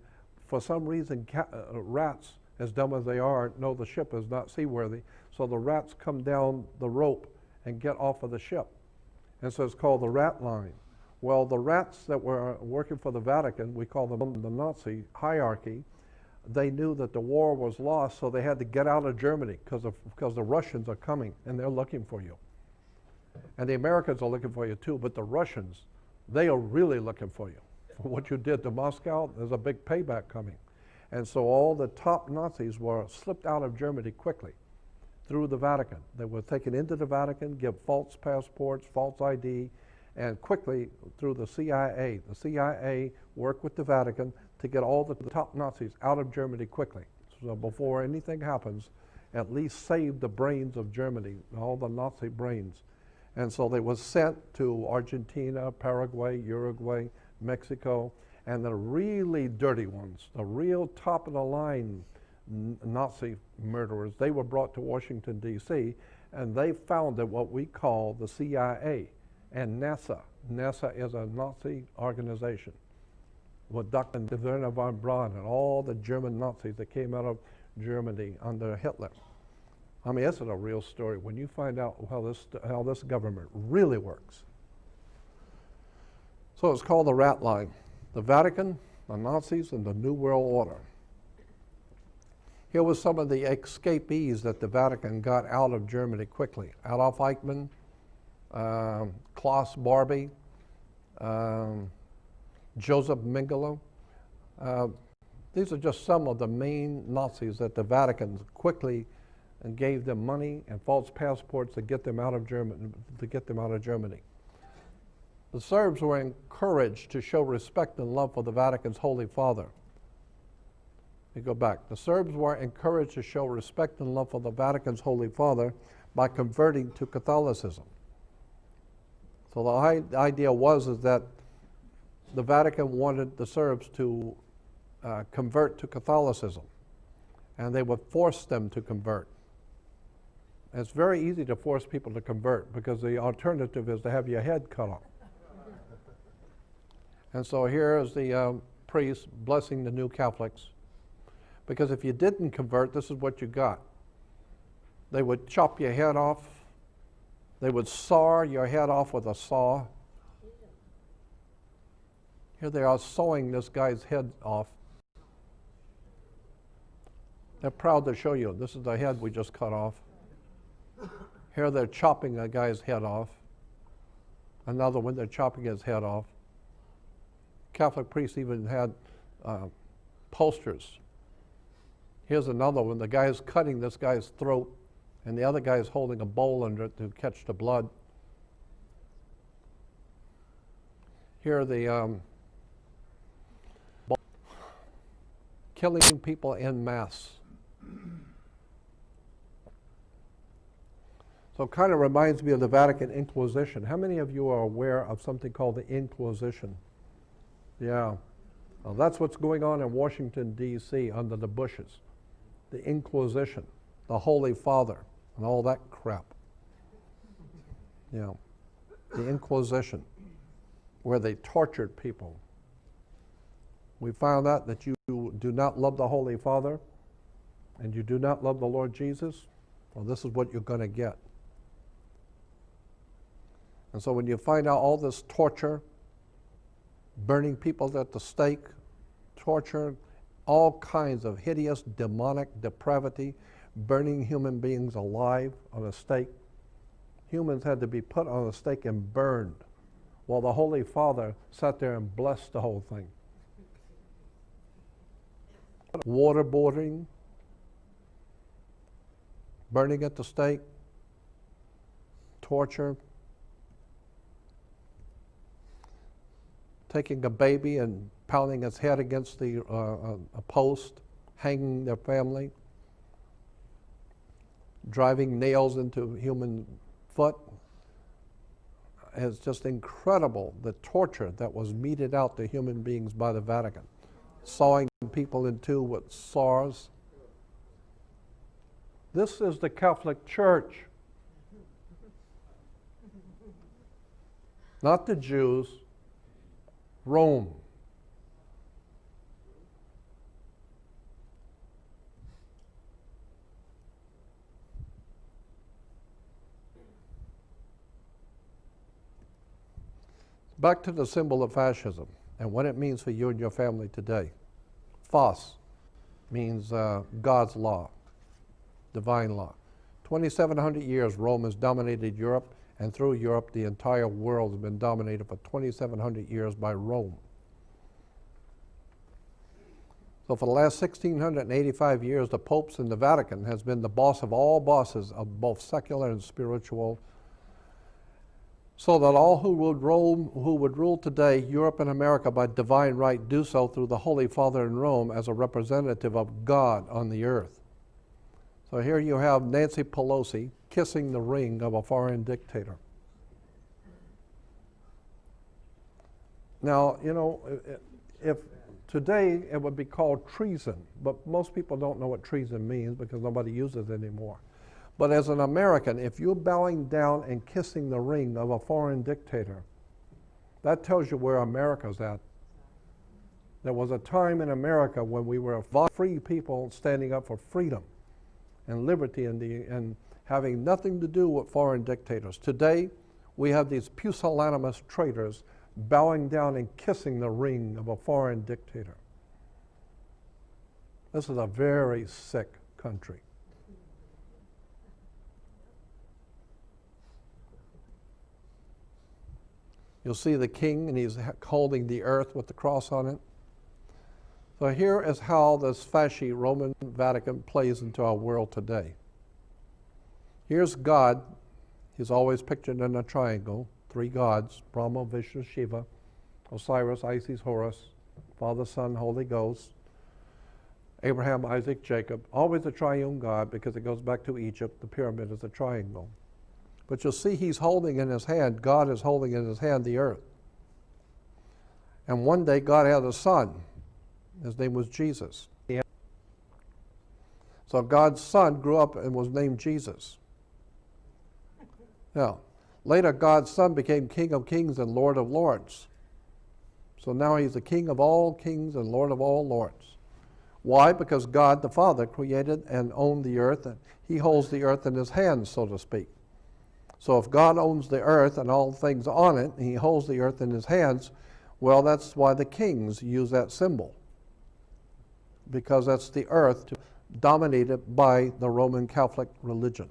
for some reason, rats, as dumb as they are, know the ship is not seaworthy, so the rats come down the rope and get off of the ship. And so it's called the Rat Line. Well, the rats that were working for the Vatican, we call them the Nazi hierarchy, they knew that the war was lost, so they had to get out of Germany because the Russians are coming and they're looking for you. And the Americans are looking for you too, but the Russians, they are really looking for you. For what you did to Moscow, there's a big payback coming. And so all the top Nazis were slipped out of Germany quickly through the Vatican. They were taken into the Vatican, give false passports, false ID, and quickly through the CIA. The CIA worked with the Vatican to get all the top Nazis out of Germany quickly. So before anything happens, at least save the brains of Germany, all the Nazi brains. And so they were sent to Argentina, Paraguay, Uruguay, Mexico, and the really dirty ones, the real top of the line Nazi murderers, they were brought to Washington, D.C., and they founded what we call the CIA and NASA. NASA is a Nazi organization with Dr. Werner von Braun and all the German Nazis that came out of Germany under Hitler. I mean, this is a real story when you find out how this government really works. So it's called the Rat Line. The Vatican, the Nazis, and the New World Order. Here was some of the escapees that the Vatican got out of Germany quickly. Adolf Eichmann, Klaus Barbie, Joseph Mengele. These are just some of the main Nazis that the Vatican quickly gave them money and false passports to get them out of Germany. The Serbs were encouraged to show respect and love for the Vatican's Holy Father. Let me go back. The Serbs were encouraged to show respect and love for the Vatican's Holy Father by converting to Catholicism. So the idea was that the Vatican wanted the Serbs to convert to Catholicism, and they would force them to convert. And it's very easy to force people to convert because the alternative is to have your head cut off. And so here is the priest blessing the new Catholics. Because if you didn't convert, this is what you got. They would chop your head off. They would saw your head off with a saw. Here they are sawing this guy's head off. They're proud to show you, this is the head we just cut off. Here they're chopping a guy's head off. Another one, they're chopping his head off. Catholic priests even had posters. Here's another one. The guy's cutting this guy's throat, and the other guy's holding a bowl under it to catch the blood. Here are the killing people en masse. So it kind of reminds me of the Vatican Inquisition. How many of you are aware of something called the Inquisition? Yeah. Well, that's what's going on in Washington, D.C. under the Bushes. The Inquisition, the Holy Father, and all that crap. Yeah. The Inquisition, where they tortured people. We found out that you do not love the Holy Father and you do not love the Lord Jesus. Well, this is what you're going to get. And so when you find out all this torture, burning people at the stake, torture, all kinds of hideous demonic depravity, burning human beings alive on a stake. Humans had to be put on a stake and burned while the Holy Father sat there and blessed the whole thing. Waterboarding, burning at the stake, torture, taking a baby and pounding its head against a post, hanging their family, driving nails into human foot, is just incredible, the torture that was meted out to human beings by the Vatican, sawing people in two with saws. This is the Catholic Church, not the Jews, Rome. Back to the symbol of fascism and what it means for you and your family today. Fas means God's law, divine law. 2,700 years Rome has dominated Europe, and through Europe the entire world has been dominated for 2,700 years by Rome. So for the last 1,685 years, the popes and the Vatican has been the boss of all bosses of both secular and spiritual, so that all who would rule today, Europe and America, by divine right, do so through the Holy Father in Rome as a representative of God on the earth. So here you have Nancy Pelosi kissing the ring of a foreign dictator. Now, you know, if today it would be called treason, but most people don't know what treason means because nobody uses it anymore. But as an American, if you're bowing down and kissing the ring of a foreign dictator, that tells you where America's at. There was a time in America when we were free people standing up for freedom and liberty and having nothing to do with foreign dictators. Today, we have these pusillanimous traitors bowing down and kissing the ring of a foreign dictator. This is a very sick country. You'll see the king, and he's holding the earth with the cross on it. So here is how this fasci Roman Vatican plays into our world today. Here's God. He's always pictured in a triangle. Three gods, Brahma, Vishnu, Shiva, Osiris, Isis, Horus, Father, Son, Holy Ghost, Abraham, Isaac, Jacob. Always a triune God because it goes back to Egypt. The pyramid is a triangle. But you'll see he's holding in his hand, God is holding in his hand the earth. And one day God had a son. His name was Jesus. So God's son grew up and was named Jesus. Now, later God's son became King of Kings and Lord of Lords. So now he's the King of all kings and Lord of all lords. Why? Because God the Father created and owned the earth, and he holds the earth in his hands, so to speak. So if God owns the earth and all things on it, and he holds the earth in his hands, well, that's why the kings use that symbol. Because that's the earth dominated by the Roman Catholic religion,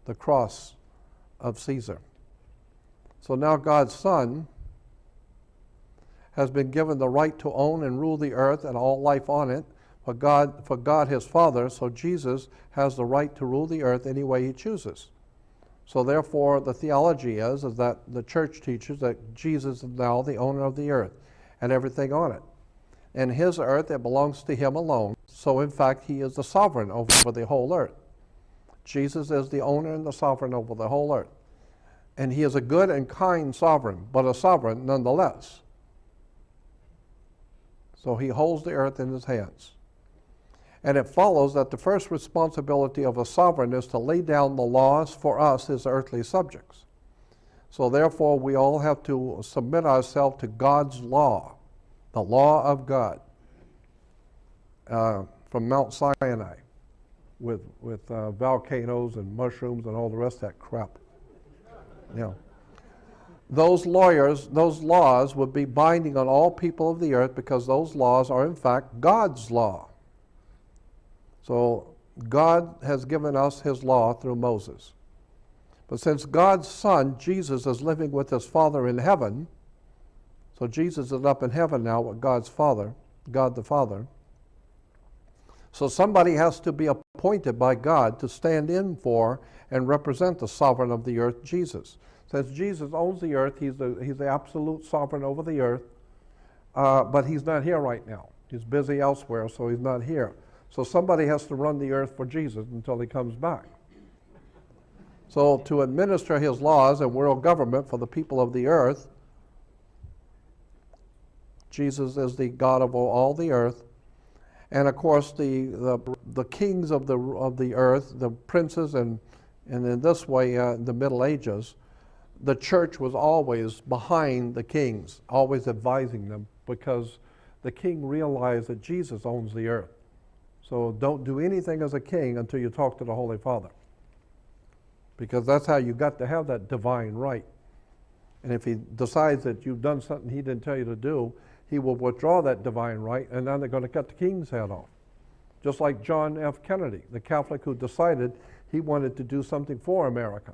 the cross of Caesar. So now God's Son has been given the right to own and rule the earth and all life on it for God his Father, so Jesus has the right to rule the earth any way he chooses. So therefore, the theology is that the church teaches that Jesus is now the owner of the earth and everything on it. And his earth, it belongs to him alone. So in fact, he is the sovereign over the whole earth. Jesus is the owner and the sovereign over the whole earth. And he is a good and kind sovereign, but a sovereign nonetheless. So he holds the earth in his hands. And it follows that the first responsibility of a sovereign is to lay down the laws for us, his earthly subjects. So therefore, we all have to submit ourselves to God's law, the law of God, from Mount Sinai, with volcanoes and mushrooms and all the rest of that crap. You know, those laws would be binding on all people of the earth because those laws are in fact God's law. So God has given us his law through Moses. But since God's Son, Jesus, is living with his Father in heaven, so Jesus is up in heaven now with God's Father, God the Father. So somebody has to be appointed by God to stand in for and represent the sovereign of the earth, Jesus. Since Jesus owns the earth, he's the absolute sovereign over the earth, but he's not here right now. He's busy elsewhere, so he's not here. So somebody has to run the earth for Jesus until he comes back. So to administer his laws and world government for the people of the earth, Jesus is the God of all the earth. And of course, the kings of the earth, the princes, and in this way, the Middle Ages, the church was always behind the kings, always advising them, because the king realized that Jesus owns the earth. So don't do anything as a king until you talk to the Holy Father, because that's how you got to have that divine right. And if he decides that you've done something he didn't tell you to do, he will withdraw that divine right, and then they're going to cut the king's head off. Just like John F. Kennedy, the Catholic who decided he wanted to do something for America.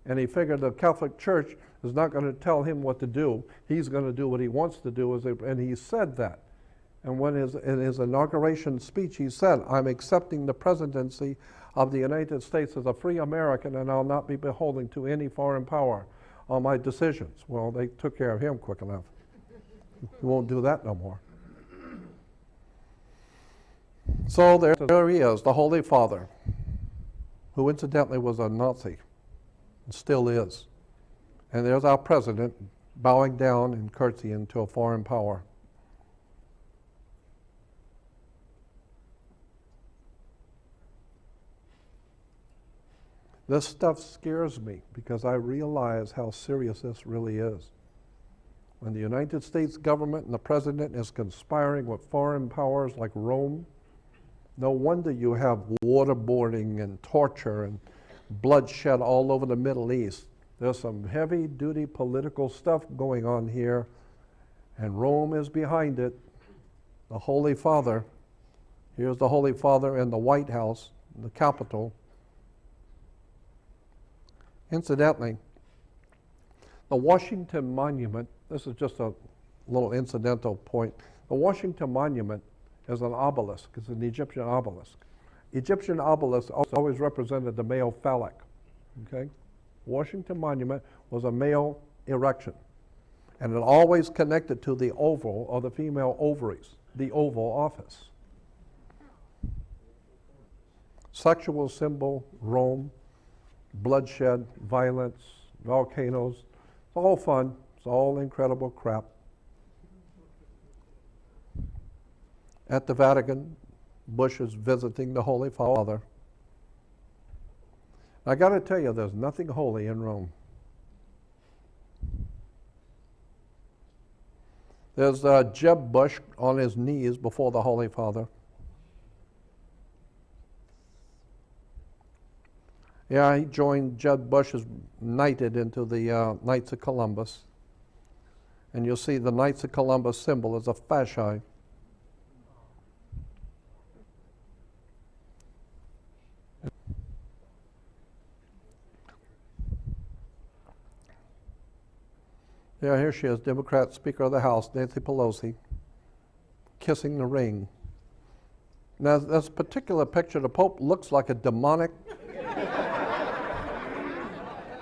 And he figured the Catholic Church is not going to tell him what to do. He's going to do what he wants to do, and he said that. And when in his inauguration speech, he said, "I'm accepting the presidency of the United States as a free American, and I'll not be beholden to any foreign power on my decisions." Well, they took care of him quick enough. He won't do that no more. So there he is, the Holy Father, who incidentally was a Nazi, and still is. And there's our president bowing down and curtsying to a foreign power. This stuff scares me because I realize how serious this really is. When the United States government and the president is conspiring with foreign powers like Rome, no wonder you have waterboarding and torture and bloodshed all over the Middle East. There's some heavy-duty political stuff going on here, and Rome is behind it. The Holy Father, here's the Holy Father in the White House, the Capitol. Incidentally, the Washington Monument, this is just a little incidental point. The Washington Monument is an obelisk. It's an Egyptian obelisk. Egyptian obelisks always represented the male phallic. Okay? Washington Monument was a male erection. And it always connected to the oval or the female ovaries, the Oval Office. Sexual symbol, Rome, bloodshed, violence, volcanoes. It's all fun. It's all incredible crap. At the Vatican, Bush is visiting the Holy Father. I got to tell you, there's nothing holy in Rome. There's Jeb Bush on his knees before the Holy Father. Yeah, he joined Jeb Bush, is knighted into the Knights of Columbus. And you'll see the Knights of Columbus symbol is a fasci. Yeah, here she is, Democrat Speaker of the House, Nancy Pelosi, kissing the ring. Now, this particular picture, the Pope looks like a demonic.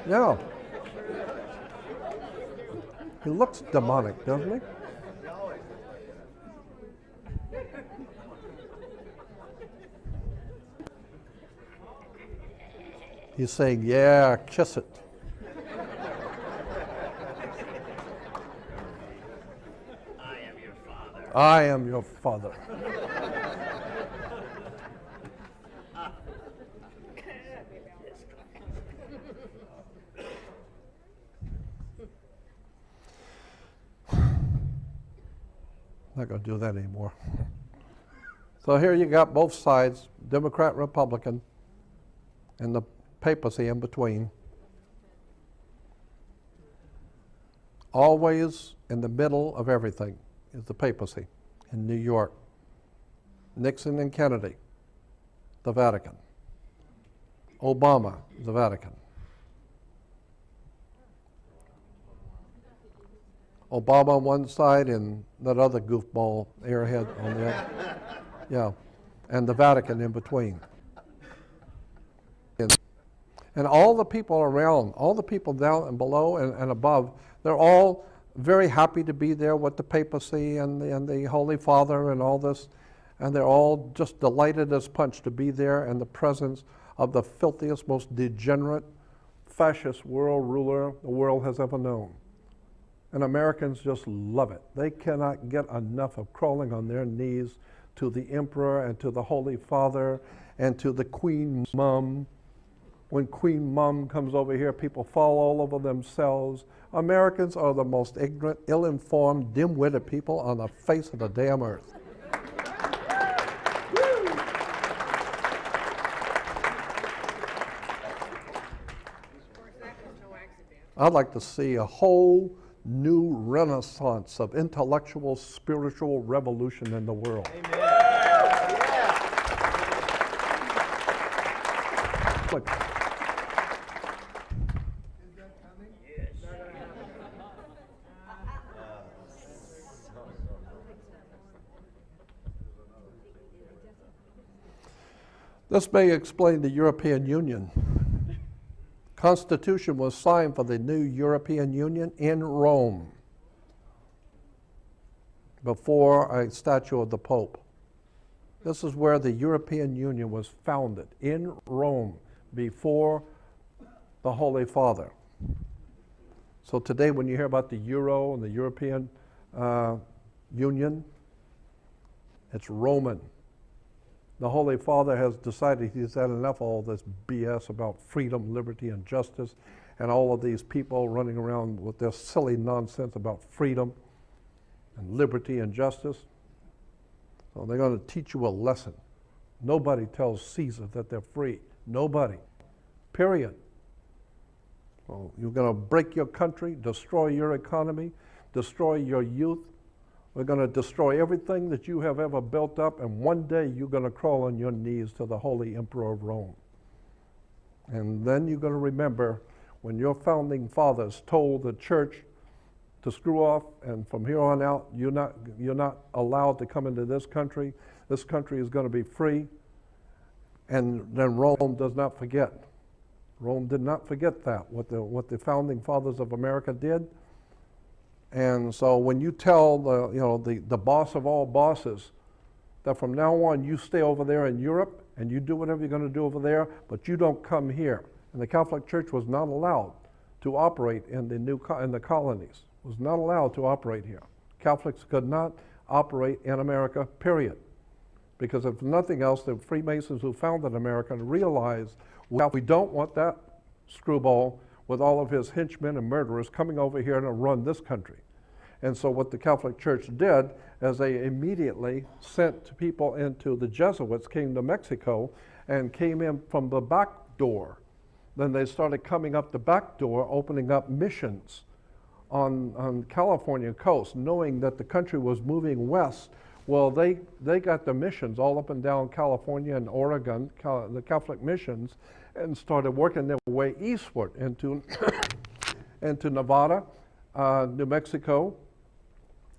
Yeah. He looks demonic, doesn't he? He's saying, yeah, kiss it. I am your father. Not going to do that anymore. So here you got both sides, Democrat, Republican, and the papacy in between. Always in the middle of everything is the papacy in New York. Nixon and Kennedy, the Vatican. Obama, the Vatican. Obama on one side and that other goofball airhead on the other. Yeah, and the Vatican in between. And all the people around, all the people down and below and above, they're all very happy to be there with the papacy and the Holy Father and all this. And they're all just delighted as punch to be there in the presence of the filthiest, most degenerate, fascist world ruler the world has ever known. And Americans just love it. They cannot get enough of crawling on their knees to the Emperor and to the Holy Father and to the Queen Mum. When Queen Mum comes over here, people fall all over themselves. Americans are the most ignorant, ill-informed, dim-witted people on the face of the damn earth. I'd like to see a whole new renaissance of intellectual, spiritual revolution in the world. Amen. Look, this may explain the European Union. Constitution was signed for the new European Union in Rome before a statue of the Pope. This is where the European Union was founded, in Rome, before the Holy Father. So today when you hear about the Euro and the European Union, it's Roman. The Holy Father has decided he's had enough of all this BS about freedom, liberty, and justice, and all of these people running around with their silly nonsense about freedom and liberty and justice. So they're going to teach you a lesson. Nobody tells Caesar that they're free. Nobody. Period. So you're going to break your country, destroy your economy, destroy your youth. We're going to destroy everything that you have ever built up, and one day you're going to crawl on your knees to the Holy Emperor of Rome. And then you're going to remember when your founding fathers told the church to screw off, and from here on out, you're not allowed to come into this country. This country is going to be free. And then Rome does not forget. Rome did not forget that, what the founding fathers of America did. And so when you tell the boss of all bosses that from now on you stay over there in Europe and you do whatever you're going to do over there, but you don't come here. And the Catholic Church was not allowed to operate in the colonies. Was not allowed to operate here. Catholics could not operate in America, period. Because if nothing else, the Freemasons who founded America realized, well, we don't want that screwball with all of his henchmen and murderers coming over here to run this country. And so what the Catholic Church did is they immediately sent people into the Jesuits, came to Mexico, and came in from the back door. Then they started coming up the back door, opening up missions on California coast, knowing that the country was moving west. Well, they got the missions all up and down California and Oregon, the Catholic missions, and started working their way eastward into into Nevada, New Mexico,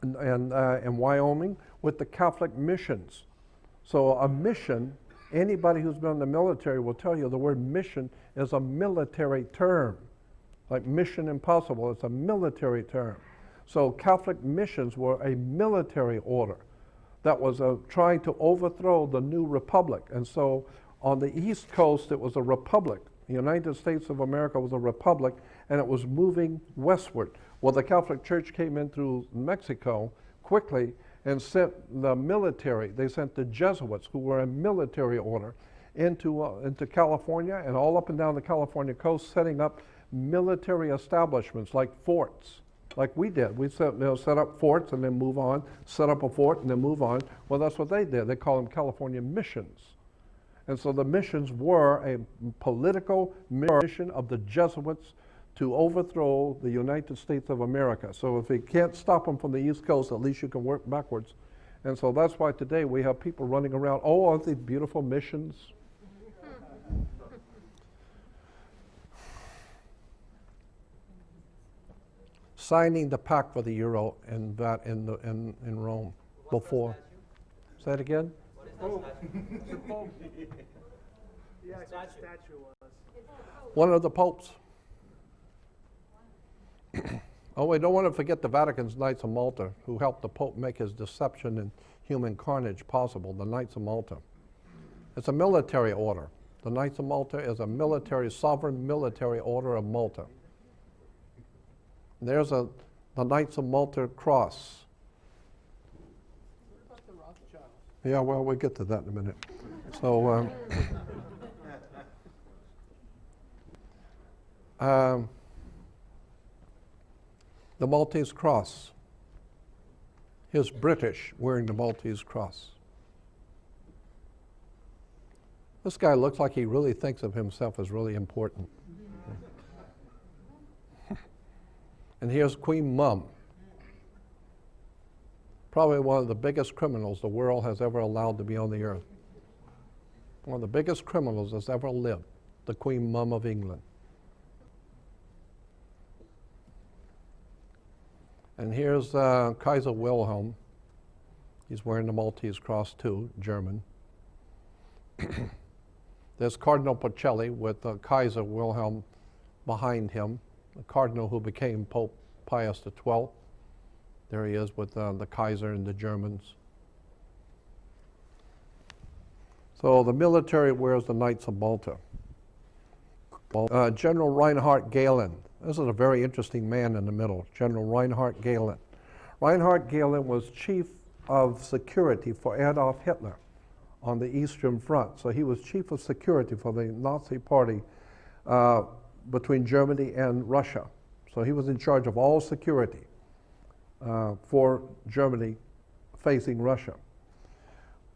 and Wyoming with the Catholic missions. So a mission, anybody who's been in the military will tell you the word mission is a military term. Like Mission Impossible, it's a military term. So Catholic missions were a military order that was trying to overthrow the new republic. And so on the East Coast, it was a republic. The United States of America was a republic, and it was moving westward. Well, the Catholic Church came in through Mexico quickly and sent the military. They sent the Jesuits, who were a military order, into California and all up and down the California coast, setting up military establishments like forts, like we did. We set up forts and then move on, set up a fort and then move on. Well, that's what they did. They call them California missions. And so the missions were a political mission of the Jesuits to overthrow the United States of America. So if you can't stop them from the East Coast, at least you can work backwards. And so that's why today we have people running around, oh, aren't these beautiful missions? Signing the pact for the euro in Rome before. Say it again? One of the popes. Oh, we don't want to forget the Vatican's Knights of Malta, who helped the Pope make his deception and human carnage possible, the Knights of Malta. It's a military order. The Knights of Malta is a military, sovereign military order of Malta. There's the Knights of Malta cross. What about the Rothschilds? Yeah, well, we'll get to that in a minute. So, the Maltese cross. Here's British wearing the Maltese cross. This guy looks like he really thinks of himself as really important. And here's Queen Mum, probably one of the biggest criminals the world has ever allowed to be on the earth. One of the biggest criminals that's ever lived, the Queen Mum of England. And here's Kaiser Wilhelm. He's wearing the Maltese cross too, German. There's Cardinal Pacelli with Kaiser Wilhelm behind him, the cardinal who became Pope Pius XII. There he is with the Kaiser and the Germans. So the military wears the Knights of Malta. General Reinhard Gehlen. This is a very interesting man in the middle, General Reinhard Gehlen. Reinhard Gehlen was chief of security for Adolf Hitler on the Eastern Front. So he was chief of security for the Nazi party between Germany and Russia. So he was in charge of all security for Germany facing Russia.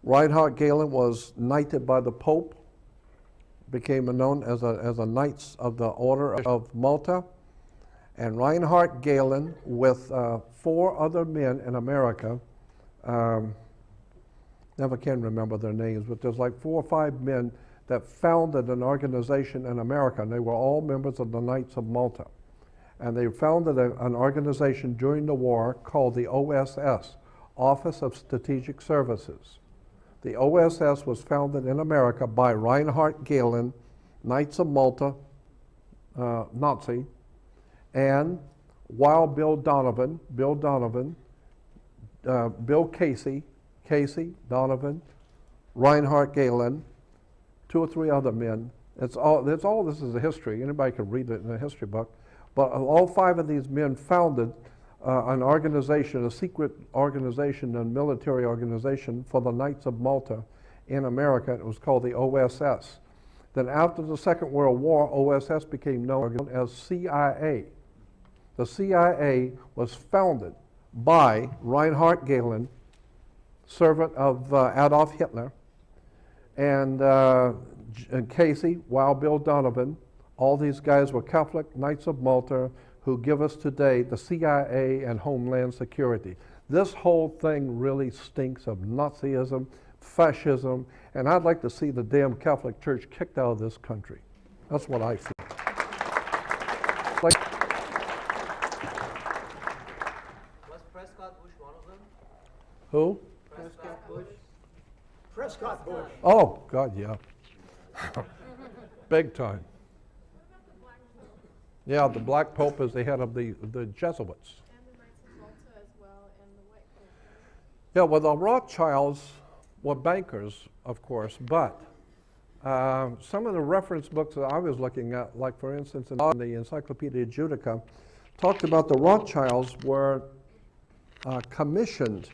Reinhard Gehlen was knighted by the Pope, became known as a Knights of the Order of Malta. And Reinhard Gehlen, with 4 other men in America, never can remember their names, but there's like 4 or 5 men that founded an organization in America, and they were all members of the Knights of Malta. And they founded an organization during the war called the OSS, Office of Strategic Services. The OSS was founded in America by Reinhard Gehlen, Knights of Malta, Nazi, and Wild Bill Donovan, Bill Casey, Donovan, Reinhard Gehlen, 2 or 3 other men. It's all this is a history. Anybody can read it in a history book. But all 5 of these men founded an organization, a secret organization, a military organization for the Knights of Malta in America. It was called the OSS. Then after the Second World War, OSS became known as CIA. The CIA was founded by Reinhard Gehlen, servant of Adolf Hitler, and Casey, Wild Bill Donovan. All these guys were Catholic Knights of Malta who give us today the CIA and Homeland Security. This whole thing really stinks of Nazism, fascism, and I'd like to see the damn Catholic Church kicked out of this country. That's what I feel. Was Prescott Bush one of them? Who? Prescott Bush? Prescott Bush. Oh, God, yeah. Big time. Yeah, the Black Pope is the head of the Jesuits. And the Knights of Malta as well, and the White Pope. Yeah, well, the Rothschilds were bankers, of course, but some of the reference books that I was looking at, like for instance in the Encyclopedia Judica, talked about the Rothschilds were commissioned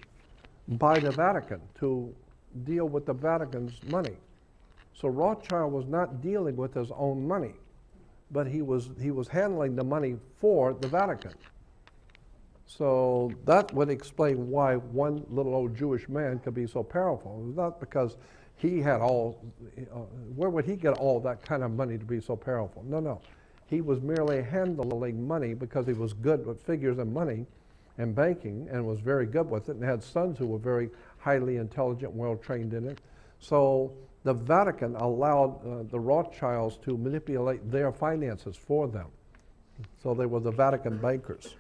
by the Vatican to deal with the Vatican's money. So Rothschild was not dealing with his own money, but he was handling the money for the Vatican. So that would explain why one little old Jewish man could be so powerful. It was not because he had all, where would he get all that kind of money to be so powerful? No. He was merely handling money because he was good with figures and money and banking and was very good with it and had sons who were very highly intelligent, well trained in it. So the Vatican allowed the Rothschilds to manipulate their finances for them. So they were the Vatican bankers.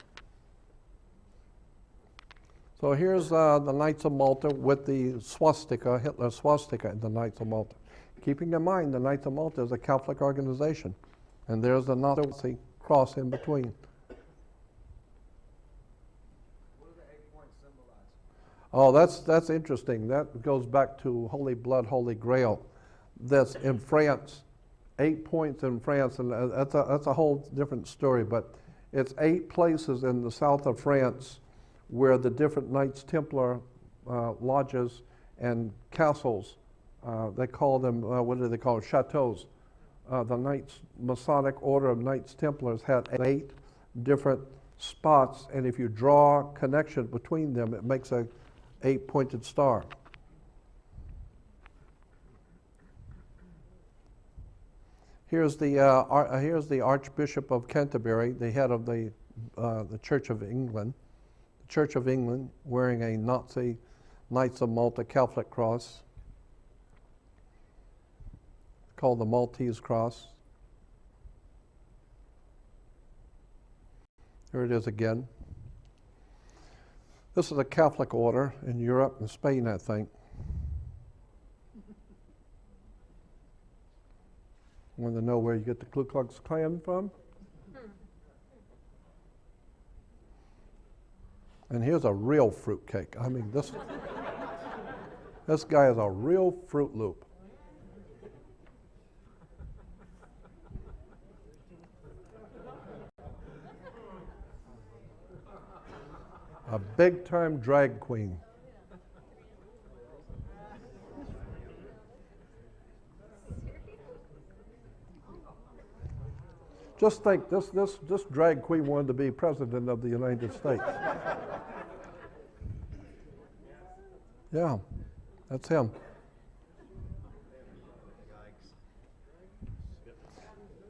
So here's the Knights of Malta with the swastika, Hitler swastika in the Knights of Malta. Keeping in mind the Knights of Malta is a Catholic organization, and there's the Nazi cross in between. What do the 8 points symbolize? Oh, that's interesting. That goes back to Holy Blood, Holy Grail. that's in France, 8 points in France, and that's a whole different story, but it's 8 places in the south of France where the different Knights Templar lodges and castles, they call them, what do they call it, chateaus. The Knights, Masonic Order of Knights Templars had 8 different spots, and if you draw a connection between them, it makes a 8-pointed star. Here's the Archbishop of Canterbury, the head of the Church of England. The Church of England wearing a Nazi Knights of Malta Catholic cross, called the Maltese cross. Here it is again. This is a Catholic order in Europe and Spain, I think. Want to know where you get the Ku Klux Klan from? And here's a real fruitcake. I mean, this guy is a real Fruit Loop. A big-time drag queen. Just think, this drag queen wanted to be president of the United States. Yeah, that's him.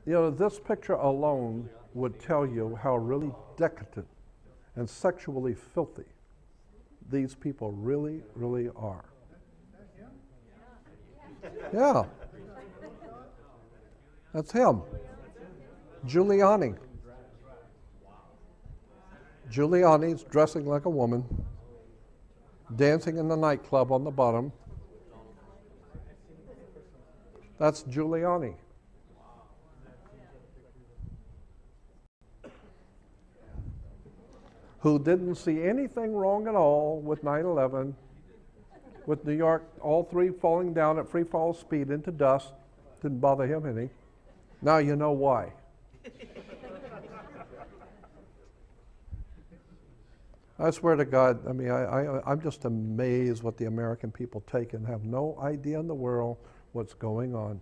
You know, this picture alone would tell you how really decadent and sexually filthy these people really, really are. Yeah. That's him. Giuliani. Giuliani's dressing like a woman, dancing in the nightclub on the bottom. That's Giuliani. Who didn't see anything wrong at all with 9/11, with New York, all 3 falling down at free fall speed into dust. Didn't bother him any. Now you know why. I swear to God, I mean, I'm just amazed what the American people take and have no idea in the world what's going on,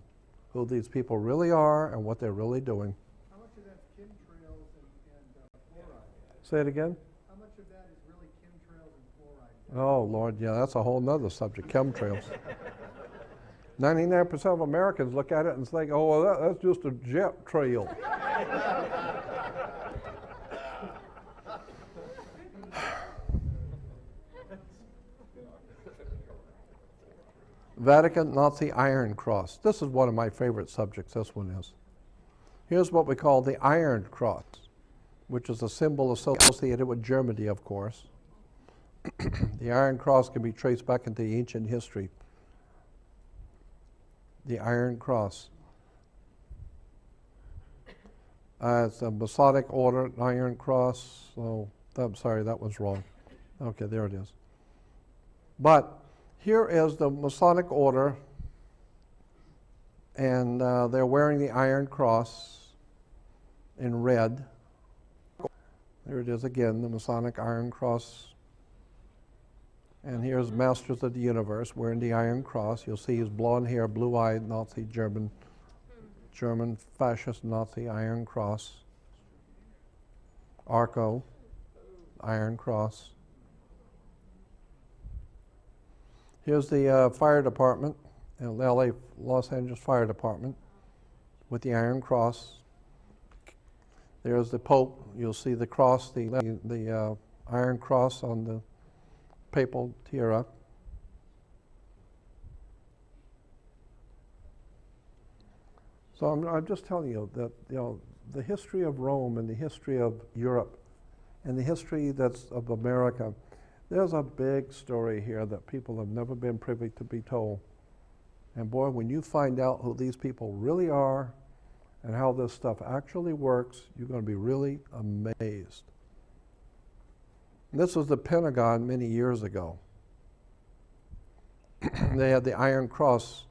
who these people really are and what they're really doing. How much of that's chemtrails and fluoride? Say it again? How much of that is really chemtrails and fluoride? Oh, Lord, yeah, that's a whole nother subject, chemtrails. 99% of Americans look at it and think, oh, well, that's just a jet trail. Vatican Nazi Iron Cross. This is one of my favorite subjects, this one is. Here's what we call the Iron Cross, which is a symbol associated with Germany, of course. The Iron Cross can be traced back into ancient history. The Iron Cross. It's a Masonic Order, Iron Cross. Oh, I'm sorry, that was wrong. Okay, there it is. But here is the Masonic Order, and they're wearing the Iron Cross in red. There it is again, the Masonic Iron Cross. And here's Masters of the Universe wearing the Iron Cross. You'll see his blonde hair, blue-eyed Nazi German fascist Nazi Iron Cross. Arco, Iron Cross. Here's the fire department, Los Angeles Fire Department with the Iron Cross. There's the Pope. You'll see the cross, the Iron Cross on the papal tiara. So I'm just telling you that, you know, the history of Rome and the history of Europe and the history that's of America, there's a big story here that people have never been privy to be told. And boy, when you find out who these people really are and how this stuff actually works, you're going to be really amazed. This was the Pentagon many years ago. They had the Iron Cross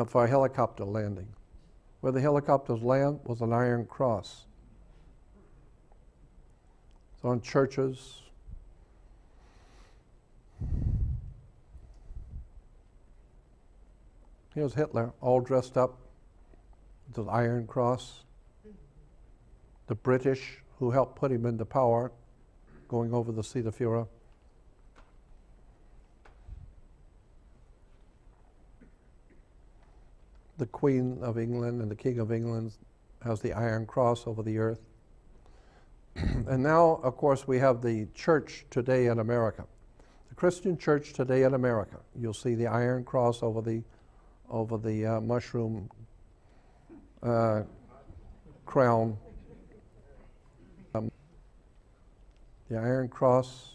for a helicopter landing. Where the helicopters land was an iron cross. So on churches, here's Hitler, all dressed up with the iron cross. The British, who helped put him into power, going over the Sea of Fuhrer. The Queen of England and the King of England has the Iron Cross over the earth. And now, of course, we have the church today in America. The Christian church today in America. You'll see the Iron Cross over the mushroom crown. The Iron Cross.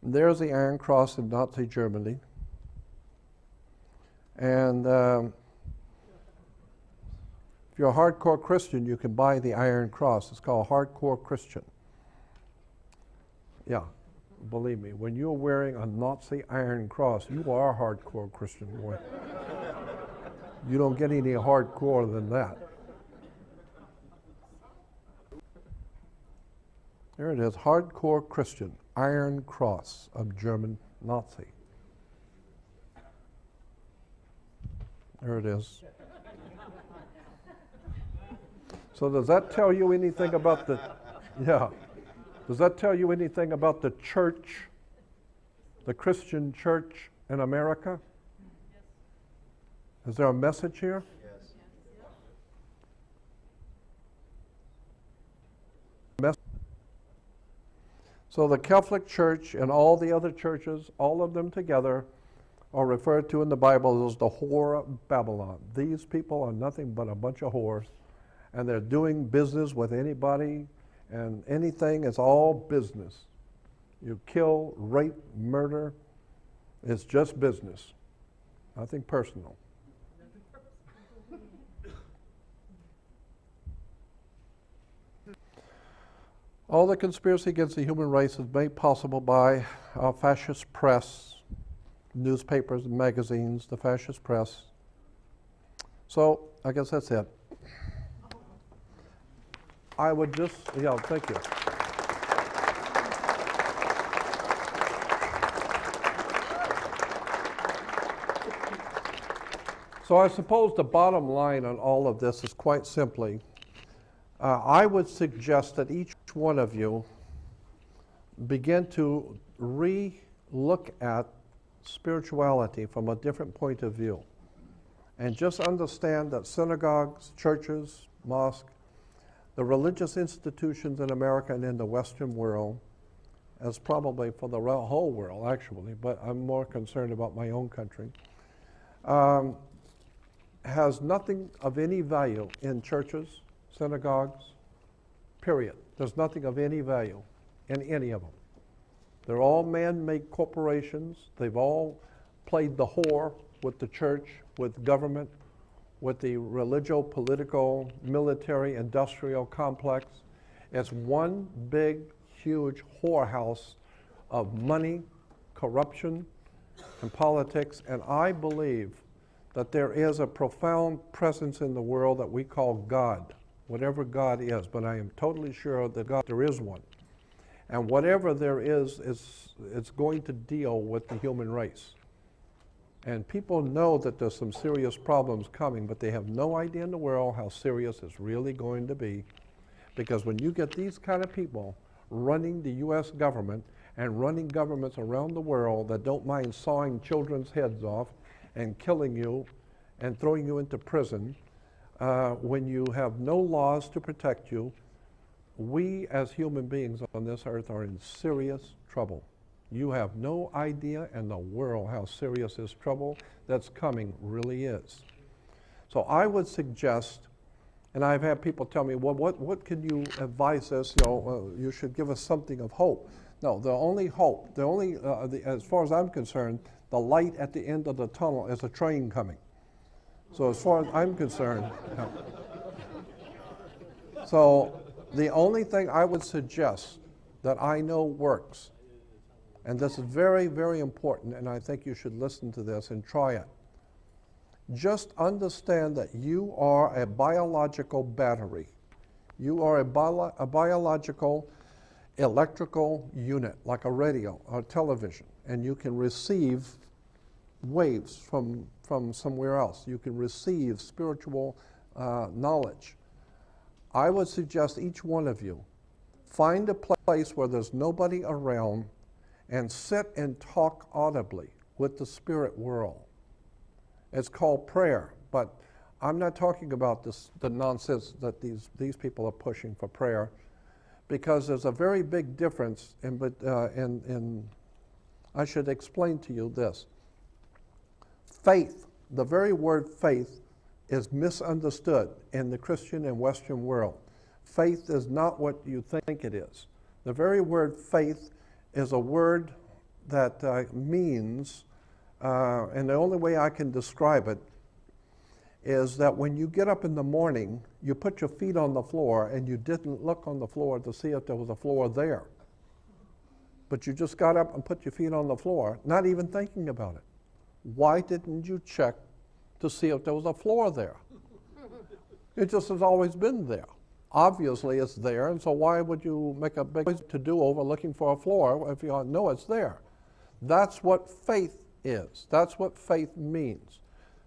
There's the Iron Cross in Nazi Germany. And if you're a hardcore Christian, you can buy the Iron Cross. It's called Hardcore Christian. Yeah, believe me, when you're wearing a Nazi Iron Cross, you are a hardcore Christian, boy. You don't get any hardcore than that. There it is, Hardcore Christian, Iron Cross of German Nazi. There it is. So does that tell you anything about the, yeah, does that tell you anything about the church, the Christian church in America? Is there a message here? Yes. So the Catholic Church and all the other churches, all of them together, are referred to in the Bible as the whore of Babylon. These people are nothing but a bunch of whores, and they're doing business with anybody and anything. It's all business. You kill, rape, murder. It's just business, nothing personal. All the conspiracy against the human race is made possible by our fascist press, newspapers and magazines, the fascist press. So I guess that's it. I would just, yeah, thank you. So I suppose the bottom line on all of this is quite simply, I would suggest that each one of you begin to re-look at spirituality from a different point of view. And just understand that synagogues, churches, mosques, the religious institutions in America and in the Western world, as probably for the whole world actually, but I'm more concerned about my own country, has nothing of any value in churches, synagogues, period. There's nothing of any value in any of them. They're all man-made corporations. They've all played the whore with the church, with government, with the religio-political, military, industrial complex. It's one big, huge whorehouse of money, corruption, and politics. And I believe that there is a profound presence in the world that we call God, whatever God is. But I am totally sure that God, there is one. And whatever there is it's going to deal with the human race. And people know that there's some serious problems coming, but they have no idea in the world how serious it's really going to be. Because when you get these kind of people running the U.S. government and running governments around the world that don't mind sawing children's heads off and killing you and throwing you into prison, when you have no laws to protect you, we as human beings on this earth are in serious trouble. You have no idea in the world how serious this trouble that's coming really is. So I would suggest, and I've had people tell me, well, what can you advise us? You should give us something of hope. No, the only hope, as far as I'm concerned, the light at the end of the tunnel is a train coming. So as far as I'm concerned, so the only thing I would suggest that I know works And this is very, very important, and I think you should listen to this and try it. Just understand that you are a biological battery. You are a biological electrical unit, like a radio or television, and you can receive waves from somewhere else. You can receive spiritual knowledge. I would suggest each one of you find a place where there's nobody around and sit and talk audibly with the spirit world. It's called prayer, but I'm not talking about the nonsense that these people are pushing for prayer, because there's a very big difference in I should explain to you this. Faith, the very word faith, is misunderstood in the Christian and Western world. Faith is not what you think it is. The very word faith is a word that means, and the only way I can describe it is that when you get up in the morning, you put your feet on the floor and you didn't look on the floor to see if there was a floor there. But you just got up and put your feet on the floor, not even thinking about it. Why didn't you check to see if there was a floor there? It just has always been there. Obviously it's there, and so why would you make a big to-do over looking for a floor if you know it's there? That's what faith is. That's what faith means.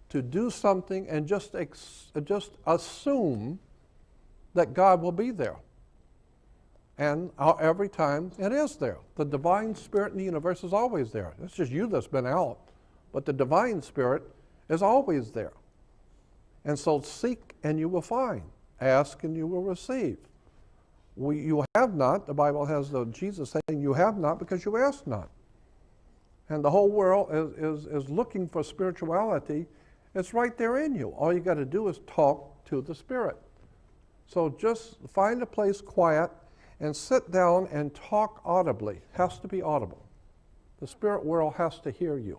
To do something and just assume that God will be there. And every time it is there. The divine spirit in the universe is always there. It's just you that's been out. But the divine spirit is always there. And so seek and you will find. Ask and you will receive. You have not, the Bible has Jesus saying, you have not because you ask not. And the whole world is looking for spirituality. It's right there in you. All you got to do is talk to the Spirit. So just find a place quiet and sit down and talk audibly. Has to be audible. The spirit world has to hear you.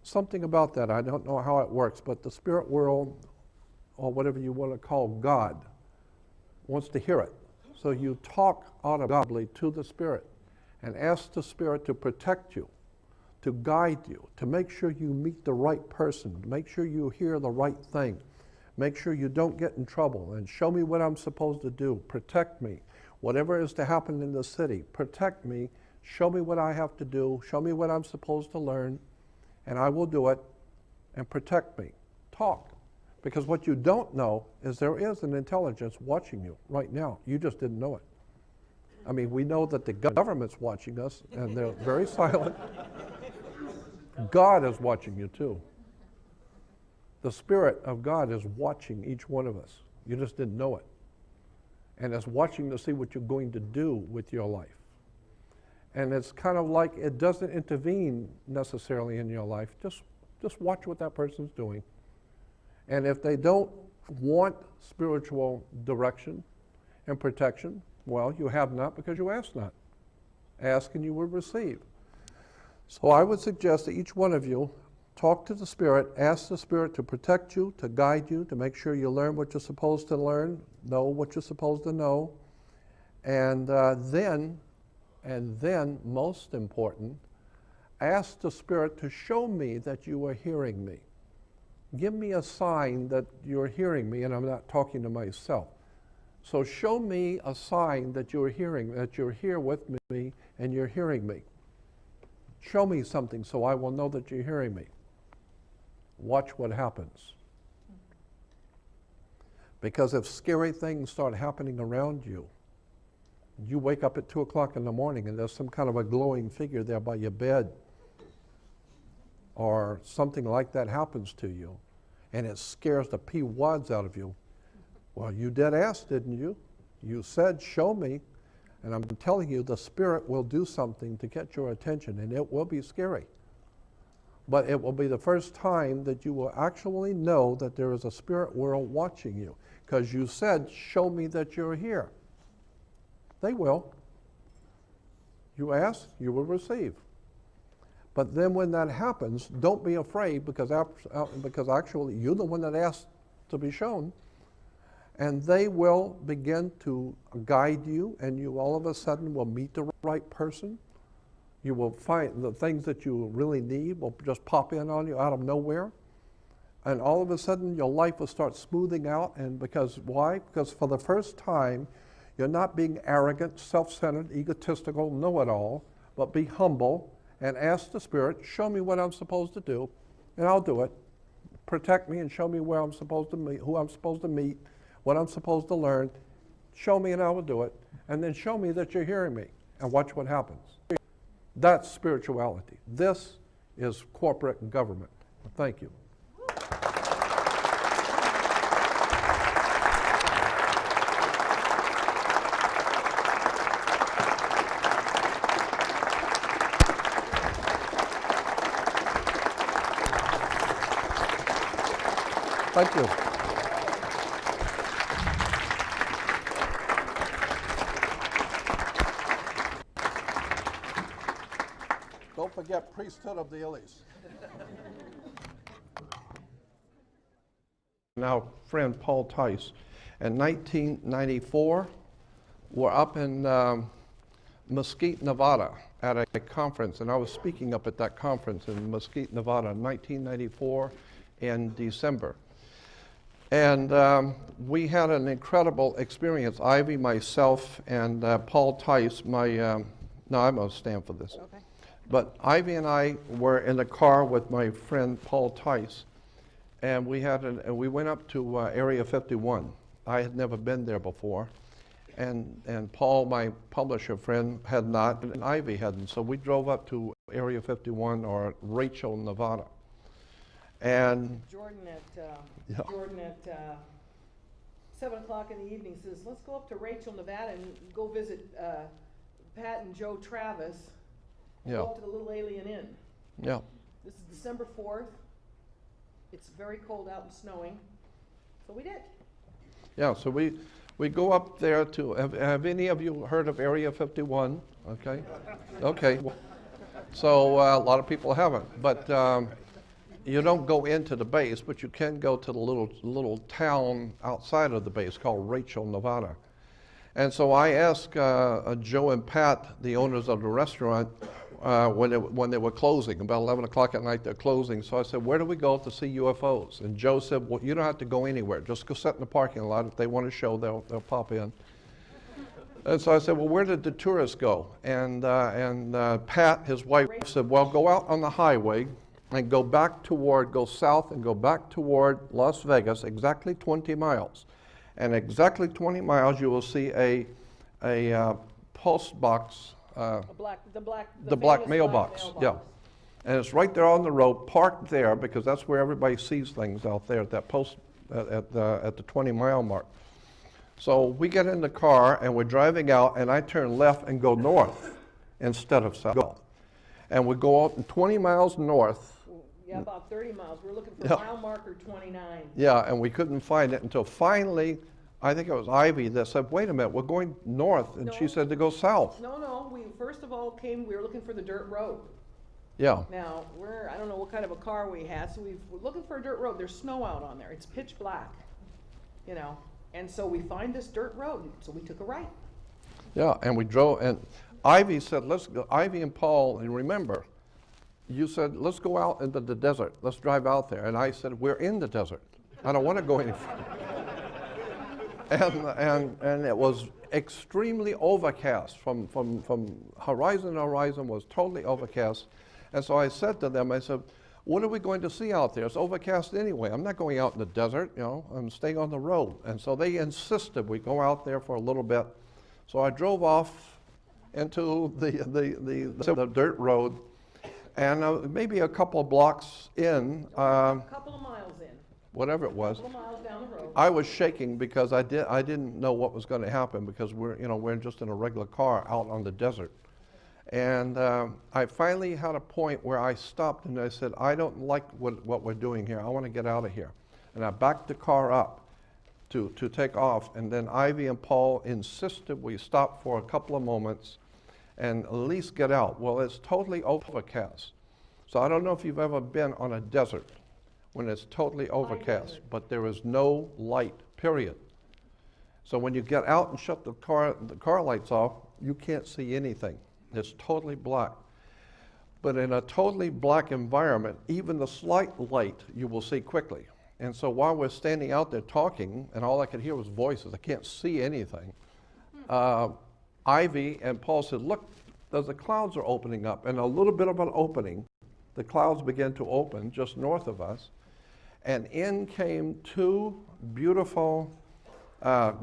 Something about that, I don't know how it works, but the spirit world, or whatever you want to call God, wants to hear it. So you talk audibly to the Spirit and ask the Spirit to protect you, to guide you, to make sure you meet the right person, to make sure you hear the right thing, make sure you don't get in trouble, and show me what I'm supposed to do, protect me. Whatever is to happen in the city, protect me, show me what I have to do, show me what I'm supposed to learn, and I will do it, and protect me. Talk. Because what you don't know is there is an intelligence watching you right now. You just didn't know it. I mean, we know that the government's watching us, and they're very silent. God is watching you too. The Spirit of God is watching each one of us. You just didn't know it. And it's watching to see what you're going to do with your life. And it's kind of like it doesn't intervene necessarily in your life. Just watch what that person's doing. And if they don't want spiritual direction and protection, well, you have not because you ask not. Ask and you will receive. So I would suggest that each one of you talk to the Spirit, ask the Spirit to protect you, to guide you, to make sure you learn what you're supposed to learn, know what you're supposed to know, and then, most important, ask the Spirit to show me that you are hearing me. Give me a sign that you're hearing me, and I'm not talking to myself. So show me a sign that you're hearing, that you're here with me and you're hearing me. Show me something so I will know that you're hearing me. Watch what happens. Because if scary things start happening around you, you wake up at 2 o'clock in the morning and there's some kind of a glowing figure there by your bed, or something like that happens to you, and it scares the pee-wads out of you. Well, you did ask, didn't you? You said, show me. And I'm telling you, the Spirit will do something to get your attention, and it will be scary. But it will be the first time that you will actually know that there is a spirit world watching you, because you said, show me that you're here. They will. You ask, you will receive. But then when that happens, don't be afraid, because actually you're the one that asked to be shown. And they will begin to guide you, and you all of a sudden will meet the right person. You will find the things that you really need will just pop in on you out of nowhere. And all of a sudden, your life will start smoothing out. And because why? Because for the first time, you're not being arrogant, self-centered, egotistical, know-it-all, but be humble and ask the Spirit, show me what I'm supposed to do, and I'll do it. Protect me and show me where I'm supposed to meet, who I'm supposed to meet, what I'm supposed to learn. Show me and I will do it. And then show me that you're hearing me, and watch what happens. That's spirituality. This is corporate government. Thank you. Thank you. Don't forget priesthood of the Illies. Now, friend Paul Tice, in 1994, we're up in Mesquite, Nevada, at a conference, and I was speaking up at that conference in Mesquite, Nevada, in 1994 in December. And we had an incredible experience. Ivy, myself, and Paul Tice, no, I'm going to stand for this. Okay. But Ivy and I were in the car with my friend Paul Tice, and we went up to Area 51. I had never been there before, and Paul, my publisher friend, had not, and Ivy hadn't. So we drove up to Area 51, or Rachel, Nevada. And Jordan at 7 o'clock in the evening says, let's go up to Rachel, Nevada, and go visit Pat and Joe Travis. Go up to the Little Alien Inn. Yeah. This is December 4th. It's very cold out and snowing. So we did. Yeah, so we go up there to, have any of you heard of Area 51? Okay. Okay. So a lot of people haven't, but you don't go into the base, but you can go to the little town outside of the base called Rachel, Nevada. And so I asked Joe and Pat, the owners of the restaurant, when they were closing, about 11 o'clock at night they're closing. So I said, where do we go to see UFOs? And Joe said, well, you don't have to go anywhere. Just go sit in the parking lot. If they want to show, they'll pop in. And so I said, well, where did the tourists go? And Pat, his wife, said, well, go out on the highway and go south and go back toward Las Vegas, exactly 20 miles. And exactly 20 miles, you will see a post box, the black mailbox. Yeah, and it's right there on the road, parked there, because that's where everybody sees things out there at that post at the 20-mile mark. So we get in the car and we're driving out, and I turn left and go north instead of south, and we go out 20 miles north. Yeah, about 30 miles. We're looking for mile marker 29. Yeah, and we couldn't find it until finally, I think it was Ivy that said, wait a minute, we're going north. And she said to go south. No, we first of all we were looking for the dirt road. Yeah. Now, I don't know what kind of a car we had, so we're looking for a dirt road. There's snow out on there. It's pitch black, and so we find this dirt road, so we took a right. Yeah, and we drove, and Ivy said, let's go, Ivy and Paul, and remember, you said, let's go out into the desert. Let's drive out there. And I said, we're in the desert. I don't want to go any further. And it was extremely overcast. From horizon to horizon was totally overcast. And so I said to them, I said, what are we going to see out there? It's overcast anyway. I'm not going out in the desert, I'm staying on the road. And so they insisted we go out there for a little bit. So I drove off into the dirt road. And maybe a couple of blocks in, a couple of miles in, whatever it was, a couple of miles down the road, I was shaking because I didn't know what was going to happen, because we're just in a regular car out on the desert. And I finally had a point where I stopped and I said, I don't like what we're doing here. I want to get out of here. And I backed the car up to take off. And then Ivy and Paul insisted we stop for a couple of moments and at least get out. Well, it's totally overcast. So I don't know if you've ever been on a desert when it's totally overcast, but there is no light, period. So when you get out and shut the car lights off, you can't see anything. It's totally black. But in a totally black environment, even the slight light you will see quickly. And so while we're standing out there talking, and all I could hear was voices, I can't see anything, Ivy and Paul said, look, the clouds are opening up. And a little bit of an opening, the clouds began to open just north of us. And in came two beautiful,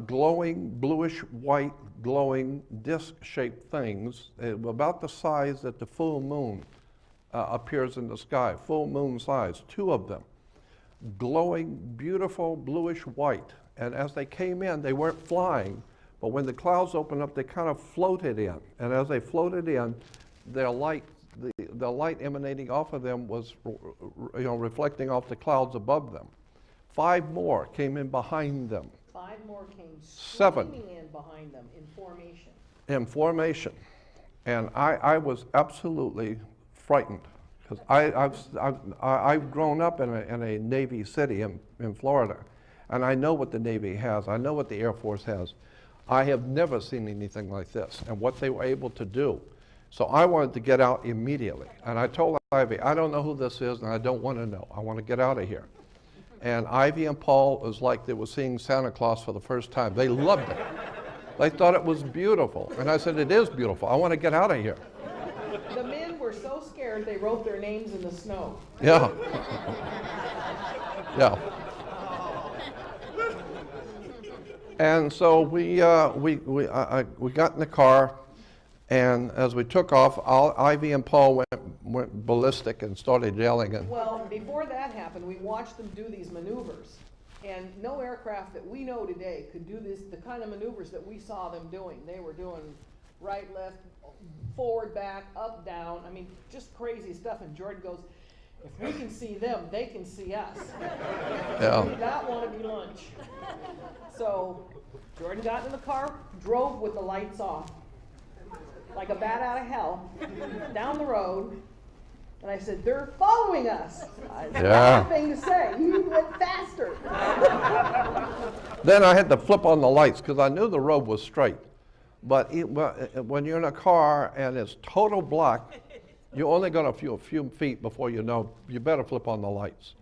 glowing, bluish white, glowing disc-shaped things, about the size that the full moon appears in the sky, full moon size, two of them, glowing, beautiful, bluish white. And as they came in, they weren't flying, but when the clouds opened up, they kind of floated in. And as they floated in, their light, the light emanating off of them was, reflecting off the clouds above them. 5 more came in behind them. 5 more came 7 streaming in behind them in formation. in formation. And I was absolutely frightened, because I've grown up in a Navy city in Florida, and I know what the Navy has. I know what the Air Force has. I have never seen anything like this and what they were able to do. So I wanted to get out immediately. And I told Ivy, I don't know who this is and I don't want to know. I want to get out of here. And Ivy and Paul was like they were seeing Santa Claus for the first time. They loved it. They thought it was beautiful. And I said, it is beautiful. I want to get out of here. The men were so scared they wrote their names in the snow. Yeah. Yeah. And so we got in the car, and as we took off, Ivy and Paul went ballistic and started yelling. And Well, before that happened, we watched them do these maneuvers. And no aircraft that we know today could do this, the kind of maneuvers that we saw them doing. They were doing right, left, forward, back, up, down. I mean, just crazy stuff. And Jordan goes, if we can see them, they can see us. Yeah. We did not want to be lunch. So Jordan got in the car, drove with the lights off, like a bat out of hell, down the road. And I said, they're following us. I said, Yeah. thing to say. He went faster. then I had to flip on the lights because I knew the road was straight. But when you're in a car and it's total black, you only got a few feet before you know you better flip on the lights.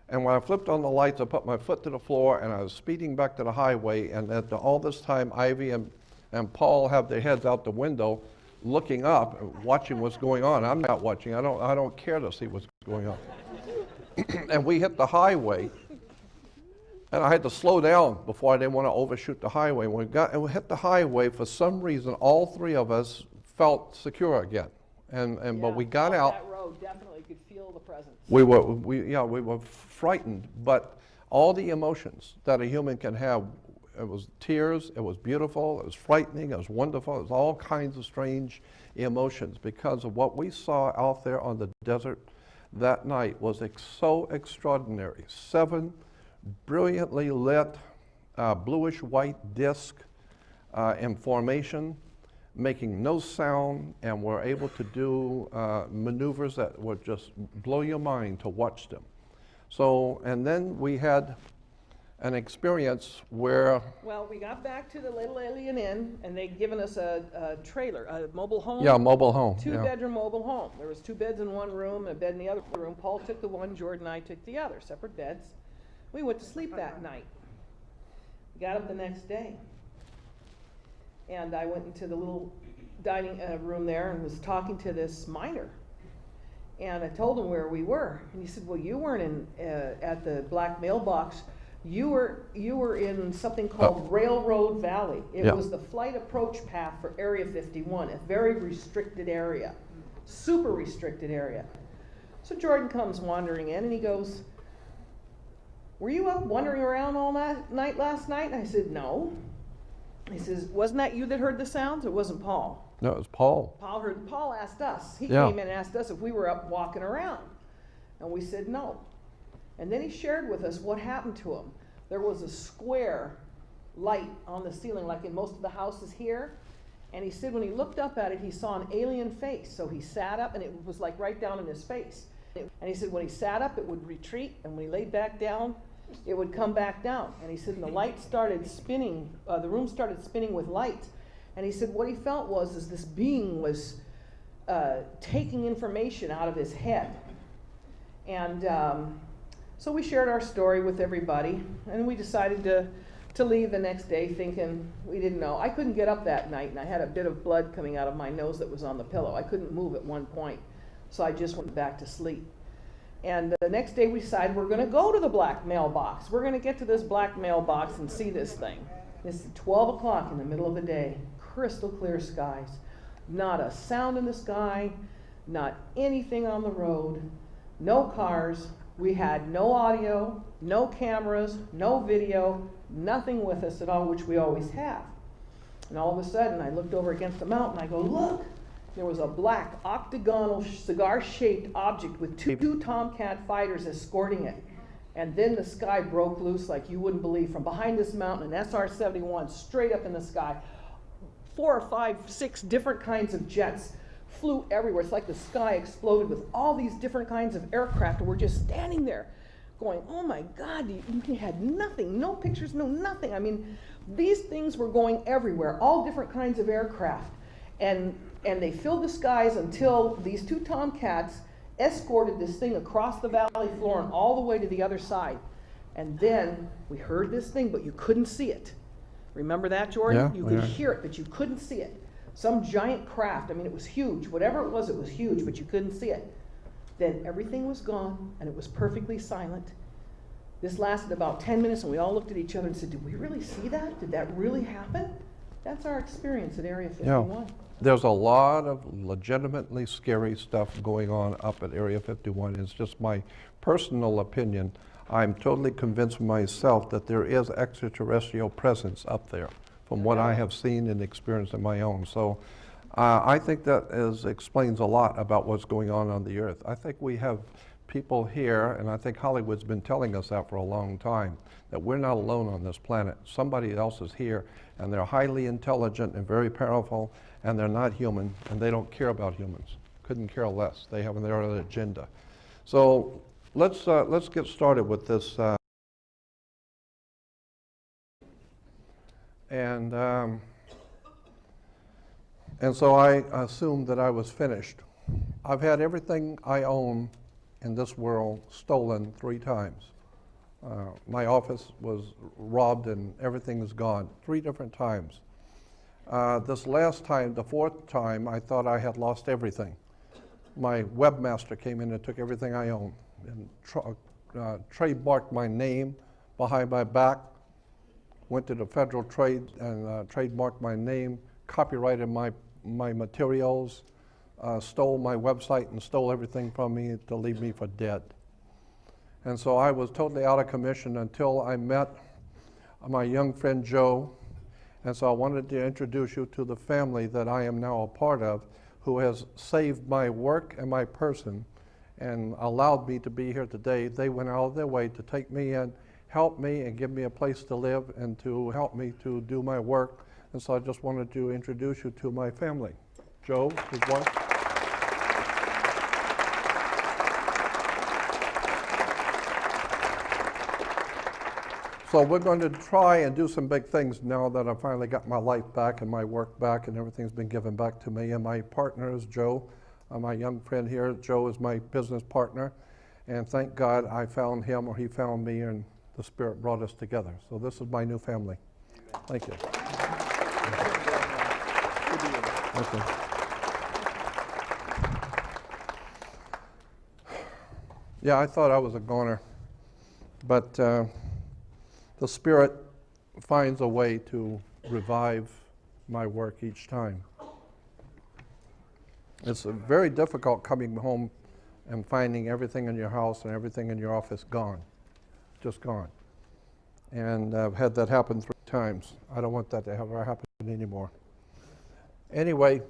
And when I flipped on the lights, I put my foot to the floor and I was speeding back to the highway. And all this time, Ivy and Paul have their heads out the window, looking up, watching what's going on. I'm not watching. I don't care to see what's going on. And we hit the highway, and I had to slow down before I didn't want to overshoot the highway. When we hit the highway, for some reason, all 3 of us felt secure again. But we got out. That road definitely could feel the presence. We were frightened, but all the emotions that a human can have. It was tears, it was beautiful, it was frightening, it was wonderful, it was all kinds of strange emotions because of what we saw out there on the desert that night was so extraordinary. 7 brilliantly lit, bluish white disc in formation, making no sound, and were able to do maneuvers that would just blow your mind to watch them. So, and then we had an experience where... Well, we got back to the Little Alien Inn, and they'd given us a trailer, a mobile home. Yeah, mobile home. 2-bedroom mobile home. There was 2 beds in one room, a bed in the other room. Paul took the one, Jordan and I took the other, separate beds. We went to sleep that night. Got up the next day. And I went into the little dining room there and was talking to this miner. And I told him where we were. And he said, well, you weren't at the black mailbox. You were in something called Railroad Valley. It was the flight approach path for Area 51, a very restricted area, super restricted area. So Jordan comes wandering in and he goes, were you up wandering around all night last night? And I said, no. He says, wasn't that you that heard the sounds? It wasn't Paul. No, it was Paul. Paul asked us. He came in and asked us if we were up walking around. And we said no. And then he shared with us what happened to him. There was a square light on the ceiling, like in most of the houses here. And he said when he looked up at it, he saw an alien face. So he sat up, and it was like right down in his face. And he said when he sat up, it would retreat. And when he laid back down, it would come back down. And he said and the light started spinning. The room started spinning with light. And he said what he felt was this being was taking information out of his head. And so we shared our story with everybody, and we decided to leave the next day thinking we didn't know. I couldn't get up that night, and I had a bit of blood coming out of my nose that was on the pillow. I couldn't move at one point, so I just went back to sleep. And the next day we decided we're going to go to the black mailbox. We're going to get to this black mailbox and see this thing. It's 12 o'clock in the middle of the day, crystal clear skies. Not a sound in the sky, not anything on the road, no cars. We had no audio, no cameras, no video, nothing with us at all, which we always have. And all of a sudden I looked over against the mountain. I go, look! There was a black octagonal cigar-shaped object with two Tomcat fighters escorting it. And then the sky broke loose like you wouldn't believe. From behind this mountain, an SR-71 straight up in the sky. 4 or 5, 6 different kinds of jets flew everywhere. It's like the sky exploded with all these different kinds of aircraft. And we're just standing there going, oh my God, you had nothing, no pictures, no nothing. I mean, these things were going everywhere, all different kinds of aircraft. And they filled the skies until these 2 Tomcats escorted this thing across the valley floor and all the way to the other side. And then we heard this thing, but you couldn't see it. Remember that, Jordan? Yeah, you could hear it, but you couldn't see it. Some giant craft. I mean, it was huge. Whatever it was huge, but you couldn't see it. Then everything was gone, and it was perfectly silent. This lasted about 10 minutes, and we all looked at each other and said, did we really see that? Did that really happen? That's our experience at Area 51. Yeah. There's a lot of legitimately scary stuff going on up at Area 51. It's just my personal opinion. I'm totally convinced myself that there is extraterrestrial presence up there from what I have seen and experienced in my own. So I think that explains a lot about what's going on the earth. I think we have people here, and I think Hollywood's been telling us that for a long time, that we're not alone on this planet. Somebody else is here, and they're highly intelligent and very powerful, and they're not human, and they don't care about humans. Couldn't care less. They have their own agenda. So let's get started with this. And so I assumed that I was finished. I've had everything I own in this world stolen 3 times. My office was robbed and everything is gone 3 different times. This last time, the 4th time, I thought I had lost everything. My webmaster came in and took everything I owned and trademarked my name behind my back, went to the federal trade and trademarked my name, copyrighted my materials, stole my website and stole everything from me to leave me for dead. And so I was totally out of commission until I met my young friend Joe. And so I wanted to introduce you to the family that I am now a part of, who has saved my work and my person and allowed me to be here today. They went out of their way to take me in, help me, and give me a place to live and to help me to do my work. And so I just wanted to introduce you to my family. Joe, his wife. So we're going to try and do some big things now that I finally got my life back and my work back and everything's been given back to me. And my partner is Joe, my young friend here. Joe is my business partner. And thank God I found him, or he found me, and the Spirit brought us together. So this is my new family. Thank you. Okay. Yeah, I thought I was a goner, but the Spirit finds a way to revive my work each time. It's very difficult coming home and finding everything in your house and everything in your office gone, just gone. And I've had that happen 3 times. I don't want that to ever happen anymore. Anyway,